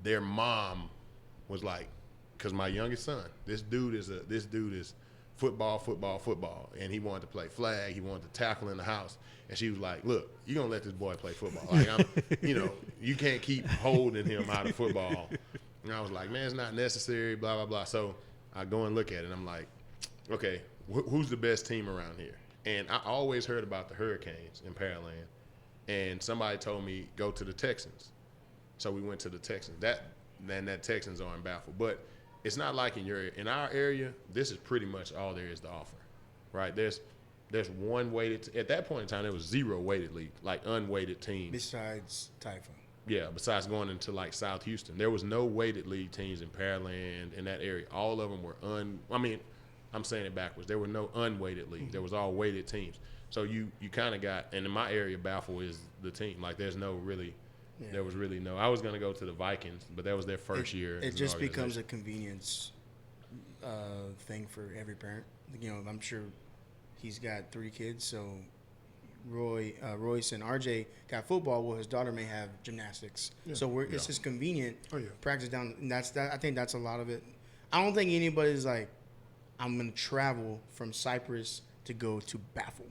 Their mom was like, because my youngest son, this dude is football, and he wanted to play flag. He wanted to tackle in the house. And she was like, look, you're going to let this boy play football. Like, you can't keep holding him out of football. And I was like, man, it's not necessary, blah, blah, blah. So I go and look at it, and I'm like, okay, who's the best team around here? And I always heard about the Hurricanes in Pearland, and somebody told me, go to the Texans. So we went to the Texans. That Texans are in Baffle. But it's not like in our area, this is pretty much all there is to offer, right? There's one weighted, at that point in time, there was 0 weighted league, like unweighted teams. Besides TYFA. Yeah, besides going into like South Houston. There was no weighted league teams in Pearland, in that area. All of them were I'm saying it backwards. There were no unweighted leagues. There was all weighted teams. So you kind of got, and in my area, Baffle is the team. Like there was really no, I was going to go to the Vikings, but that was their first year. It just becomes a convenience thing for every parent. I'm sure he's got 3 kids, so Royce and RJ got football. Well, his daughter may have gymnastics, so it's just convenient. Oh yeah, practice down. And that's that. I think that's a lot of it. I don't think anybody's like, I'm gonna travel from Cypress to go to Baffle.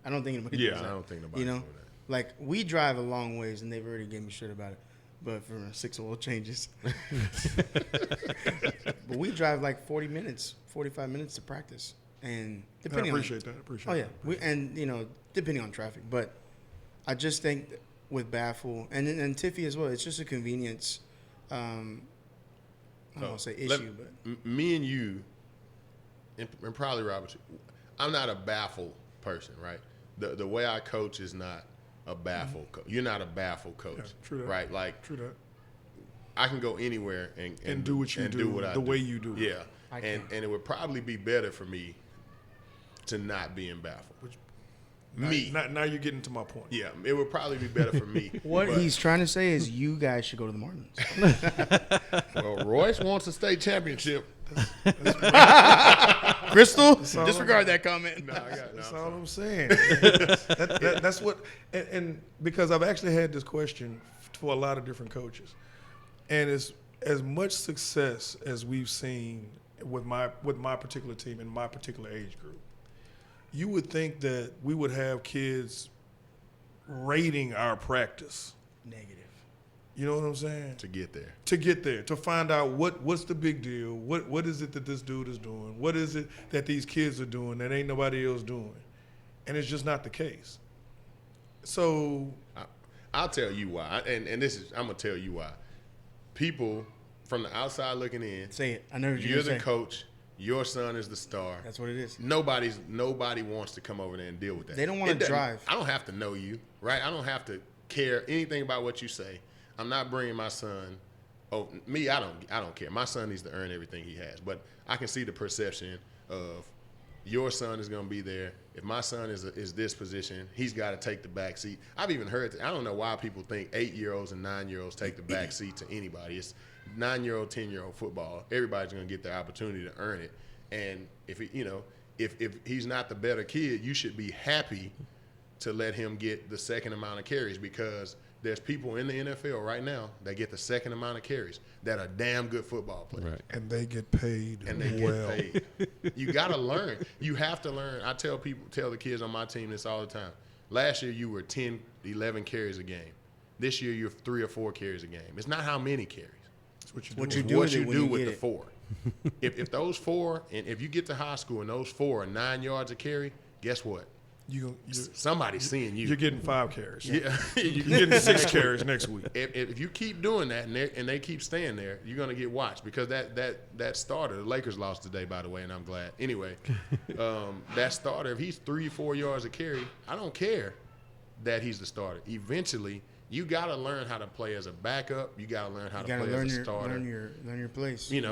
I don't think anybody. Yeah, does that. I don't think nobody. Does that. Like we drive a long ways, and they've already given me shit about it. But for 6 oil changes, but we drive like 45 minutes to practice, and depending. I appreciate that. Oh yeah, depending on traffic, but I just think with Baffle and Tiffy as well, it's just a convenience. I don't want to say issue, but me and you, and probably Robert, I'm not a Baffle person, right? The way I coach is not a Baffle coach. You're not a Baffle coach, true that. Right? Like, true that. I can go anywhere and do what you do, the way you do. Yeah, and it would probably be better for me to not be in Baffle. Now you're getting to my point. Yeah, it would probably be better for me. What he's trying to say is you guys should go to the Marlins. Well, Royce wants a state championship. Crystal, disregard that comment. No, that's all I'm saying. That's what, and because I've actually had this question for a lot of different coaches, and it's as much success as we've seen with my particular team in my particular age group. You would think that we would have kids rating our practice negative. You know what I'm saying? To get there. To find out what's the big deal, what is it that this dude is doing, what is it that these kids are doing that ain't nobody else doing, and it's just not the case. So I'll tell you why, and I'm gonna tell you why. People from the outside looking in, say it. I know you're the coach. Your son is the star. That's what it is. Nobody wants to come over there and deal with that. They don't want to drive. I don't have to know you, right? I don't have to care anything about what you say. I'm not bringing my son. Oh, me, I don't care. My son needs to earn everything he has. But I can see the perception of your son is going to be there. If my son is this position, he's got to take the back seat. I've even heard. I don't know why people think 8-year-olds and 9-year-olds take the back seat to anybody. It's 9-year-old, 10-year-old football. Everybody's going to get the opportunity to earn it. And if he's not the better kid, you should be happy to let him get the second amount of carries, because there's people in the NFL right now that get the second amount of carries that are damn good football players. Right. And they get paid get paid. You got to learn. You have to learn. I tell the kids on my team this all the time. Last year you were 10, 11 carries a game. This year you're 3 or 4 carries a game. It's not how many carries. It's what you do with the 4. If those 4, and if you get to high school and those 4 are 9 yards a carry, guess what? Somebody's seeing you. You're getting 5 carries. Yeah. You're getting 6 carries next week. If you keep doing that and they keep staying there, you're going to get watched, because that starter, the Lakers lost today, by the way, and I'm glad. Anyway, that starter, if he's 3 or 4 yards a carry, I don't care that he's the starter. Eventually, you got to learn how to play as a backup. You got to learn how to play as a starter. Learn your place. And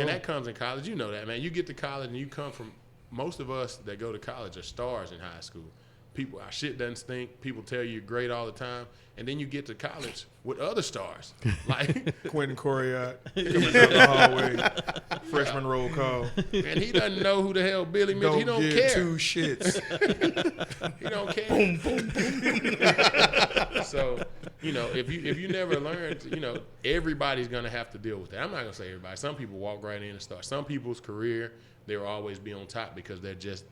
that comes in college. You know that, man. You get to college and you come from – most of us that go to college are stars in high school. our shit doesn't stink. People tell you you're great all the time. And then you get to college with other stars. Like Quentin Coriat coming down the hallway, freshman roll call. And he doesn't know who the hell Billy Mitchell. He don't give care. 2 shits. He don't care. Boom, boom, boom. So, if you never learned, everybody's gonna have to deal with that. I'm not gonna say everybody. Some people walk right in and start. Some people's career, they will always be on top because they're just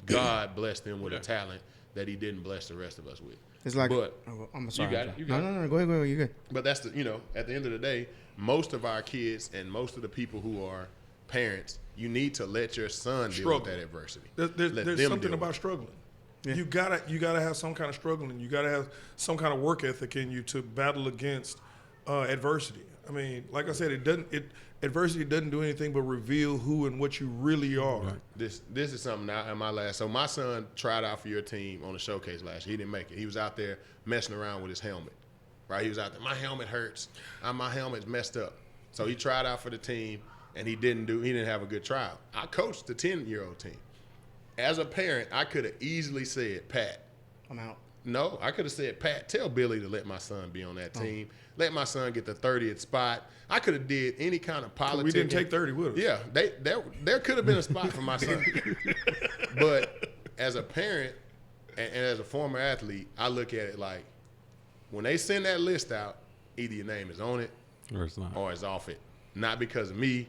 God blessed them with a talent that He didn't bless the rest of us with. It's like, but I'm sorry. You got it. No, go ahead. You're good. But that's at the end of the day, most of our kids and most of the people who are parents, you need to let your son deal with that adversity. There's something about struggling. Yeah. You gotta have some kind of struggling. You gotta have some kind of work ethic in you to battle against adversity. I mean, like I said, adversity doesn't do anything but reveal who and what you really are. Right. This is something now in my last. So my son tried out for your team on the showcase last year. He didn't make it. He was out there messing around with his helmet. Right? He was out there. My helmet hurts. My helmet's messed up. So he tried out for the team and he didn't have a good trial. I coached the 10-year-old team. As a parent, I could have easily said, Pat, I'm out. No, I could have said, Pat, tell Billy to let my son be on that team. Let my son get the 30th spot. I could have did any kind of politics. We didn't take 30 with us. Yeah, there could have been a spot for my son. But as a parent and as a former athlete, I look at it like when they send that list out, either your name is on it or it's not, or it's off it. Not because of me.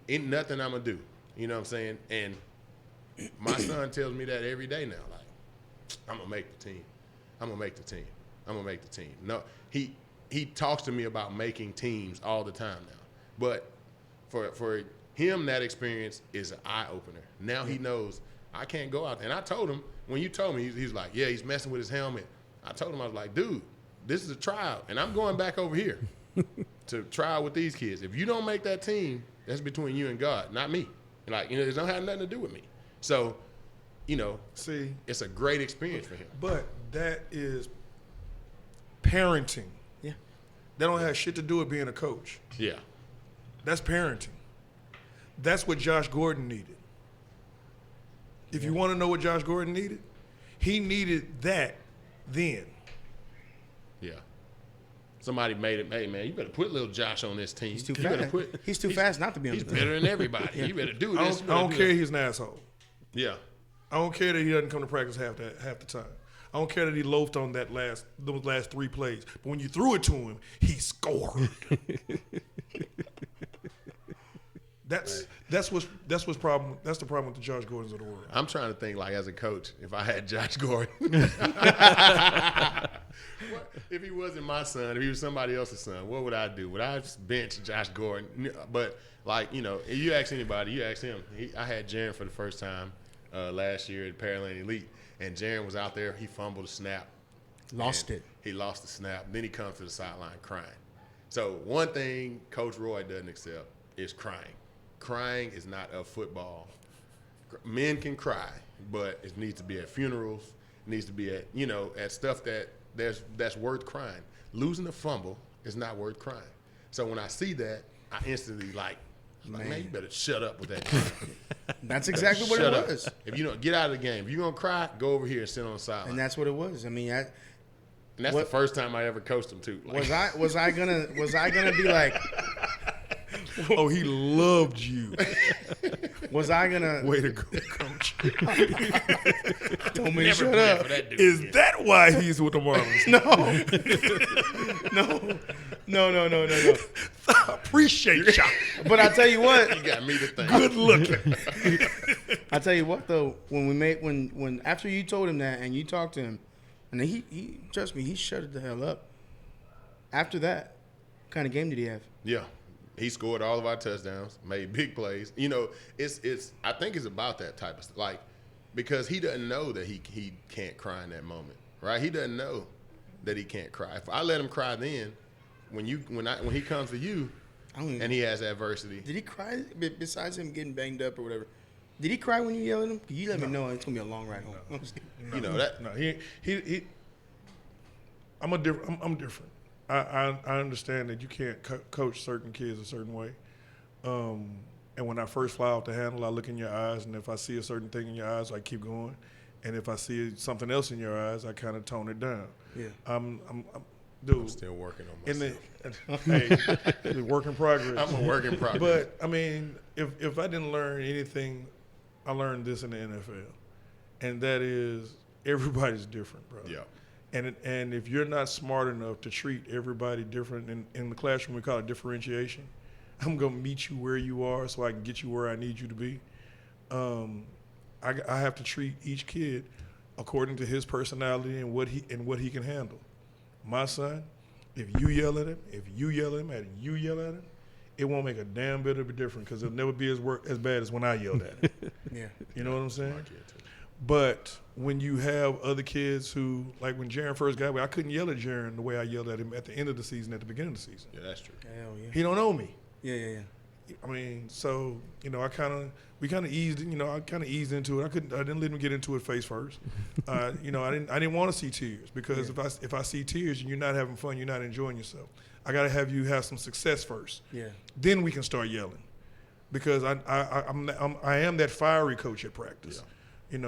Ain't nothing I'm going to do. You know what I'm saying? And my son tells me that every day now. Like, I'm going to make the team. I'm going to make the team. I'm going to make the team. No, he talks to me about making teams all the time now. But for him, that experience is an eye-opener. Now he knows I can't go out there. And I told him, when you told me, he's like, yeah, he's messing with his helmet. I told him, I was like, dude, this is a tryout, and I'm going back over here to try out with these kids. If you don't make that team, that's between you and God, not me. Like, it don't have nothing to do with me. So, see, it's a great experience for him. But that is parenting. Yeah. That don't have shit to do with being a coach. Yeah. That's parenting. That's what Josh Gordon needed. If you want to know what Josh Gordon needed, he needed that then. Yeah. Somebody made it, hey, man, you better put little Josh on this team. He's too fast. He's too fast not to be on the team. He's better than everybody. Yeah. You better do this. I don't care he's an asshole. Yeah. I don't care that he doesn't come to practice half the time. I don't care that he loafed on those last 3 plays. But when you threw it to him, he scored. That's what's problem. That's the problem with the Josh Gordons of the world. I'm trying to think, like, as a coach, if I had Josh Gordon, if he wasn't my son, if he was somebody else's son, what would I do? Would I bench Josh Gordon? But you ask anybody, you ask him. I had Jaren for the first time last year at Pearland Elite, and Jaren was out there. He fumbled a snap, lost it. He lost the snap. Then he comes to the sideline crying. So one thing Coach Roy doesn't accept is crying. Crying is not a football. Men can cry, but it needs to be at funerals. It needs to be at at stuff that's worth crying. Losing a fumble is not worth crying. So when I see that, I instantly like, man, you better shut up with that. That's exactly what it was. If you don't get out of the game, if you're gonna cry, go over here and sit on the sideline. And that's what it was. I mean, and that's the first time I ever coached him too. Like, was I gonna be like? Oh, he loved you. Was I gonna? Way to go, coach. Told me to shut up. Is that why he's with the Marlins? No. I appreciate you. But I tell you what, you got me to think. Good looking. I tell you what though, when after you told him that and you talked to him, and he trust me, he shut it the hell up. After that, what kind of game did he have? Yeah. He scored all of our touchdowns, made big plays. It's I think it's about that type of stuff. Like, because he doesn't know that he can't cry in that moment, right? He doesn't know that he can't cry. If I let him cry then, when he comes to you and he has adversity. Did he cry besides him getting banged up or whatever? Did he cry when you yelled at him? You let me know it's gonna be a long ride home. I'm different. I understand that you can't coach certain kids a certain way. And when I first fly off the handle, I look in your eyes, and if I see a certain thing in your eyes, I keep going. And if I see something else in your eyes, I kind of tone it down. Yeah. Dude, I'm still working on myself. Hey, work in progress. I'm a work in progress. But I mean, if I didn't learn anything, I learned this in the NFL, and that is everybody's different, bro. Yeah. And if you're not smart enough to treat everybody different, in the classroom we call it differentiation. I'm gonna meet you where you are so I can get you where I need you to be. I have to treat each kid according to his personality and what he can handle. My son, if you yell at him, and you yell at him, it won't make a damn bit of a difference because it'll never be as bad as when I yelled at him. Yeah. You know what I'm saying? But when you have other kids who, like when Jaron first got away, I couldn't yell at Jaron the way I yelled at him at the end of the season, at the beginning of the season. Yeah, that's true. Hell yeah. He don't know me. Yeah. I mean, so we kind of eased into it. I didn't let him get into it face first. I didn't want to see tears because if I see tears and you're not having fun, you're not enjoying yourself. I got to have you have some success first. Yeah. Then we can start yelling, because I am that fiery coach at practice. Yeah.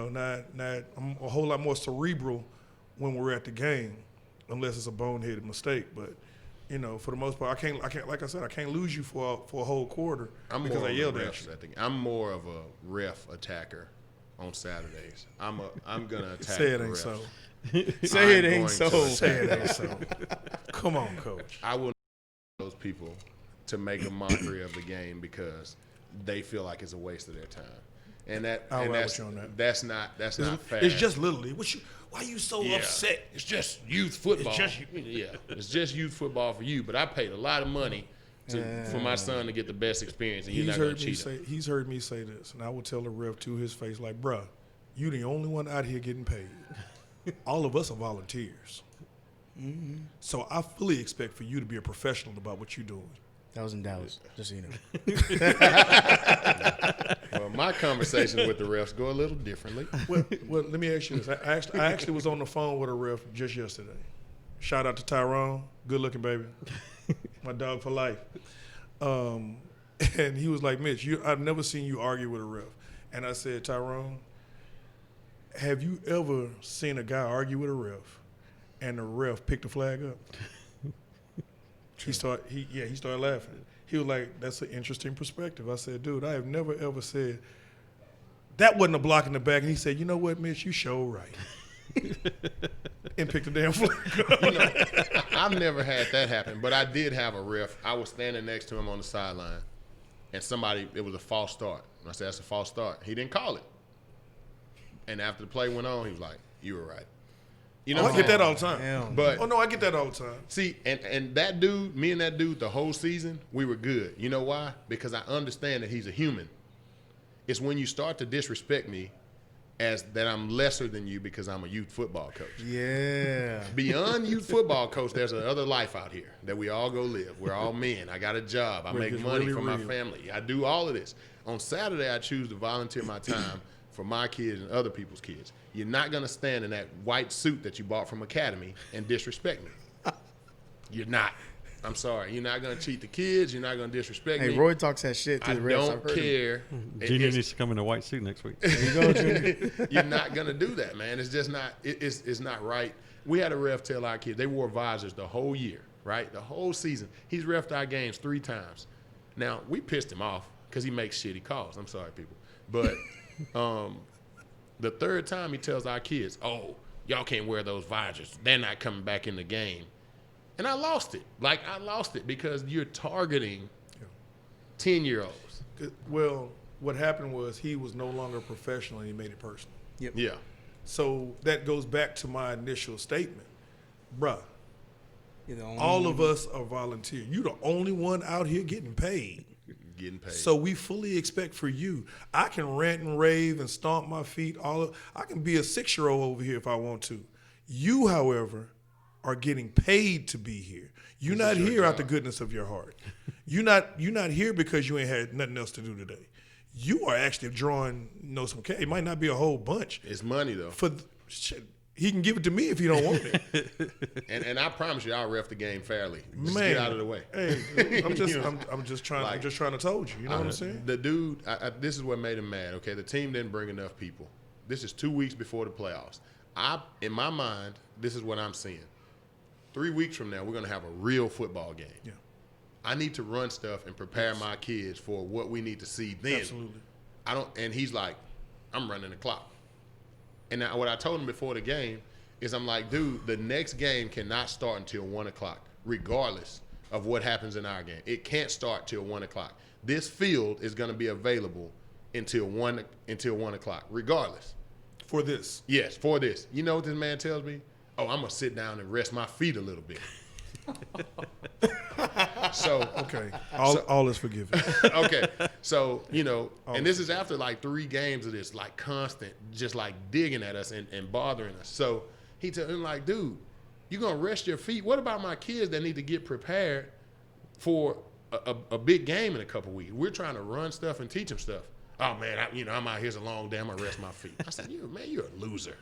I'm a whole lot more cerebral when we're at the game, unless it's a boneheaded mistake, but. For the most part, I can't. Like I said, I can't lose you for a whole quarter because I yelled at you. I'm more of a ref attacker on Saturdays. I'm gonna attack. Say it the ain't refs. so. Say it ain't so. Say it ain't so. Come on, coach. I will those people to make a mockery of the game because they feel like it's a waste of their time, and that's not fair. It's just Little League. Why are you so upset? It's just youth football. It's just youth football for you. But I paid a lot of money for my son to get the best experience, and you're not going to cheat him. He's heard me say this, and I will tell the ref to his face, like, bruh, you the only one out here getting paid. All of us are volunteers. Mm-hmm. So I fully expect for you to be a professional about what you're doing. That was in Dallas, just so you know. Well, my conversations with the refs go a little differently. Well, let me ask you this. I actually was on the phone with a ref just yesterday. Shout out to Tyrone. Good looking, baby. My dog for life. And he was like, Mitch, I've never seen you argue with a ref. And I said, Tyrone, have you ever seen a guy argue with a ref and the ref pick the flag up? He started laughing. He was like, that's an interesting perspective. I said, dude, I have never, ever said, that wasn't a block in the back. And he said, you know what, Mitch, you sure right. And picked the damn flag up. I've never had that happen, but I did have a ref. I was standing next to him on the sideline, and it was a false start. And I said, that's a false start. He didn't call it. And after the play went on, he was like, you were right. I get that all the time. But I get that all the time. See, and that dude, me and that dude, the whole season, we were good. You know why? Because I understand that he's a human. It's when you start to disrespect me as that I'm lesser than you because I'm a youth football coach. Yeah. Beyond youth football coach, there's another life out here that we all go live. We're all men. I got a job. I make money for my family. I do all of this. On Saturday, I choose to volunteer my time for my kids and other people's kids. You're not going to stand in that white suit that you bought from Academy and disrespect me. You're not. I'm sorry. You're not going to cheat the kids. You're not going to disrespect me. Hey, Roy talks that shit to the refs. I don't care. Junior needs to come in a white suit next week. There you go, Junior. You're not going to do that, man. It's just not. It's not right. We had a ref tell our kids, they wore visors the whole year, right? The whole season. He's reffed our games 3 times. Now, we pissed him off because he makes shitty calls. I'm sorry, people. But the 3rd time he tells our kids, oh, y'all can't wear those visors. They're not coming back in the game. And I lost it. I lost it because you're targeting 10-year-olds. Well, what happened was he was no longer professional and he made it personal. Yep. Yeah. So that goes back to my initial statement. Bruh, all of us are volunteer. You're the only one out here getting paid. So we fully expect for you. I can rant and rave and stomp my feet. I can be a 6-year-old over here if I want to. You, however, are getting paid to be here. You're not here out the goodness of your heart. You're not here because you ain't had nothing else to do today. You are actually drawing some cash. It might not be a whole bunch. It's money though. He can give it to me if he don't want it. and I promise you, I'll ref the game fairly. Just get out of the way. Hey, I'm just trying to told you. You know what I'm saying? The dude, this is what made him mad. Okay, the team didn't bring enough people. This is 2 weeks before the playoffs. In my mind, this is what I'm seeing. 3 weeks from now, we're going to have a real football game. Yeah. I need to run stuff and prepare my kids for what we need to see then. Absolutely. And he's like, I'm running the clock. And now what I told him before the game is I'm like, dude, the next game cannot start until 1 o'clock, regardless of what happens in our game. It can't start till 1 o'clock. This field is going to be available until 1 o'clock, regardless. For this? Yes, for this. You know what this man tells me? Oh, I'm going to sit down and rest my feet a little bit. So okay, all is forgiven. Okay, so and this is after like 3 games of this, like constant, just like digging at us and bothering us. So he told him like, dude, you're gonna rest your feet. What about my kids that need to get prepared for a big game in a couple weeks? We're trying to run stuff and teach them stuff. Oh man, I'm out here so long, damn, I rest my feet. I said, you're a loser.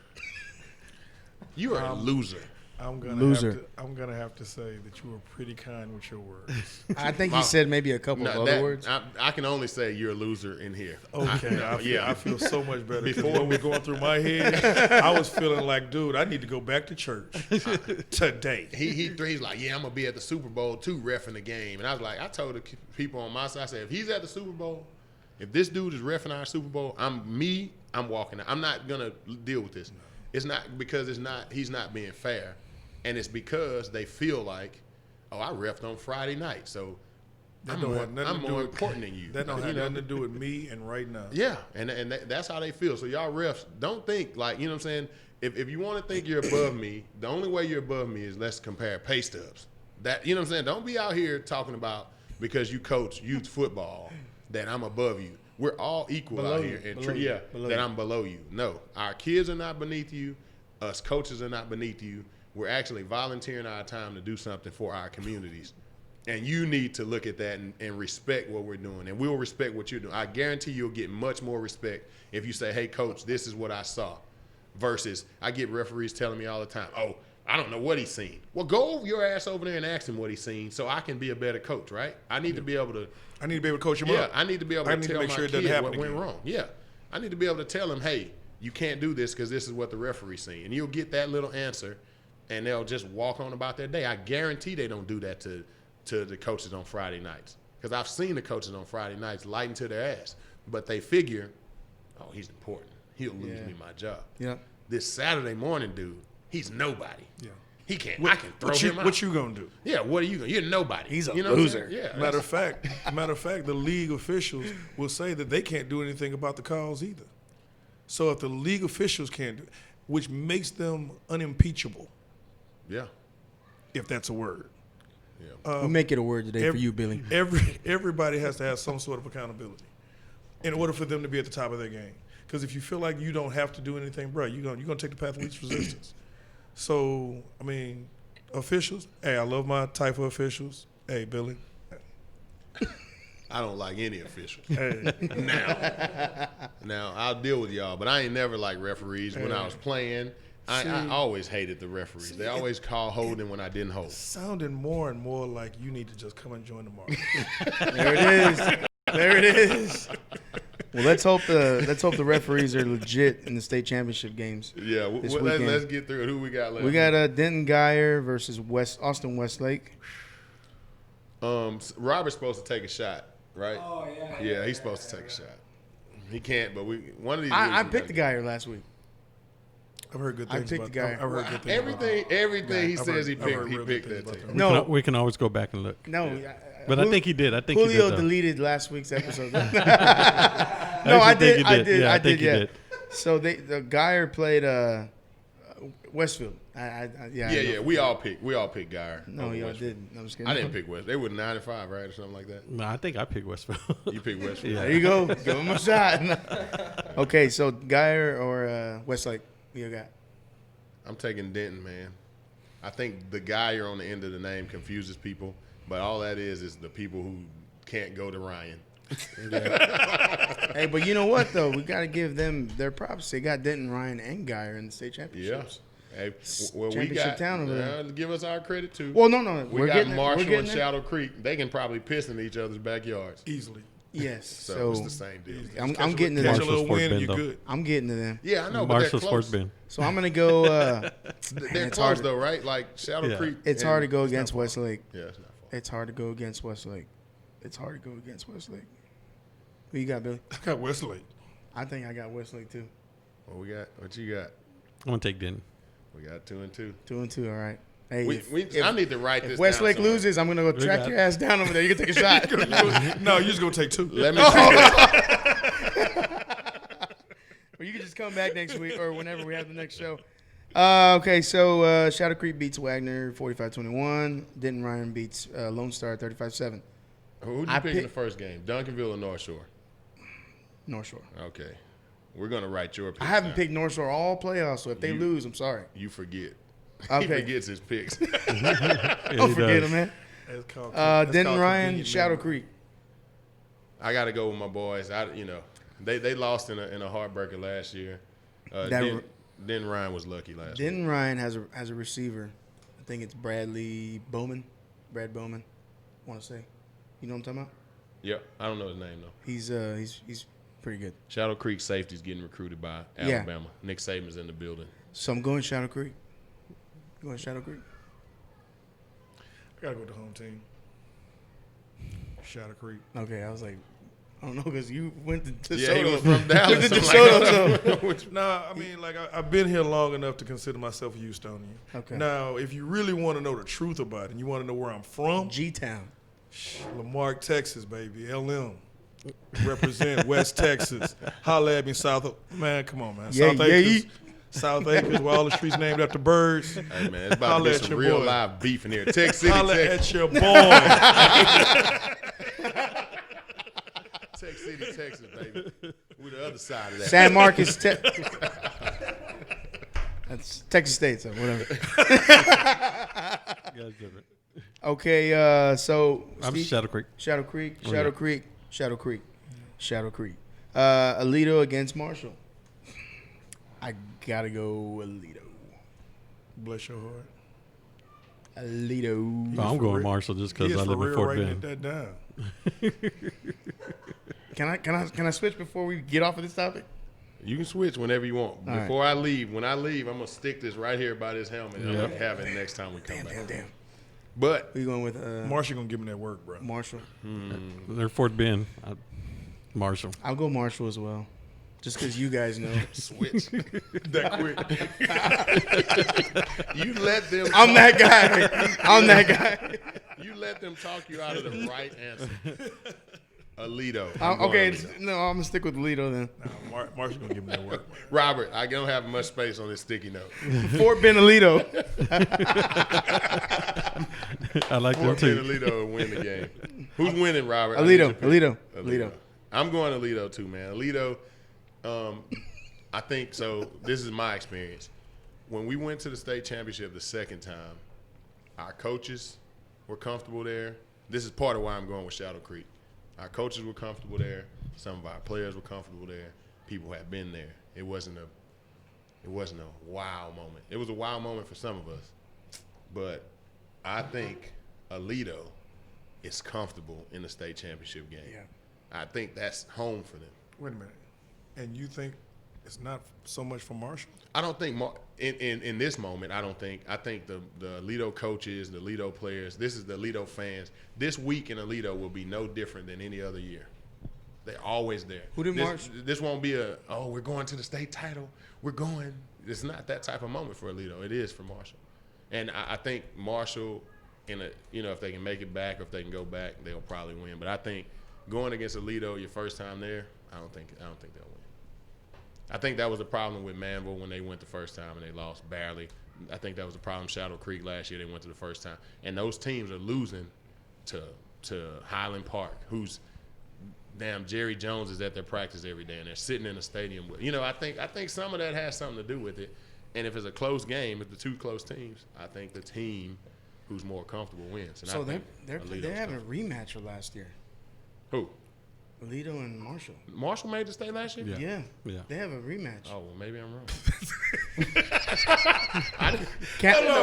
You are a loser. I'm gonna have to say that you were pretty kind with your words. I think he said maybe a couple of other words. I can only say you're a loser in here. Okay, I feel so much better. Before what was going through my head, I was feeling like, dude, I need to go back to church today. He's like, yeah, I'm gonna be at the Super Bowl too, reffing the game. And I was like, I told the people on my side, I said, if he's at the Super Bowl, if this dude is reffing our Super Bowl, I'm walking out. I'm not gonna deal with this. It's not because he's not being fair. And it's because they feel like, oh, I reffed on Friday night, so I'm more important than you. That don't have nothing to do with me and right now. Yeah, and that's how they feel. So y'all refs, don't think like, you know what I'm saying? If you want to think you're above me, the only way you're above me is let's compare pay stubs. That, you know what I'm saying? Don't be out here talking about because you coach youth football that I'm above you. We're all equal out here. That I'm below you. No, our kids are not beneath you. Us coaches are not beneath you. We're actually volunteering our time to do something for our communities. And you need to look at that and respect what we're doing. And we'll respect what you're doing. I guarantee you'll get much more respect if you say, hey, coach, this is what I saw. Versus I get referees telling me all the time, oh, I don't know what he's seen. Well, go your ass over there and ask him what he's seen so I can be a better coach, right? I need to be able to coach him up. Yeah, I need to be able to tell my kid what went wrong. Yeah, I need to be able to tell him, hey, you can't do this because this is what the referee's seen. And you'll get that little answer. And they'll just walk on about their day. I guarantee they don't do that to the coaches on Friday nights. Because I've seen the coaches on Friday nights lighten to their ass. But they figure, oh, he's important. He'll lose me my job. Yeah. This Saturday morning dude, he's nobody. Yeah. He can't. I can throw him out. What you gonna do? Yeah, what are you gonna do? You're nobody. He's a loser. Yeah. Matter of fact, the league officials will say that they can't do anything about the calls either. So if the league officials can't do it, which makes them unimpeachable. Yeah. If that's a word. Yeah. We'll make it a word today for you, Billy. Everybody has to have some sort of accountability in order for them to be at the top of their game. Because if you feel like you don't have to do anything, bro, you're gonna take the path of least resistance. So, I mean, officials, hey, I love my TYFA officials. Hey, Billy. I don't like any officials. Hey. Now, I'll deal with y'all, but I ain't never liked referees. When I was playing, I always hated the referees. They always call holding when I didn't hold. Sounding more and more like you need to just come and join the market. There it is. Well, let's hope the referees are legit in the state championship games. Yeah, let's get through it. Who we got left? We got Denton Geyer versus Austin Westlake. Robert's supposed to take a shot, right? Oh yeah. Yeah, he's supposed to take a shot. He can't, but one of these. I picked the Geyer last week. I've heard good things. I picked the guy. I've heard good things. Everything he says he picked that team. No, we can always go back and look. No, but I think he did. I think Julio he did, deleted last week's episode. No, I did. Yeah, I think he did. So the Geyer played Westfield. Yeah. We all picked Geyer. No, y'all didn't. I'm just kidding. I didn't pick West. They were 9-5, right, or something like that. No, I think I picked Westfield. You picked Westfield. There you go. Give him a shot. Okay, so Geyer or Westlake, who you got? I'm taking Denton, man. I think the Geyer on the end of the name confuses people, but all that is the people who can't go to Ryan. Hey, but you know what though? We got to give them their props. They got Denton, Ryan, and Geyer in the state championships. Yeah. Hey, Championship town over there. Give us our credit too. Well, no, we got Marshall and Shadow Creek. They can probably piss in each other's backyards easily. Yes. So it's the same deal. I'm getting to them. Catch a little wind and you're good. I'm getting to them. Yeah, I know, but Marshall they're Sports close. Ben. So I'm gonna go. They're close though, right? Like Shadow Creek. It's hard to go against Westlake. Yeah, it's not far. It's hard to go against Westlake. Who you got, Billy? I got Westlake. I think I got Westlake too. What you got? I'm gonna take Denton. We got 2-2. 2-2. All right. Hey, I need to write this. If Westlake down loses, I'm gonna go track your ass down over there. You can take a shot. No, you're just gonna take 2. Let me see. Or you can just come back next week or whenever we have the next show. Okay, so Shadow Creek beats Wagner 45-21. Denton Ryan beats Lone Star 35-7. Who did you pick in the first game? Duncanville or North Shore? North Shore. Okay. We're going to write your picks. I haven't picked North Shore all playoffs, so if they lose, I'm sorry. You forget. Okay. He forgets his picks. Don't forget him, man. Denton Ryan, Shadow Creek. I got to go with my boys. They lost in a heartbreaker last year. Denton Ryan was lucky last year. Denton Ryan has a receiver. I think it's Brad Bowman. I want to say. You know what I'm talking about? Yep. I don't know his name, though. He's pretty good. Shadow Creek safety's getting recruited by Alabama. Yeah. Nick Saban's in the building. So I'm going Shadow Creek. I got to go with the home team. Shadow Creek. Okay, I was like, I don't know, because you went to DeSoto. Yeah, he was from Dallas. Nah, I mean, like, I've been here long enough to consider myself a Houstonian. Okay. Now, if you really want to know the truth about it and you want to know where I'm from. G-Town. Lamarck, Texas, baby. LM. Represent West Texas. Holla at me, South. Man, come on, man. South Acres, where all the streets named after birds. Hey, man, it's about to be some real live beef in here. Tech City, Holla Texas. at your boy. Tech City, Texas, baby. We're the other side of that. San Marcos, that's Texas State, so whatever. Okay, so I'm Shadow Creek. Shadow Creek. Alito against Marshall. I gotta go Alito. Bless your heart. Alito. I'm going Marshall just because I live in Fort Bend. That down. Can I switch before we get off of this topic? You can switch whenever you want. Before I leave, when I leave, I'm gonna stick this right here by this helmet. And I'm gonna have it next time we come back. Damn. But we going with Marshall gonna give me that work, bro. Marshall. They're Fort Bend. Marshall. I'll go Marshall as well. Just because you guys know. Switch. That quick. You let them. I'm that guy. You let them talk you out of the right answer. Alito. Okay, no, I'm gonna stick with Alito then. No, Marshall gonna give me that work. Robert, I don't have much space on this sticky note. Fort Bend Alito. I like Fort them too. Bend Alito will win the game. Who's winning, Robert? Alito. I'm going Alito too, man. Alito. I think so. This is my experience. When we went to the state championship the second time, our coaches were comfortable there. This is part of why I'm going with Shadow Creek. Our coaches were comfortable there. Some of our players were comfortable there. People had been there. It wasn't a wow moment. It was a wow moment for some of us. But I think Alito is comfortable in the state championship game. Yeah. I think that's home for them. Wait a minute. And you think it's not so much for Marshall? I don't think in this moment. I think the Alito coaches, the Alito players. This is the Alito fans. This week in Alito will be no different than any other year. They're always there. Who did Marshall? This won't be we're going to the state title. We're going. It's not that type of moment for Alito. It is for Marshall, and I think Marshall, if they can make it back or if they can go back, they'll probably win. But I think going against Alito your first time there, I don't think they'll win. I think that was the problem with Manville when they went the first time and they lost barely. I think that was the problem Shadow Creek last year. They went to the first time. And those teams are losing to Highland Park, who's Jerry Jones is at their practice every day and they're sitting in the stadium. I think some of that has something to do with it. And if it's a close game, if the two close teams, I think the team who's more comfortable wins. And so they're having a rematch for last year. Who? Alito and Marshall. Marshall made the state last year? Yeah. Yeah. They have a rematch. Oh, well, maybe I'm wrong.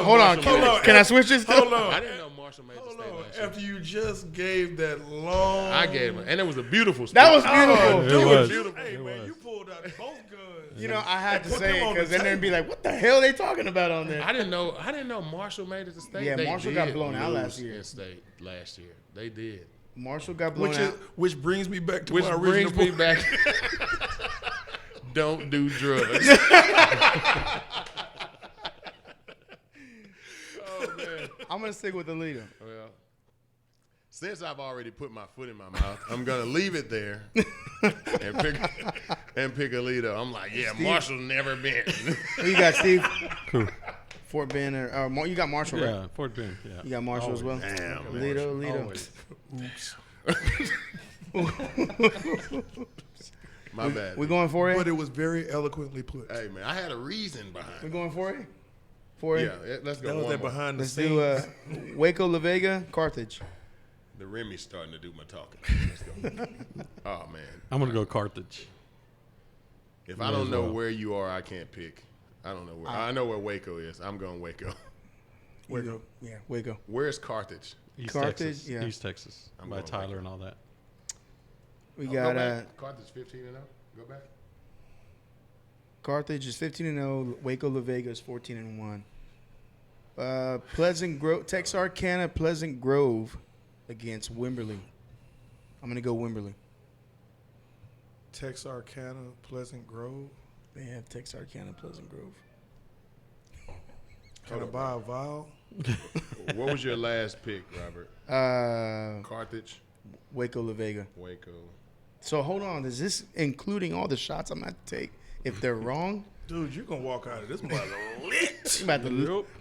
Hold on. Can I switch this? Hold on. I didn't know Marshall made the state last year. After you just gave that long. I gave him, and it was a beautiful speech. That was beautiful. It Dude, was. beautiful. Hey, It man, was. you pulled out both guns. You know, I had to Put say them it on because the then they'd be table. like, what the hell are they talking about on there? I didn't know Marshall made it to state. Yeah, They Marshall got did blown out lose last year. in state last year. They did. Marshall got blown out. Which brings me back to Which my original brings me point. back. Don't do drugs. Oh man. I'm going to stick with Alito. Well, since I've already put my foot in my mouth, I'm gonna leave it there and pick Alito. I'm like, yeah, Marshall's never been. Who you got, Steve? Cool. Fort Bend or you got Marshall, right? Yeah, Fort Bend. Yeah. You got Marshall as well? Damn, Alito. my bad. We going for it? But it was very eloquently put. Hey man, I had a reason behind We it. going for it? For it? Yeah, let's go. That was one that more. behind the Let's scenes. do Waco, La Vega, Carthage. The Remy's starting to do my talking. Let's go. Oh man, I'm gonna go Carthage. if I don't know where you are, I can't pick. I don't know where. I know where Waco is. I'm going Waco. Waco. Yeah, Waco. Where's Carthage? East Carthage, Texas. yeah. East Texas. I'm by going Tyler Waco. and all that. We Go got back. Carthage 15-0. Go back. Carthage is 15-0. Waco, La Vega is 14-1. Pleasant Grove, Texarkana, Pleasant Grove against Wimberley. I'm gonna go Wimberley. Texarkana, Pleasant Grove. They have Texarkana, Pleasant Grove. Can I buy a vial? What was your last pick, Robert? Carthage, Waco, La Vega. Waco. So hold on, is this including all the shots I'm gonna have to take if they're wrong? Dude, you're going to walk out of this mother lit. I'm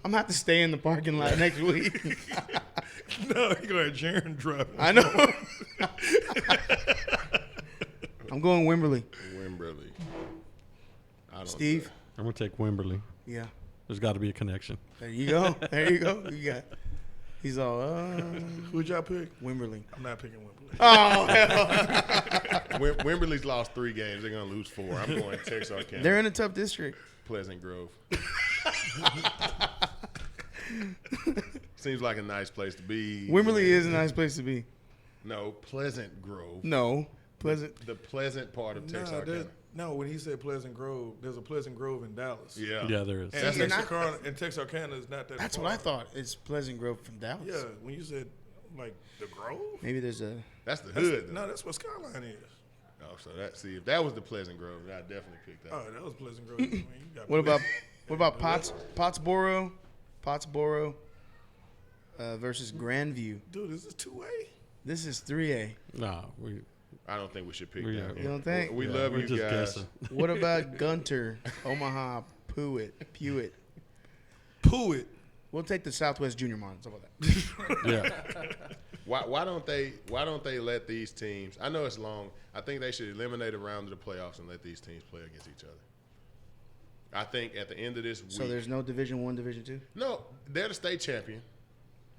gonna have to stay in the parking lot next week. No, you're going to have Jaron driving. I know. I'm going Wimberley. Wimberley. I don't Steve? I'm gonna take Wimberley. Yeah. There's got to be a connection. There you go. There you go. You got. He's all Who'd y'all pick? Wimberley. I'm not picking Wimberley. Oh hell. Wimberley's lost 3 games. They're going to lose 4. I'm going Texarkana. They're in a tough district. Pleasant Grove. Seems like a nice place to be. Wimberley is a nice place to be. No, Pleasant Grove. No. Pleasant. The pleasant part of Texarkana. No, when he said Pleasant Grove, there's a Pleasant Grove in Dallas. Yeah. Yeah, there is. And And Texarkana is not that That's far. what I thought. It's Pleasant Grove from Dallas. Yeah, when you said, like, the Grove? Maybe there's a. That's the hood. No, that's what Skyline is. Oh, so if that was the Pleasant Grove, then I definitely picked that. Oh, that was Pleasant Grove. I mean, you got What about Pottsboro versus Grandview? Dude, is this 2A? This is 3A. Nah, I don't think we should pick Yeah. that. You don't think? We yeah, love we're you just guys. guessing. What about Gunter, Omaha, Pewitt? Pruitt. We'll take the Southwest Junior Mons. How about that? Yeah. Why don't they let these teams? I know it's long. I think they should eliminate a round of the playoffs and let these teams play against each other. I think at the end of this week. So there's no Division 1, Division 2? No, they're the state champion,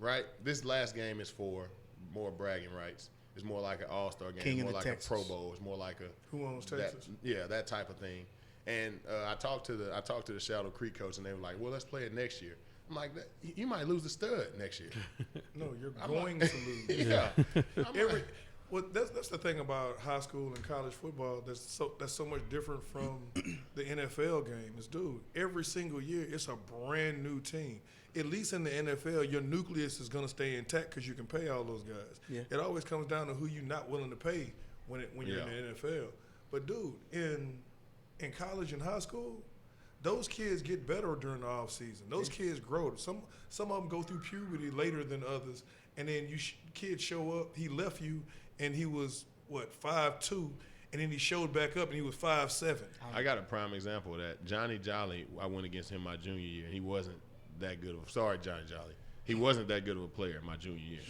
right? This last game is for more bragging rights. It's more like an all-star game. King It's of more the like Texas. a Pro Bowl. It's more like a Who owns Texas? that type of thing. And I talked to the Shadow Creek coach, and they were like, "Well, let's play it next year." I'm like, "You might lose the stud next year." No, you're going to lose. Yeah. That's the thing about high school and college football that's so much different from the NFL game. Is, dude, every single year it's a brand new team. At least in the NFL, your nucleus is going to stay intact because you can pay all those guys. Yeah. It always comes down to who you're not willing to pay when you're in the NFL. But, dude, in college and high school, those kids get better during the off season. Those kids grow. Some of them go through puberty later than others, and then kids show up. He left you, and he was 5'2", and then he showed back up, and he was 5'7". I got a prime example of that. Johnny Jolly, I went against him my junior year, and he wasn't that good of a – sorry, Johnny Jolly. He wasn't that good of a player my junior year.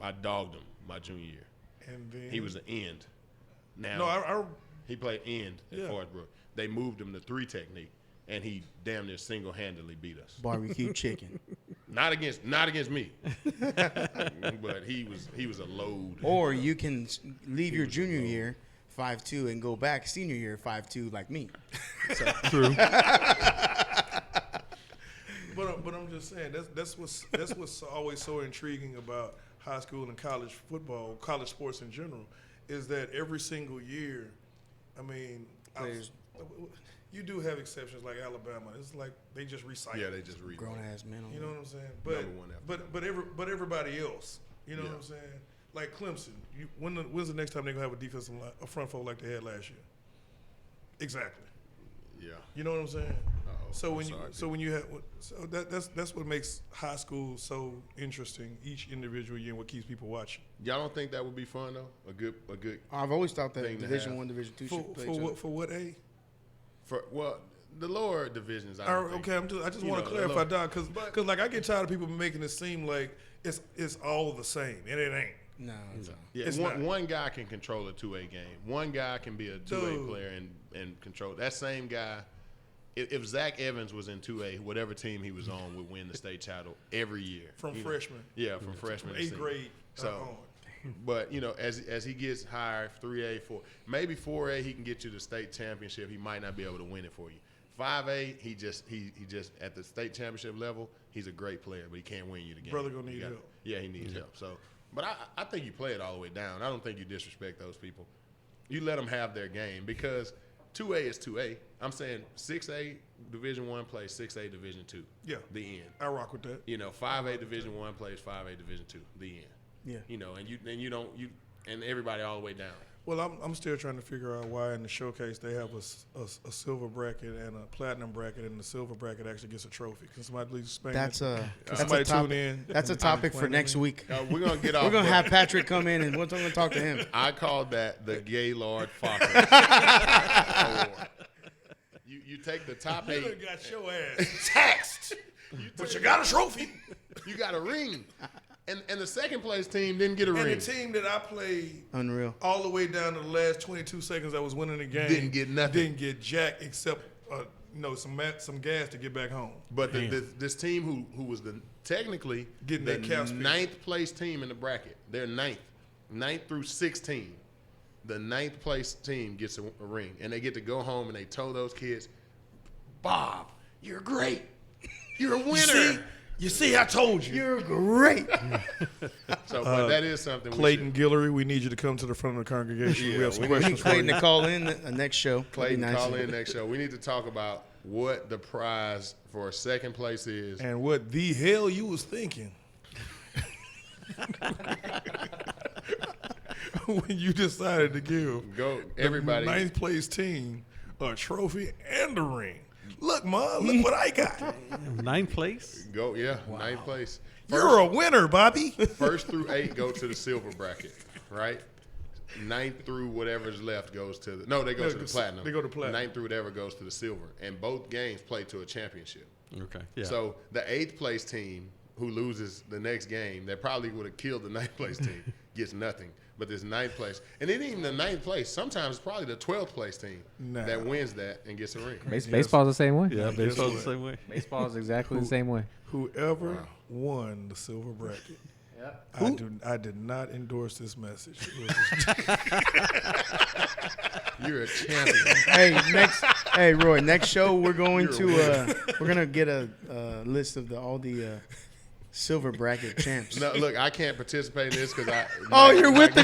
I dogged him my junior year. And then He was an end. Now, he played end at Yeah. Forest Brook. They moved him to 3 technique, and he damn near single-handedly beat us. Barbecue chicken. Not against me. But he was a load. Or you can leave your junior year 5'2" and go back senior year 5'2" like me. So. True. But I'm just saying that's what's always so intriguing about high school and college football, college sports in general, is that every single year, I mean, you do have exceptions like Alabama. It's like they just recycle. Yeah, they just recycle. Grown ass men. You know what I'm saying? But everybody else, you know what I'm saying? Like Clemson, when's the next time they're gonna have a defensive line, a front four like they had last year? Exactly. Yeah. You know what I'm saying? So that's what makes high school so interesting each individual year and what keeps people watching. Y'all don't think that would be fun though? A good. I've always thought that thing Division I, Division II should play each other. For what A? Well, the lower divisions. I just want to clarify, Doc, because like I get tired of people making it seem like it's all the same, and it ain't. No, it's not. Yeah, one guy can control a 2A game. One guy can be a 2A player and control. That same guy, if Zach Evans was in 2A, whatever team he was on would win the state title every year. From freshman. Yeah, from freshman to 8th grade. So, but, as he gets higher, 3A, 4, maybe 4A, he can get you to the state championship. He might not be able to win it for you. 5A, he just at the state championship level, he's a great player, but he can't win you the game. Brother gonna need help. Yeah, he needs help. So, but I think you play it all the way down. I don't think you disrespect those people. You let them have their game because 2A is 2A. I'm saying 6A Division I plays 6A Division II. Yeah. The end. I rock with that. 5A Division I plays 5A Division II. The end. Yeah. And everybody all the way down. Well, I'm still trying to figure out why in the showcase they have a silver bracket and a platinum bracket, and the silver bracket actually gets a trophy. Can somebody please explain that's that? Somebody tune in. That's a topic for next week. We're gonna get off. We're gonna have Patrick come in and we're gonna talk to him. I called that the Gaylord Fokker Award. You take the top 8. You got your ass taxed, but you got a trophy. You got a ring. And the second place team didn't get a ring. And the team that I played unreal all the way down to the last 22 seconds I was winning the game didn't get nothing. Didn't get jack except some gas to get back home. But this team who was technically getting the their 9th place team in the bracket. They're 9th through 16. The 9th place team gets a ring, and they get to go home and they told those kids, "Bob, you're great. You're a winner." You see, I told you. You're great. So, but that is something. Clayton Guillory, we need you to come to the front of the congregation. We have some questions for you. Clayton to call in the next show. Clayton, call in next show. We need to talk about what the prize for second place is. And what the hell you was thinking when you decided to give everybody the 9th place team a trophy and a ring. Look, Ma, look what I got. 9th place? Wow. 9th place. You're a winner, Bobby. 1st through 8 go to the silver bracket, right? 9th through whatever's left goes to the platinum. They go to platinum. 9th through whatever goes to the silver. And both games play to a championship. Okay. Yeah. So the 8th place team who loses the next game, that probably would have killed the 9th place team, gets nothing. But this 9th place, and then even the 9th place, sometimes it's probably the 12th place team that wins that and gets a ring. Baseball's the same way. Yeah, baseball's the same way. Baseball's exactly the same way. Whoever won the silver bracket, I did not endorse this message. You're a champion. Hey, Roy. Next show we're going we're gonna get a list of all the silver bracket champs. No, look, I can't participate in this because you're with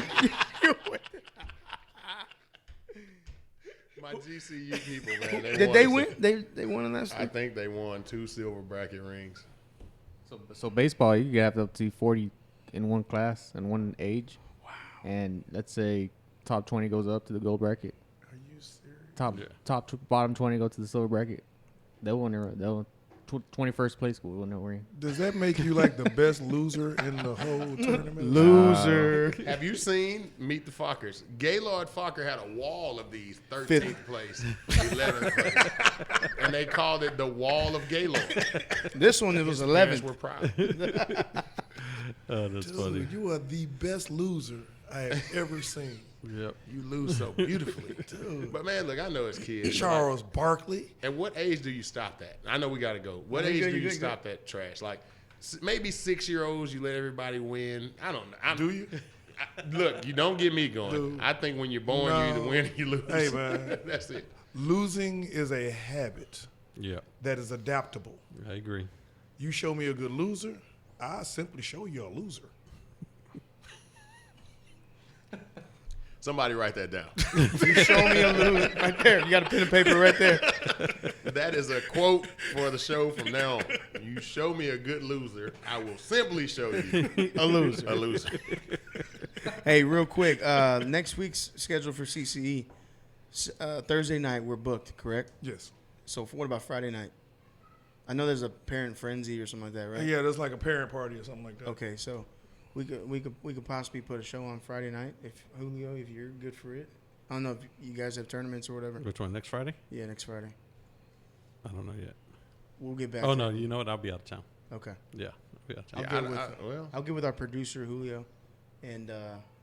my GCU people, man. Did they win? They won in that stuff? I think they won 2 silver bracket rings. So baseball, you have up to 40 in one class and one age. Wow. And let's say top 20 goes up to the gold bracket. Are you serious? Bottom 20 go to the silver bracket. They'll 21st place school will know ring. Does that make you like the best loser in the whole tournament? Loser. Have you seen Meet the Fockers? Gaylord Fokker had a wall of these 13th place, 11th place, and they called it the Wall of Gaylord. This one, it was 11th. We're proud. That's funny. You are the best loser I have ever seen. Yep. You lose so beautifully. Dude. But, man, look, I know it's kids. Charles Barkley. At what age do you stop that? I know we got to go. What age do you stop that trash? Like, maybe 6-year-olds, you let everybody win. I don't know. Do you? Look, you don't get me going. Dude. I think when you're born, you either win or you lose. Hey, man. That's it. Losing is a habit Yeah, that is adaptable. I agree. You show me a good loser, I simply show you a loser. Somebody write that down. You show me a loser right there. You got a pen and paper right there. That is a quote for the show from now on. You show me a good loser, I will simply show you A loser. a loser. Hey, real quick. Next week's schedule for CCE. Thursday night we're booked, correct? Yes. So what about Friday night? I know there's a parent frenzy or something like that, right? Yeah, there's like a parent party or something like that. Okay, so we could possibly put a show on Friday night if Julio, if you're good for it. I don't know if you guys have tournaments or whatever. Which one? Next Friday? Yeah, next Friday. I don't know yet. We'll get back. Oh to no, it. you know what? I'll be out of town. Okay. Yeah, I'll be out of I'll town. get I'll get with our producer Julio, and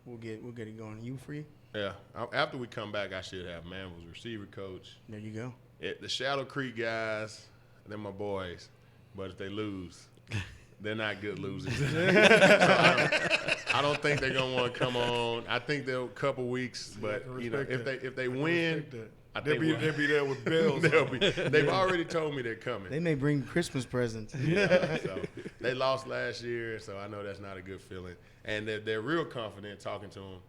we'll get it going. You free? Yeah. After we come back, I should have Manville's receiver coach. There you go. The Shadow Creek guys, they're my boys. But if they lose, they're not good losers. So I don't think they're gonna want to come on. I think they'll a couple weeks, but if they win, I think they'll be there with bells. they've already told me they're coming. They may bring Christmas presents. Yeah, so they lost last year, so I know that's not a good feeling. And they're real confident talking to them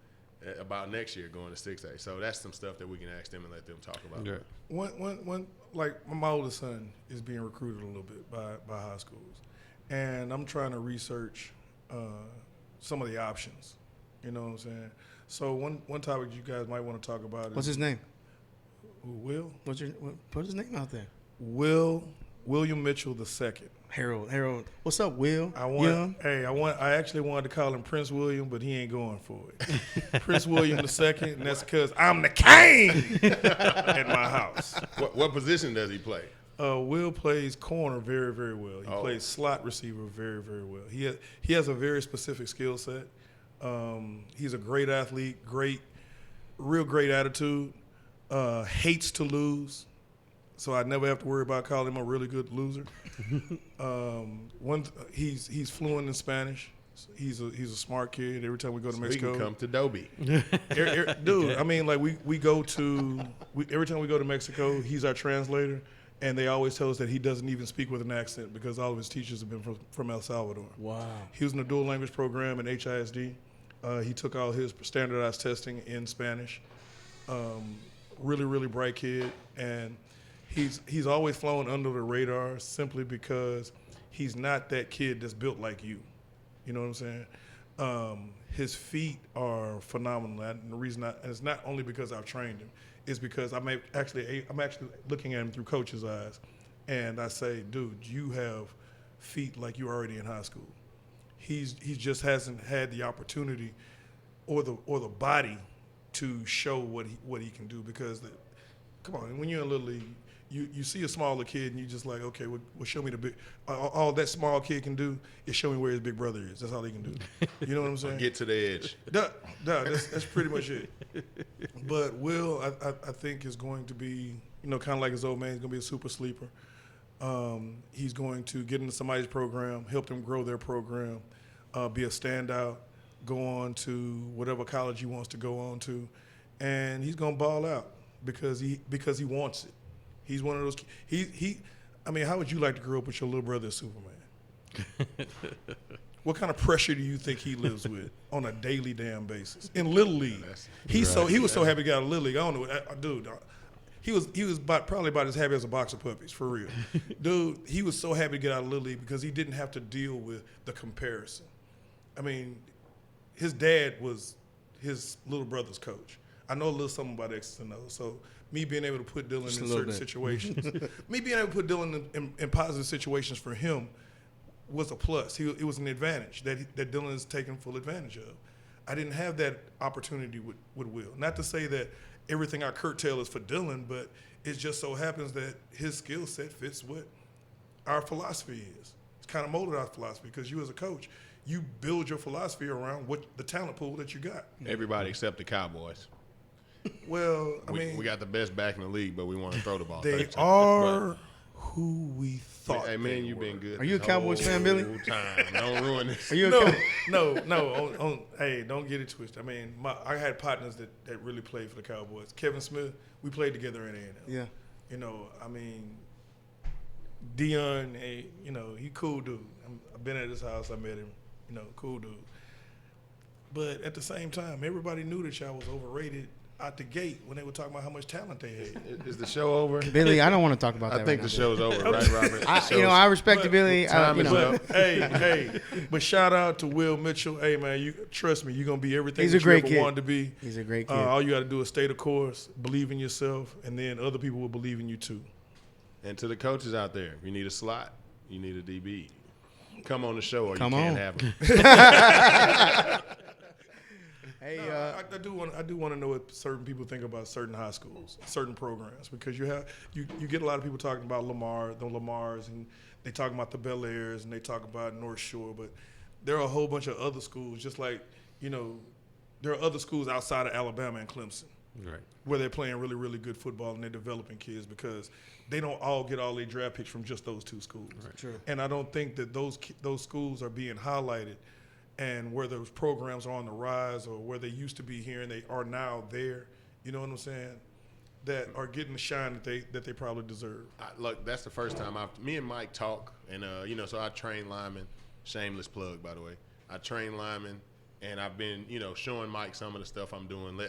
about next year going to 6A. So that's some stuff that we can ask them and let them talk about. Yeah. One like my oldest son is being recruited a little bit by high schools, and I'm trying to research some of the options. You know what I'm saying? So one topic you guys might want to talk about is What's his name? Will? Put his name out there. William Mitchell II. Harold. What's up, Will? I actually wanted to call him Prince William, but he ain't going for it. Prince William II, and that's because I'm the king at my house. What position does he play? Will plays corner very, very well. He plays slot receiver very, very well. He has a very specific skill set. He's a great athlete, real great attitude, hates to lose. So I never have to worry about calling him a really good loser. He's fluent in Spanish. He's a smart kid. Every time we go to Mexico, he can come to Dobie. Dude, I mean, like we go to every time we go to Mexico, he's our translator, and they always tell us that he doesn't even speak with an accent because all of his teachers have been from El Salvador. Wow. He was in a dual language program at HISD. He took all his standardized testing in Spanish. Really, really bright kid, and he's always flown under the radar simply because he's not that kid that's built like you. You know what I'm saying? His feet are phenomenal, and the reason it's not only because I've trained him, it's because I'm actually looking at him through coach's eyes, and I say, dude, you have feet like you're already in high school. He just hasn't had the opportunity or the body to show what he can do because come on, when you're in Little League, you see a smaller kid and you just like, okay, well show me the big. All that small kid can do is show me where his big brother is. That's all he can do. You know what I'm saying? Get to the edge. That's pretty much it. But Will, I think is going to be, kind of like his old man. He's going to be a super sleeper. He's going to get into somebody's program, help them grow their program, be a standout, go on to whatever college he wants to go on to, and he's going to ball out because he wants it. He's one of those. I mean, how would you like to grow up with your little brother as Superman? What kind of pressure do you think he lives with on a daily damn basis in Little League? He was so happy he got a Little League. I don't know, dude. He was probably about as happy as a box of puppies, for real. Dude, he was so happy to get out of Little League because he didn't have to deal with the comparison. I mean, his dad was his little brother's coach. I know a little something about X's and O's, so me being able to put Dylan in certain situations, me being able to put Dylan in positive situations for him was a plus. It was an advantage that Dylan is taking full advantage of. I didn't have that opportunity with Will. Not to say that everything I curtail is for Dylan, but it just so happens that his skill set fits what our philosophy is. It's kind of molded our philosophy because you as a coach, you build your philosophy around what the talent pool that you got. Everybody except the Cowboys. Well, we got the best back in the league, but we want to throw the ball. They are who we thought. Hey man, you've been good. Are you a Cowboys fan, Billy? Time. Don't ruin this. Are you No. Hey, don't get it twisted. I mean, I had partners that really played for the Cowboys. Kevin Smith, we played together in A&M. Yeah. You know, I mean, Dion, hey, you know, he cool dude. I've been at his house. I met him. You know, cool dude. But at the same time, everybody knew that y'all was overrated out the gate when they were talking about how much talent they had. Is the show over? Billy, I don't want to talk about that. I think right the now, show's over, right, Robert? I respect you, Billy. Time is up. Hey, but shout out to Will Mitchell. Hey, man, you trust me, you're going to be everything He's that a great you ever kid. wanted to be. He's a great kid. All you got to do is stay the course, believe in yourself, and then other people will believe in you too. And to the coaches out there, if you need a slot, you need a DB. Come on the show or Come you on. can't have them. Hey, I do want to know what certain people think about certain high schools, certain programs, because you get a lot of people talking about the Lamars, and they talk about the Bel Airs, and they talk about North Shore, but there are a whole bunch of other schools, just like, you know, there are other schools outside of Alabama and Clemson, Right. where they're playing really, really good football and they're developing kids, because they don't all get all their draft picks from just those two schools. Right. True. And I don't think that those schools are being highlighted, and where those programs are on the rise, or where they used to be here and they are now there, you know what I'm saying, that are getting the shine that they probably deserve. Look, that's the first time me and Mike talk, and you know, so I train linemen. Shameless plug, by the way. I train linemen, and I've been, you know, showing Mike some of the stuff I'm doing.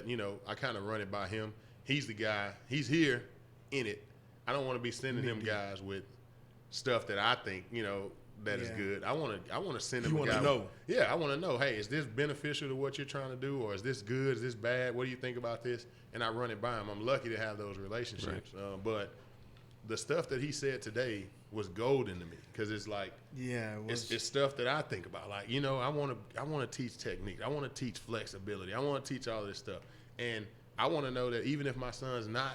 I kind of run it by him. He's the guy. He's here in it. I don't want to be sending him guys with stuff that I think, you know, that is good. I want to send him a guy. Know. Yeah, I want to know, hey, is this beneficial to what you're trying to do, or is this good? Is this bad? What do you think about this? And I run it by him. I'm lucky to have those relationships. Right. But the stuff that he said today was golden to me, because it's like, it's stuff that I think about. Like, you know, I want to teach technique. I want to teach flexibility. I want to teach all this stuff. And I want to know that even if my son's not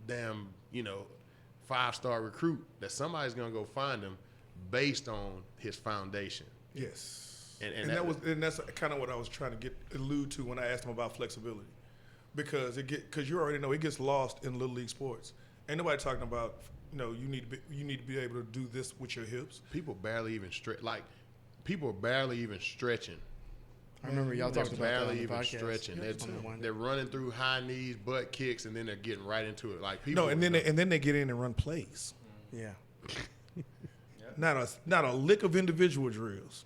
damn, you know, 5-star recruit, that somebody's going to go find him based on his foundation. Yes. And that's kind of what I was trying to allude to when I asked him about flexibility, because you already know it gets lost in little league sports. Ain't nobody talking about, you know, you need to be able to do this with your hips. People barely even people are barely even stretching. I remember y'all talked about that on the podcast. Stretching. They're running through high knees, butt kicks, and then they're getting right into it. Like people. No, and then they get in and run plays. Yeah. Not a lick of individual drills.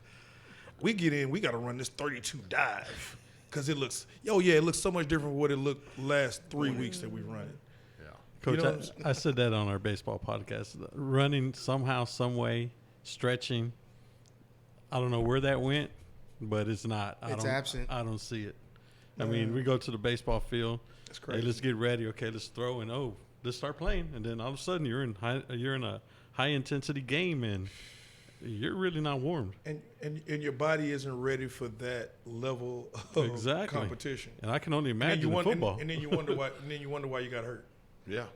We get in, we got to run this 32 dive, because it looks so much different from what it looked last 3 weeks that we run it. Yeah. Coach, You know, I said that on our baseball podcast. Running somehow, some way, stretching. I don't know where that went, but it's not. It's absent. I don't see it. I mean, we go to the baseball field. That's crazy. Hey, let's get ready. Okay, let's throw, and let's start playing. And then all of a sudden, you're in a high intensity game, and you're really not warmed. And your body isn't ready for that level of competition. And I can only imagine football. And then you wonder why you got hurt. Yeah.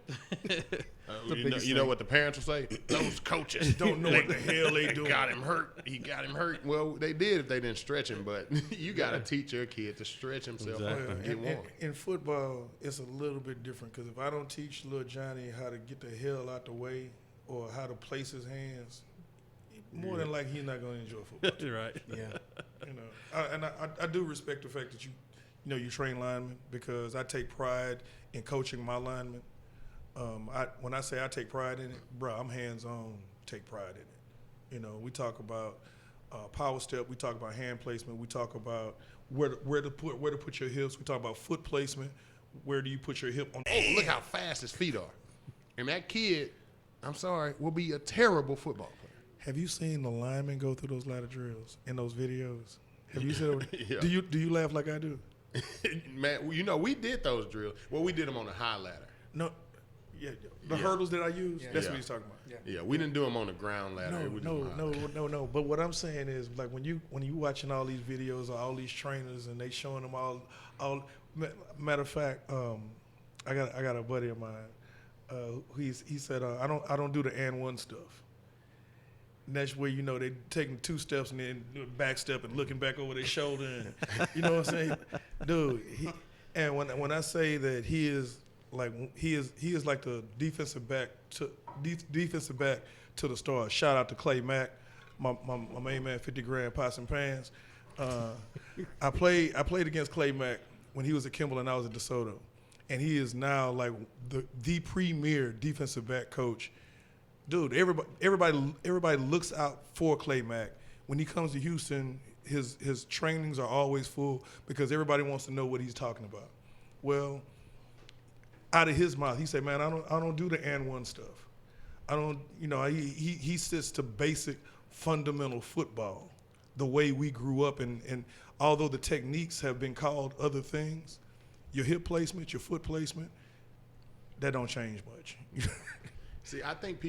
You know what the parents will say? Those coaches don't know what the hell they doing. He got him hurt. Well, they did if they didn't stretch him, but you got to teach your kid to stretch himself up and get warm. In football, it's a little bit different, because if I don't teach little Johnny how to get the hell out the way or how to place his hands, more than likely he's not going to enjoy football. You're right. Yeah. You know, I do respect the fact that you train linemen, because I take pride in coaching my linemen. When I say I take pride in it, bro, I'm hands-on, take pride in it. You know, we talk about power step, we talk about hand placement, we talk about where to put your hips, we talk about foot placement, where do you put your hip on. Oh, look how fast his feet are. And that kid, I'm sorry, will be a terrible football player. Have you seen the linemen go through those ladder drills in those videos? Have you seen it? Yeah. Do you laugh like I do? Man, you know, we did those drills. Well, we did them on a high ladder. No. Yeah, the hurdles that I use, that's what he's talking about. Yeah, we didn't do them on the ground ladder. No. But what I'm saying is, like, when you watching all these videos of all these trainers and they showing them all. Matter of fact, I got a buddy of mine. He said I don't do the and one stuff. And that's where, you know, they taking 2 steps and then doing back step and looking back over their shoulder, and you know what I'm saying, dude. And when I say that he is like the defensive back defensive back to the stars. Shout out to Clay Mack, my main man, 50 grand pots and pans. I played against Clay Mack when he was at Kimball and I was at DeSoto, and he is now like the premier defensive back coach. Dude, everybody looks out for Clay Mack. When he comes to Houston, his trainings are always full because everybody wants to know what he's talking about. Well, out of his mouth, he said, "Man, I don't do the and one stuff. I don't, he sits to basic fundamental football, the way we grew up, and although the techniques have been called other things, your hip placement, your foot placement, that don't change much." See, I think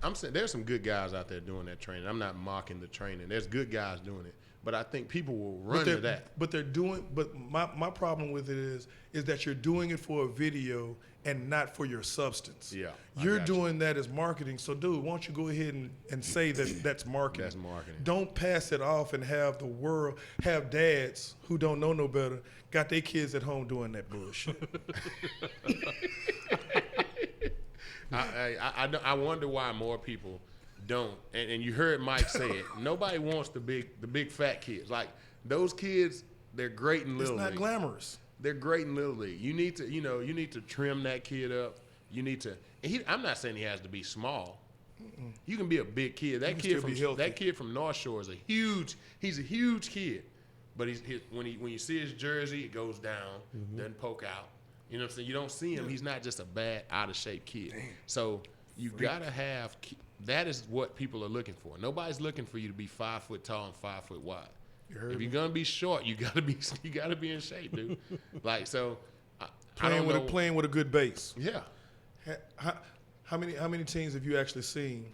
I'm saying there's some good guys out there doing that training. I'm not mocking the training. There's good guys doing it. But I think people will run to that. But my problem with it is that you're doing it for a video and not for your substance. Yeah. You're doing that as marketing. So, dude, why don't you go ahead and say that's marketing? That's marketing. Don't pass it off and have dads who don't know no better got their kids at home doing that bullshit. I wonder why more people don't. And you heard Mike say it. Nobody wants the big fat kids. Like those kids, they're great in little league. It's not glamorous. They're great in little league. You need to trim that kid up. You need to. I'm not saying he has to be small. Mm-mm. You can be a big kid. That kid from North Shore is he's a huge kid. But when you see his jersey, it goes down, doesn't poke out. You know what I'm saying? You don't see him. He's not just a bad, out-of-shape kid. Damn. So you got to have – that is what people are looking for. Nobody's looking for you to be 5 foot tall and 5 foot wide. If you're going to be short, you got to be in shape, dude. Like, so playing with a good base. Yeah. How many teams have you actually seen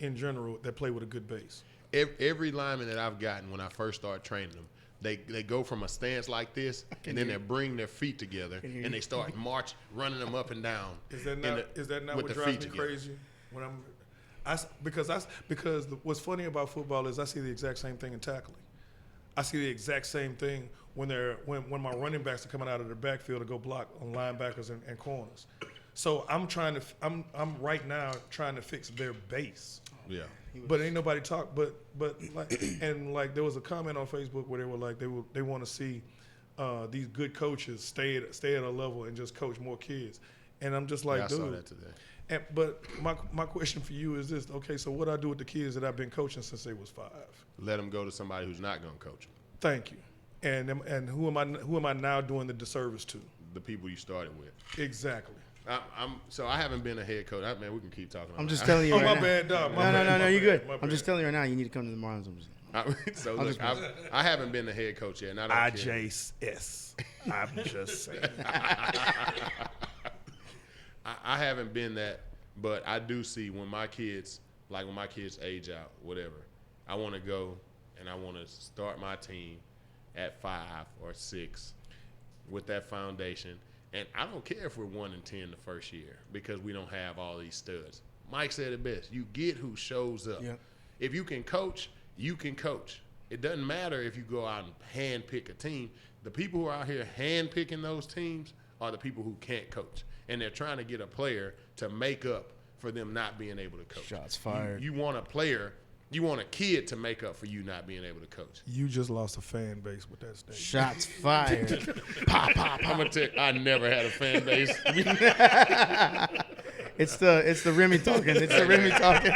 in general that play with a good base? Every lineman that I've gotten when I first started training them, they go from a stance like this, and then they bring their feet together, and they start running them up and down. Is that not what drives me crazy? When because what's funny about football is I see the exact same thing in tackling. I see the exact same thing when my running backs are coming out of the backfield to go block on linebackers and corners. So I'm right now trying to fix their base. Yeah. But ain't nobody talk. But like there was a comment on Facebook where they were like they want to see these good coaches stay at a level and just coach more kids. And I'm just like, dude. I saw that today. But my question for you is this: okay, so what I do with the kids that I've been coaching since they was 5? Let them go to somebody who's not going to coach them. Thank you. And who am I now doing the disservice to? The people you started with. Exactly. So I haven't been a head coach. Man, we can keep talking. I'm just telling you right now. My bad, dog. No, you're good. I'm just telling you right now. You need to come to the Marlins. So look, I haven't been the head coach yet. And I don't care. IJS. I'm just saying. I haven't been that, but I do see when my kids age out, whatever, I want to go and I want to start my team at 5 or 6 with that foundation. And I don't care if we're 1-10 the first year because we don't have all these studs. Mike said it best. You get who shows up. Yeah. If you can coach, you can coach. It doesn't matter if you go out and hand-pick a team. The people who are out here hand-picking those teams are the people who can't coach. And they're trying to get a player to make up for them not being able to coach. Shots fired. You want a player, you want a kid to make up for you not being able to coach. You just lost a fan base with that statement. Shots fired. Pop, pop, pop. I'm going to tell you, I never had a fan base. It's the Remy talking. It's the Remy talking.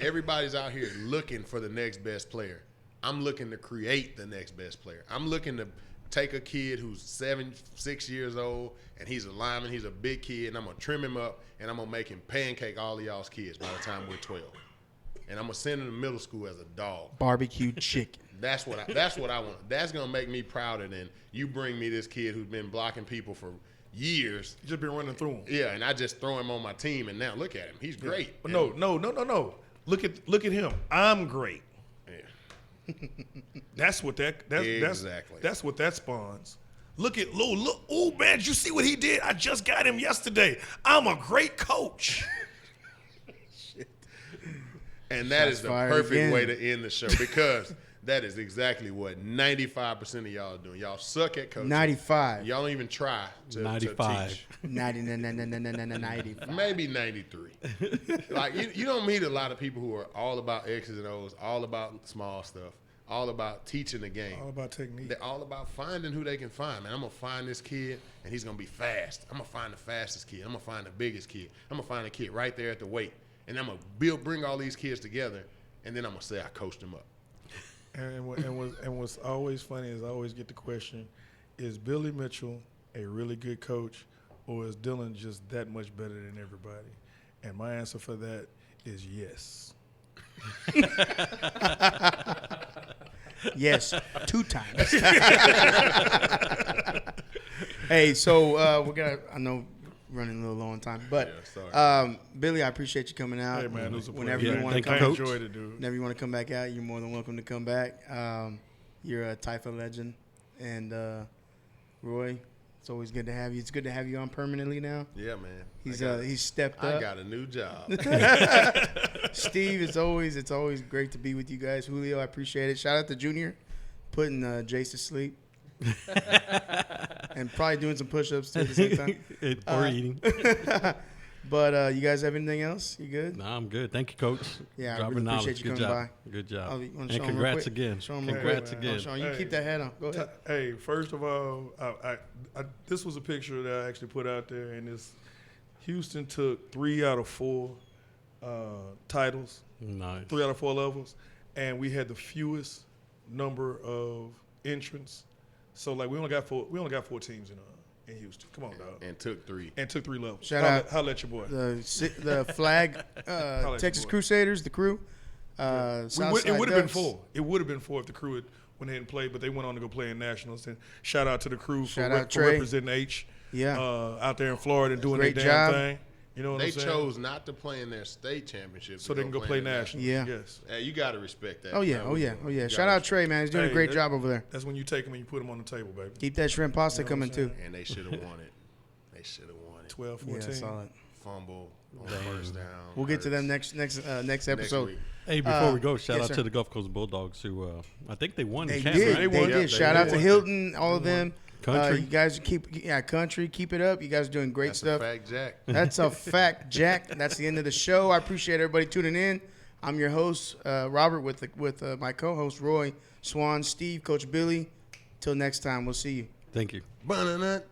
Everybody's out here looking for the next best player. I'm looking to create the next best player. I'm looking to take a kid who's 6 years old, and he's a lineman, he's a big kid, and I'm going to trim him up, and I'm going to make him pancake all of y'all's kids by the time we're 12. And I'm going to send him to middle school as a dog. Barbecue chicken. That's what I want. That's going to make me prouder than you bring me this kid who's been blocking people for years. You just been running through him. Yeah, and I just throw him on my team, and now look at him. He's great. Yeah. No. Look at him. I'm great. Yeah. That's what that spawns. Look, oh man, did you see what he did? I just got him yesterday. I'm a great coach. Shit. And that is the perfect way to end the show because That is exactly what 95% of y'all are doing. Y'all suck at coaching. 95. Y'all don't even try to 95. teach. 95. Maybe 93. Like you don't meet a lot of people who are all about X's and O's, all about small stuff, all about teaching the game. All about technique. They're all about finding who they can find. Man, I'm going to find this kid, and he's going to be fast. I'm going to find the fastest kid. I'm going to find the biggest kid. I'm going to find a kid right there at the weight. And I'm going to bring all these kids together, and then I'm going to say I coached them up. And what's always funny is I always get the question, is Billy Mitchell a really good coach, or is Dylan just that much better than everybody? And my answer for that is yes. Yes, 2 times. Hey, so we're going to, I know, running a little low on time, but Billy, I appreciate you coming out. Hey, man, it was a whenever pleasure. you want to come, I enjoyed it, dude. Whenever you want to come back out, you're more than welcome to come back. You're a TYFA legend, and Roy, it's always good to have you. It's good to have you on permanently now. Yeah, man. He's stepped up. I got a new job. Steve, it's always great to be with you guys. Julio, I appreciate it. Shout out to Junior, putting Jace to sleep. And probably doing some push-ups too at the same time. Or eating. But you guys have anything else? You good? No, I'm good. Thank you, Coach. Yeah, Drop I really appreciate you Good coming job. by. Good job. And Congrats again. Congrats again. Sean, you keep that hat on. Go ahead. Hey, first of all, I this was a picture that I actually put out there, and Houston took 3 out of 4 titles. Nice. 3 out of 4 levels, and we had the fewest number of entrants. So like we only got 4 teams in Houston. Come on, dog. And took 3. And took 3 levels. Shout out. Holla at your boy. The flag, Texas Crusaders, the crew. It would have been 4. It would have been 4 if the crew had went ahead and played, but they went on to go play in nationals. And shout out to the crew for representing H. Yeah. Out there in Florida and doing Great their damn job. thing. You know what they I'm saying? chose not to play in their state championship, so they can go play nationals. Yeah. Yes. Hey, you got to respect that. Oh yeah. Shout out Trey, man. He's doing a great job over there. That's when you take them and you put them on the table, baby. Keep that shrimp pasta coming too. And they should have won it. They should have won it. 12-14. Yeah, solid. Fumble on first down. We'll get to them next episode. week. Hey, before we go, shout yes, out sir. to the Gulf Coast Bulldogs who I think they won. They the camp, did. right? They did. Shout out to Hilton, all of them. Country. You guys Country, keep it up. You guys are doing great That's stuff. a fact, Jack. That's a fact, Jack. That's the end of the show. I appreciate everybody tuning in. I'm your host, Robert, with my co-host, Roy, Swan, Steve, Coach Billy. Till next time, we'll see you. Thank you. Banana.